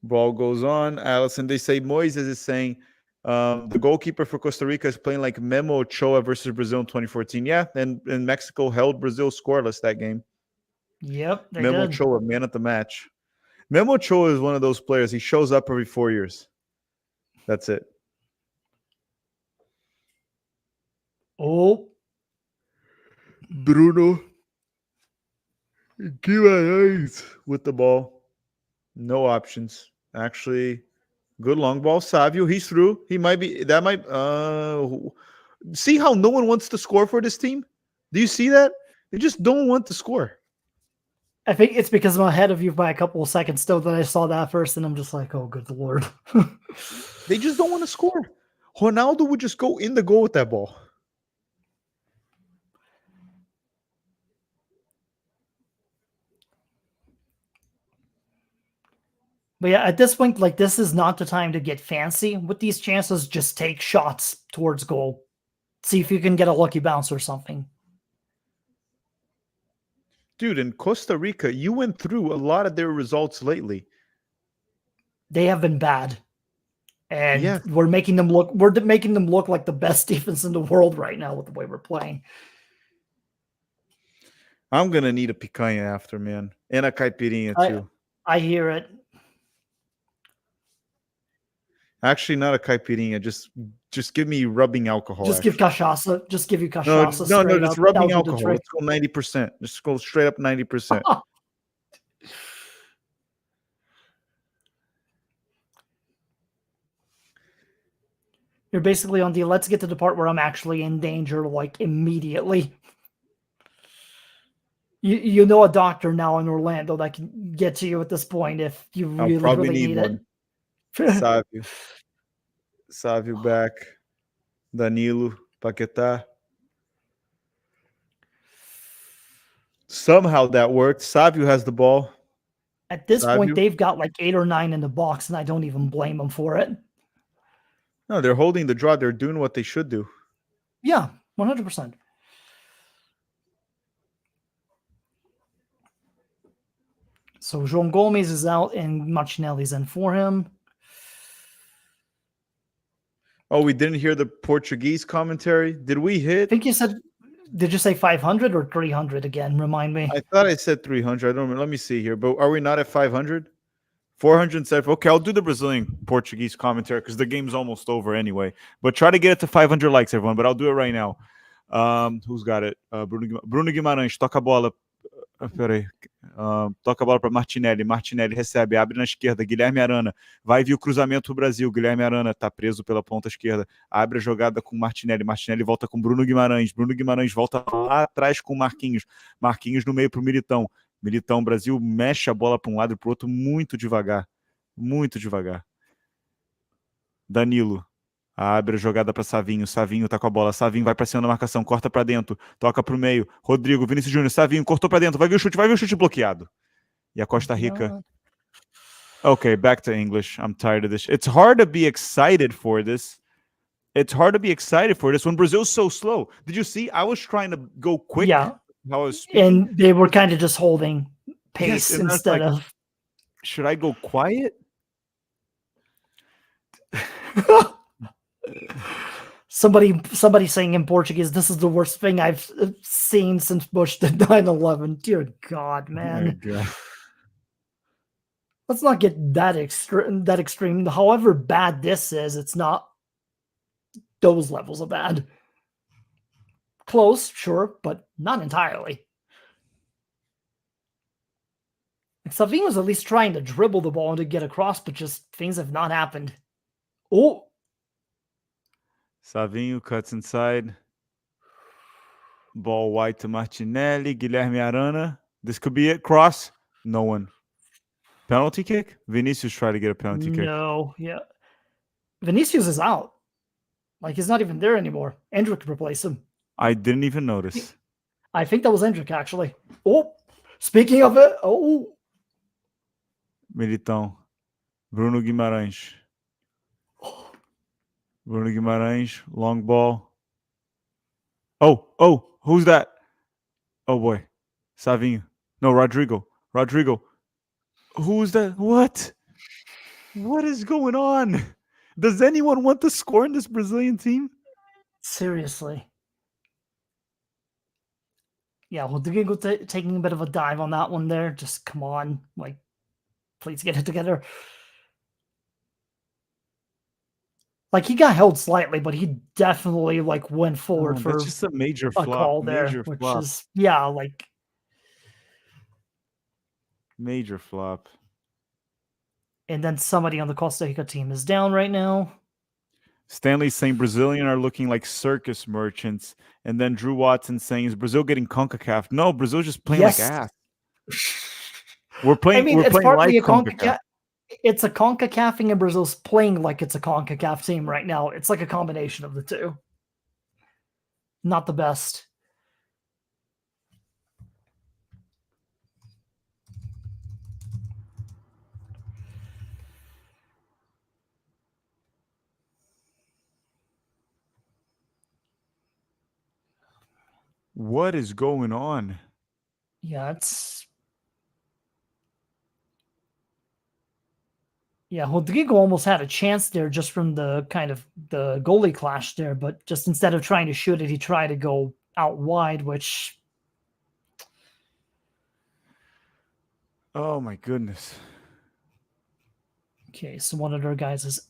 Ball goes on. Allison, they say Moises is saying the goalkeeper for Costa Rica is playing like Memo Ochoa versus Brazil in 2014. Yeah, and Mexico held Brazil scoreless that game. Yep, they Memo did. Ochoa, man at the match. Memo Ochoa is one of those players. He shows up every 4 years. That's it. Oh. Bruno Guimarães with the ball. No options. Actually, good long ball. Savio, he's through. He might be. That might. See how no one wants to score for this team? Do you see that? They just don't want to score. I think it's because I'm ahead of you by a couple of seconds still that I saw that first, and I'm just like, oh, good Lord. They just don't want to score. Ronaldo would just go in the goal with that ball. But yeah, at this point, like, this is not the time to get fancy with these chances. Just take shots towards goal. See if you can get a lucky bounce or something. Dude, in Costa Rica, you went through a lot of their results lately. They have been bad. And we're making them look like the best defense in the world right now with the way we're playing. I'm going to need a picanha after, man. And a caipirinha, too. I hear it. Actually, not a caipirinha. Just give me rubbing alcohol. Just give cachaça. Just give you cachaça. No, just rubbing alcohol. Let's go 90%. Just go straight up 90%. You're basically on the let's get to the part where I'm actually in danger, like immediately. You know a doctor now in Orlando that can get to you at this point if you really need one. it. Savio back. Danilo, Paquetá. Somehow that worked. Savio has the ball. At this point, Savio. they've got like 8 or 9 in the box, and I don't even blame them for it. No, they're holding the draw. They're doing what they should do. Yeah, 100%. So João Gomes is out, and Martinelli's in for him. Oh, we didn't hear the Portuguese commentary. Did we I hit? think you said, did you say 500 or 300 again? Remind me. I thought I said 300. I don't remember. Let me see here. But are we not at 500? 407. Okay, I'll do the Brazilian Portuguese commentary because the game's almost over anyway. But try to get it to 500 likes, everyone. But I'll do it right now. Who's got it? Bruno Guimarães, toca a bola. Peraí. Toca a bola para Martinelli. Martinelli recebe, abre na esquerda. Guilherme Arana. Vai vir o cruzamento do Brasil. Guilherme Arana tá preso pela ponta esquerda. Abre a jogada com Martinelli. Martinelli volta com Bruno Guimarães. Bruno Guimarães volta lá atrás com Marquinhos. Marquinhos no meio pro Militão. Militão, Brasil mexe a bola para um lado e para o outro muito devagar. Muito devagar. Danilo. Abre a jogada para Savinho. Savinho tá com a bola. Savinho vai para cima da marcação. Corta para dentro. Toca para o meio. Rodrigo, Vinícius Júnior. Savinho cortou para dentro. Vai vir o chute bloqueado. E a Costa Rica. Okay, back to English. I'm tired of this. It's hard to be excited for this. It's hard to be excited for this when Brazil's so slow. Did you see? I was trying to go quick. Yeah. How I was speaking. And they were kind of just holding pace Yes, instead like, of. Should I go quiet? Somebody saying in Portuguese, this is the worst thing I've seen since Bush did 9/11. Dear God, man. Oh my God. Let's not get that extreme. However bad this is, it's not those levels of bad. Close, sure, but not entirely. Savinho was at least trying to dribble the ball and to get across, but just things have not happened. Oh! Savinho cuts inside. Ball wide to Martinelli. Guilherme Arana. This could be it. Cross. No one. Penalty kick? Vinicius tried to get a penalty kick. No, yeah. Vinicius is out. Like, he's not even there anymore. Endrick could replace him. I didn't even notice. I think that was Endrick, actually. Oh! Speaking of it, oh! Militão. Bruno Guimarães. Bruno Guimarães. Long ball. Oh, who's that? Oh boy. Savinho. No, Rodrigo. Who's that? What? What is going on? Does anyone want to score in this Brazilian team? Seriously. Yeah, Rodrigo taking a bit of a dive on that one there. Just come on. Like, please get it together. Like, he got held slightly, but he definitely, like, went forward for that's just a major a flop. call there, which is, yeah, like... Major flop. And then somebody on the Costa Rica team is down right now. Stanley's saying Brazilian are looking like circus merchants. And then Drew Watson saying, is Brazil getting CONCACAF? No, Brazil's just playing like ass. We're playing, it's partly like a CONCACAF. It's a CONCACAFing, and Brazil's playing like it's a CONCACAF team right now. It's like a combination of the two. Not the best. What is going on? Yeah, it's... Yeah, Rodrigo almost had a chance there just from the kind of the goalie clash there, but just instead of trying to shoot it, he tried to go out wide, which... Oh my goodness. Okay, so one of their guys is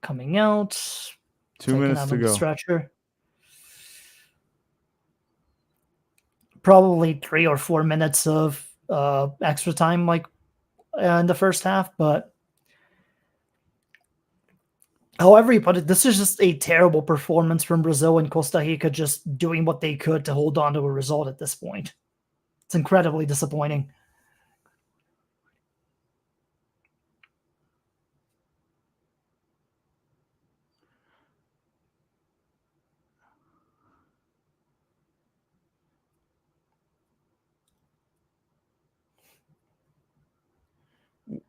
coming out. 2 minutes to go. Stretcher. Probably 3 or 4 minutes of extra time, like in the first half, but however you put it, this is just a terrible performance from Brazil and Costa Rica, just doing what they could to hold on to a result at this point. It's incredibly disappointing.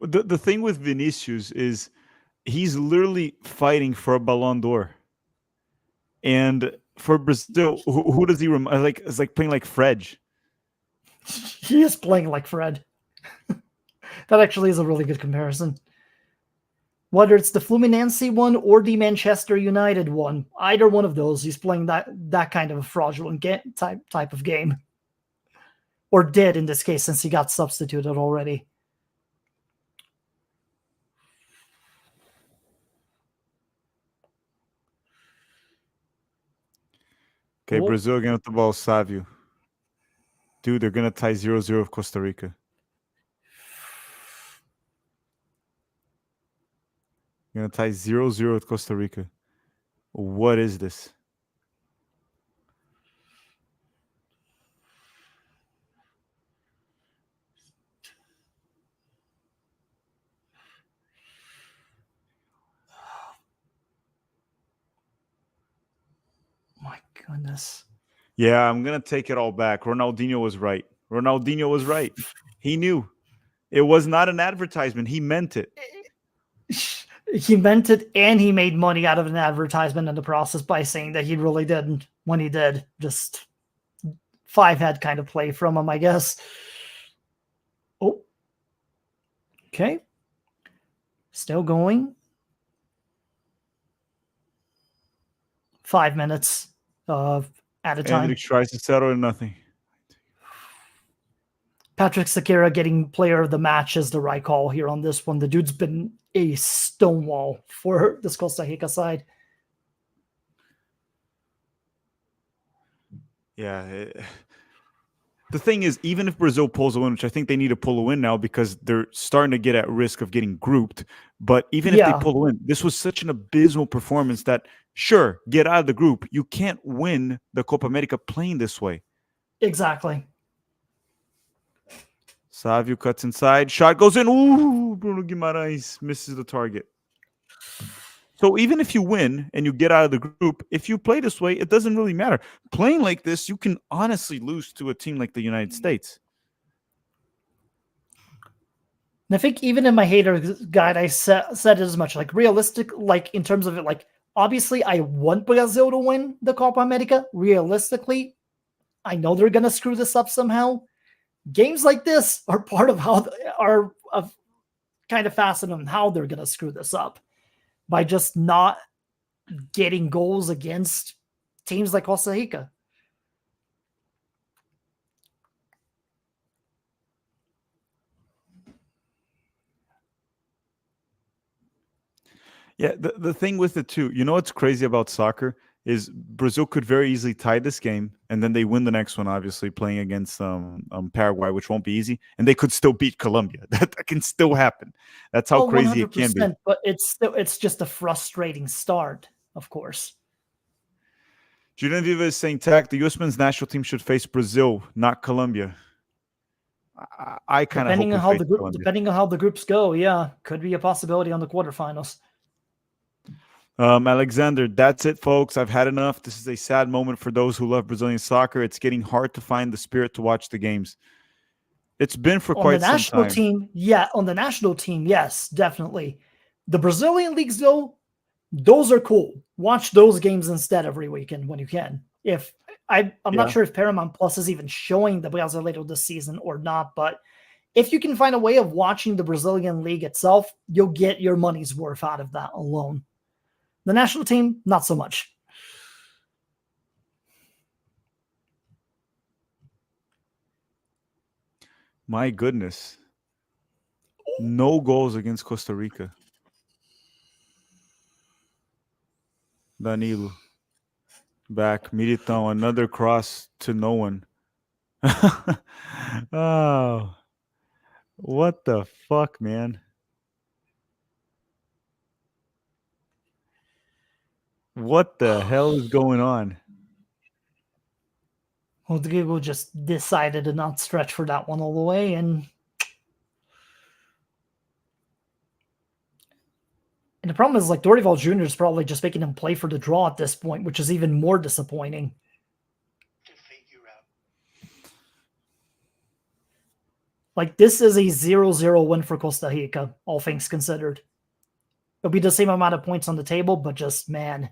The thing with Vinicius is he's literally fighting for a Ballon d'Or. And for Brazil, who does he like? It's like playing like Fred. He is playing like Fred. That actually is a really good comparison. Whether it's the Fluminense one or the Manchester United one, either one of those, he's playing that kind of a fraudulent type of game. Or did in this case, since he got substituted already. Okay, Brazil again with the ball, Savio. Dude, they're going to tie 0-0 with Costa Rica. Going to tie 0-0 with Costa Rica. What is this? My goodness. Yeah, I'm going to take it all back. Ronaldinho was right. Ronaldinho was right. He knew. It was not an advertisement. He meant it. He meant it, and he made money out of an advertisement in the process by saying that he really didn't when he did. Just five-head kind of play from him, I guess. Oh. Okay. Still going. 5 minutes at a time. Hendrik tries to settle in nothing. Patrick Sakira getting player of the match is the right call here on this one. The dude's been a stonewall for this Costa Rica side. Yeah. The thing is, even if Brazil pulls a win, which I think they need to pull a win now because they're starting to get at risk of getting grouped. But even if they pull a win, this was such an abysmal performance that, sure, get out of the group. You can't win the Copa America playing this way. Exactly. Savio cuts inside. Shot goes in. Ooh, Bruno Guimarães misses the target. So even if you win and you get out of the group, if you play this way, it doesn't really matter. Playing like this, you can honestly lose to a team like the United States. And I think even in my hater guide, I said it as much. Like realistic, like in terms of it, like obviously I want Brazil to win the Copa America. Realistically, I know they're gonna screw this up somehow. Games like this are part of how are of kind of fascinating on how they're gonna screw this up by just not getting goals against teams like Costa Rica. Yeah, the thing with it too, you know what's crazy about soccer is Brazil could very easily tie this game and then they win the next one, obviously playing against Paraguay, which won't be easy, and they could still beat Colombia. That can still happen. That's how crazy it can be. But it's just a frustrating start, of course. Julian Viva is saying, Tech, the U.S. men's national team should face Brazil, not Colombia. I kind of depending on how the groups go, yeah, could be a possibility on the quarterfinals. Alexander, that's it, folks. I've had enough. This is a sad moment for those who love Brazilian soccer. It's getting hard to find the spirit to watch the games. It's been for quite some time. On the national team, yes, definitely. The Brazilian leagues, though, those are cool. Watch those games instead every weekend when you can. I'm not sure if Paramount Plus is even showing the Brasileiro this season or not, but if you can find a way of watching the Brazilian league itself, you'll get your money's worth out of that alone. The national team, not so much. My goodness. No goals against Costa Rica. Danilo. Back. Militão. Another cross to no one. Oh. What the fuck, man? What the hell is going on? Rodrigo just decided to not stretch for that one all the way, and the problem is, like, Dorival Jr. is probably just making him play for the draw at this point, which is even more disappointing. Like, this is a 0-0 win for Costa Rica, all things considered. It'll be the same amount of points on the table, but just, man.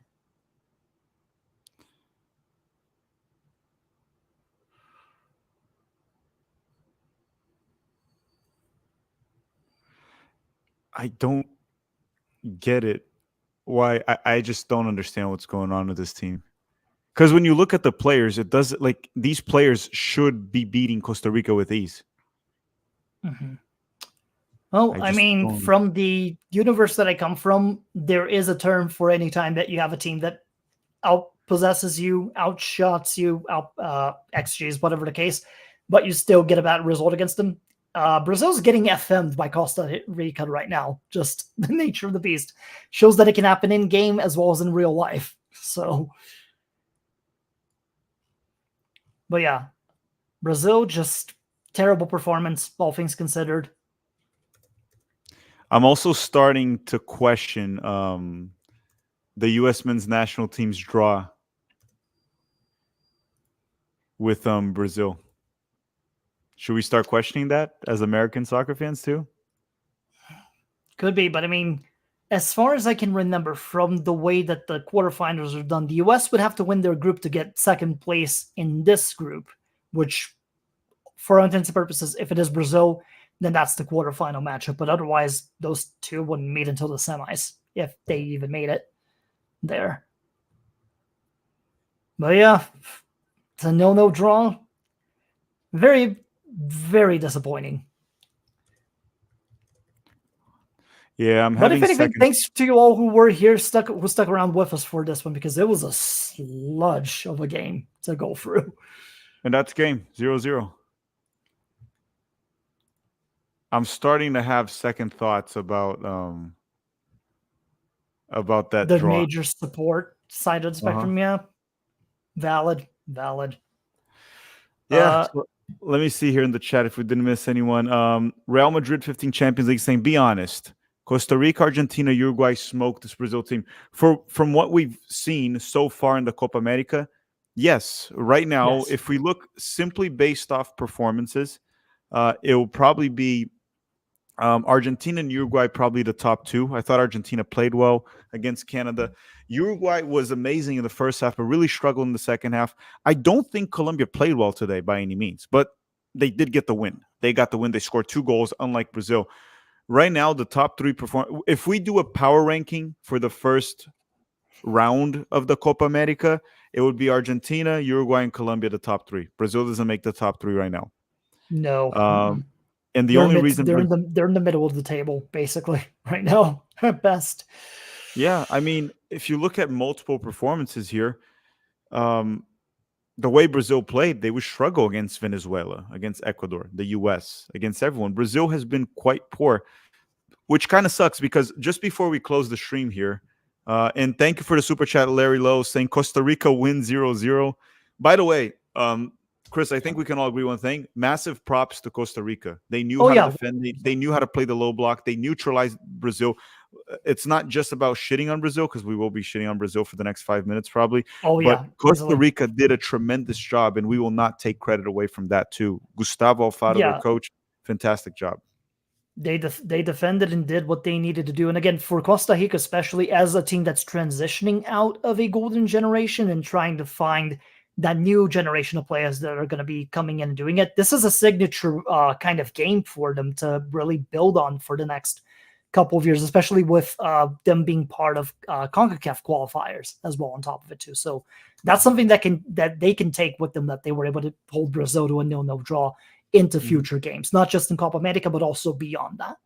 I don't get it. Why? I just don't understand what's going on with this team. Because when you look at the players, it does like these players should be beating Costa Rica with ease. Mm-hmm. Well, I mean, from the universe that I come from, there is a term for any time that you have a team that outpossesses you, outshots you, XGs, whatever the case, but you still get a bad result against them. Brazil's getting FM'd by Costa Rica right now. Just the nature of the beast shows that it can happen in game as well as in real life. So, but yeah, Brazil, just terrible performance, all things considered. I'm also starting to question the U.S. men's national team's draw with Brazil. Should we start questioning that as American soccer fans too? Could be, but I mean, as far as I can remember from the way that the quarterfinals are done, the U.S. would have to win their group to get second place in this group, which, for all intents and purposes, if it is Brazil, then that's the quarterfinal matchup. But otherwise, those two wouldn't meet until the semis, if they even made it there. But yeah, it's a no draw. Very, very disappointing. Yeah, but if anything, thanks to you all who were here, who stuck around with us for this one, because it was a sludge of a game to go through. And that's game 0-0. I'm starting to have second thoughts about that the draw. Major support side of the spectrum. Yeah, valid. Yeah. So let me see here in the chat if we didn't miss anyone. Real Madrid 15 Champions League saying, be honest. Costa Rica, Argentina, Uruguay smoked this Brazil team. From what we've seen so far in the Copa America, yes. Right now, yes. If we look simply based off performances, it will probably be Argentina and Uruguay, probably the top two. I thought Argentina played well against Canada. Uruguay was amazing in the first half, but really struggled in the second half. I don't think Colombia played well today by any means, but they did get the win. They got the win. They scored 2 goals, unlike Brazil. Right now, the top 3 perform. If we do a power ranking for the first round of the Copa America, it would be Argentina, Uruguay, and Colombia, the top 3. Brazil doesn't make the top 3 right now. No. And the only reason they're in the middle of the table, basically, right now, at best. Yeah, I mean, if you look at multiple performances here, the way Brazil played, they would struggle against Venezuela, against Ecuador, the U.S., against everyone. Brazil has been quite poor, which kind of sucks because just before we close the stream here, and thank you for the super chat, Larry Lowe, saying Costa Rica wins 0-0. By the way, Chris, I think we can all agree one thing. Massive props to Costa Rica. They knew how to defend. They knew how to play the low block. They neutralized Brazil. It's not just about shitting on Brazil, because we will be shitting on Brazil for the next 5 minutes probably. But Costa Rica did a tremendous job, and we will not take credit away from that too. Gustavo Alfaro, their coach, fantastic job. They defended and did what they needed to do. And again, for Costa Rica, especially as a team that's transitioning out of a golden generation and trying to find that new generation of players that are going to be coming in and doing it, this is a signature kind of game for them to really build on for the next couple of years, especially with them being part of CONCACAF qualifiers as well on top of it too. So that's something that they can take with them, that they were able to hold Brazil to a 0-0 draw into future games, not just in Copa America, but also beyond that.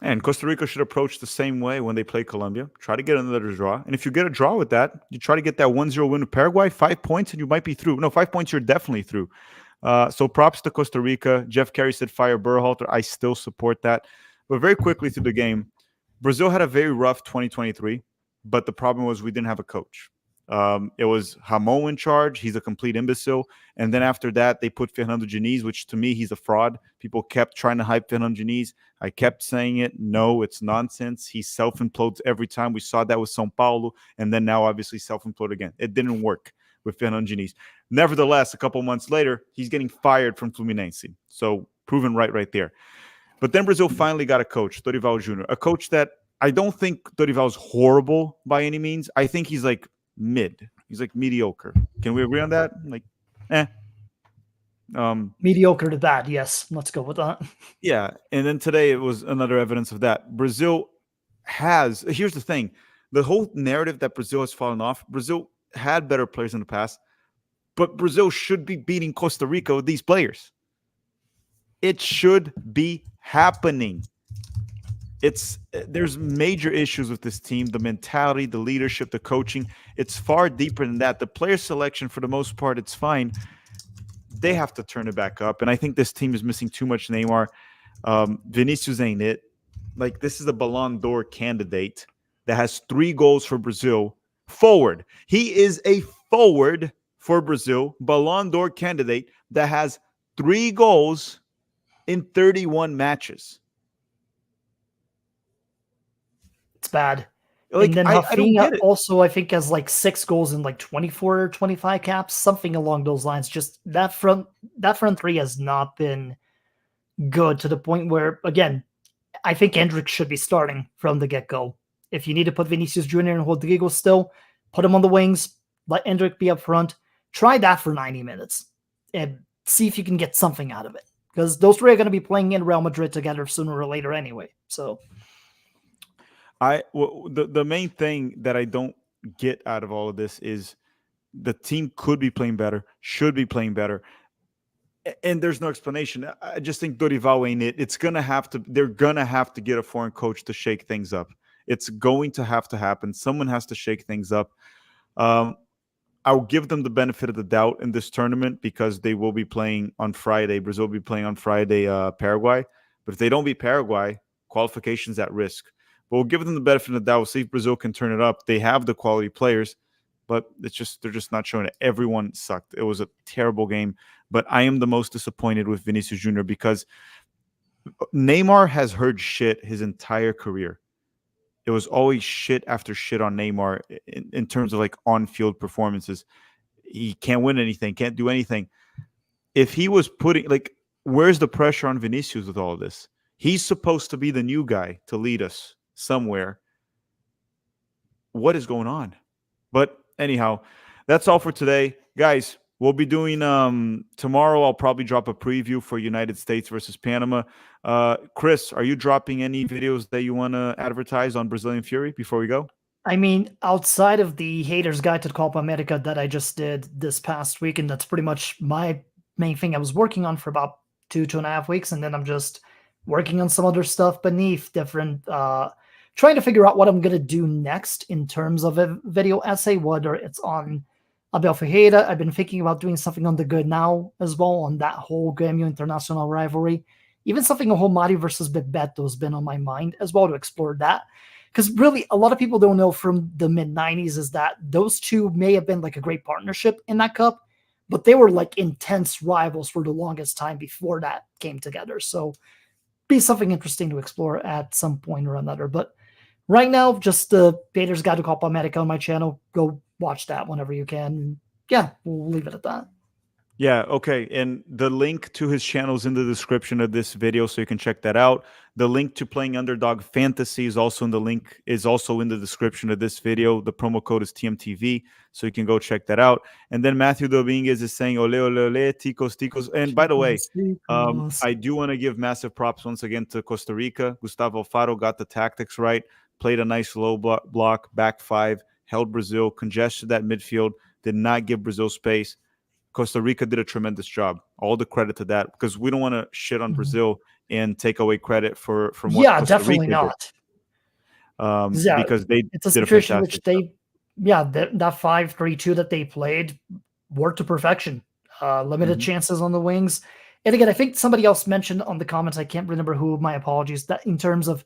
And Costa Rica should approach the same way when they play Colombia. Try to get another draw. And if you get a draw with that, you try to get that 1-0 win with Paraguay, 5 points, and you might be through. No, 5 points, you're definitely through. So props to Costa Rica. Jeff Carey said fire Berhalter. I still support that. But very quickly to the game, Brazil had a very rough 2023, but the problem was we didn't have a coach. It was Ramon in charge. He's a complete imbecile. And then after that, they put Fernando Diniz, which to me, he's a fraud. People kept trying to hype Fernando Diniz. I kept saying it. No, it's nonsense. He self-implodes every time. We saw that with São Paulo, and then now obviously self-implode again. It didn't work with Fernando Diniz. Nevertheless, a couple months later, he's getting fired from Fluminense. So proven right there. But then Brazil finally got a coach, Dorival Jr., a coach that I don't think Dorival's horrible by any means. I think he's like mid. He's like mediocre. Can we agree on that? Like, mediocre to bad. Yes, let's go with that. Yeah, and then today it was another evidence of that. Brazil has. Here's the thing: the whole narrative that Brazil has fallen off. Brazil had better players in the past, but Brazil should be beating Costa Rica with these players. It should be happening. There's major issues with this team, the mentality, the leadership, the coaching. It's far deeper than that. The player selection, for the most part, it's fine. They have to turn it back up, and I think this team is missing too much Neymar. Vinicius ain't it. Like, this is a Ballon d'Or candidate that has 3 goals for Brazil. Forward. He is a forward for Brazil, Ballon d'Or candidate that has 3 goals in 31 matches. It's bad. Like, and then I don't get it. Also, I think, has like 6 goals in like 24 or 25 caps, something along those lines. Just that front 3 has not been good, to the point where, again, I think Endrick should be starting from the get-go. If you need to put Vinicius Jr. and Rodrigo still, put him on the wings, let Endrick be up front. Try that for 90 minutes and see if you can get something out of it. Because those 3 are going to be playing in Real Madrid together sooner or later anyway. So the main thing that I don't get out of all of this is the team could be playing better, should be playing better, and there's no explanation. I just think Dorival ain't it. They're gonna have to get a foreign coach to shake things up. It's going to have to happen. Someone has to shake things up. I'll give them the benefit of the doubt in this tournament because they will be playing on Friday. Brazil will be playing on Friday, Paraguay. But if they don't beat Paraguay, qualification's at risk. But we'll give them the benefit of the doubt. We'll see if Brazil can turn it up. They have the quality players, but they're just not showing it. Everyone sucked. It was a terrible game. But I am the most disappointed with Vinicius Jr. because Neymar has heard shit his entire career. It was always shit after shit on Neymar in terms of like on-field performances. He can't win anything, can't do anything. If he was putting, like, where's the pressure on Vinicius with all of this? He's supposed to be the new guy to lead us somewhere. What is going on? But anyhow, that's all for today. Guys, we'll be doing tomorrow. I'll probably drop a preview for United States versus Panama. Chris, are you dropping any videos that you want to advertise on Brazilian Fury before we go? I mean, outside of the Haters Guide to Copa America that I just did this past week, and that's pretty much my main thing I was working on for about 2.5 weeks, and then I'm just working on some other stuff beneath, different, trying to figure out what I'm going to do next in terms of a video essay, whether it's on Abel Ferreira. I've been thinking about doing something on the Good Now as well, on that whole Grêmio International rivalry. Even something on Romário versus Bebeto has been on my mind as well, to explore that. Because really, a lot of people don't know from the mid-90s is that those two may have been like a great partnership in that cup, but they were like intense rivals for the longest time before that came together. So be something interesting to explore at some point or another. But right now, just the Haters Guide to Copa America on my channel. Go watch that whenever you can. Yeah, we'll leave it at that. Yeah, okay. And the link to his channel is in the description of this video, so you can check that out. The link to playing Underdog Fantasy is also in the description of this video. The promo code is TMTV, so you can go check that out. And then Matthew Dominguez is saying, ole, ole, ole, ticos, ticos. And by the way, I do want to give massive props once again to Costa Rica. Gustavo Alfaro got the tactics right, played a nice low block, back 5, held Brazil, congested that midfield, did not give Brazil space. Costa Rica did a tremendous job. All the credit to that, because we don't want to shit on Brazil and take away credit from what Costa definitely Rica not. did. Because it's a situation which that 5-3-2 that they played worked to perfection. Limited chances on the wings. And again, I think somebody else mentioned on the comments, I can't remember who, my apologies, that in terms of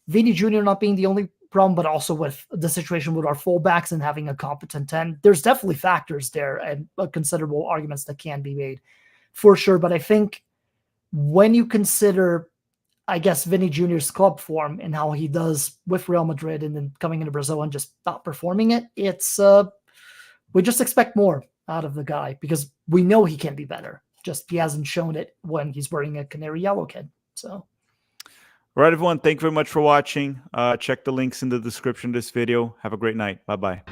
Vini Jr. not being the only problem, but also with the situation with our fullbacks and having a competent 10. There's definitely factors there and considerable arguments that can be made for sure. But I think when you consider, I guess, Vini Jr.'s club form and how he does with Real Madrid and then coming into Brazil and just not performing it, it's we just expect more out of the guy because we know he can be better. Just he hasn't shown it when he's wearing a canary yellow kit. So, all right, everyone. Thank you very much for watching. Check the links in the description of this video. Have a great night. Bye-bye.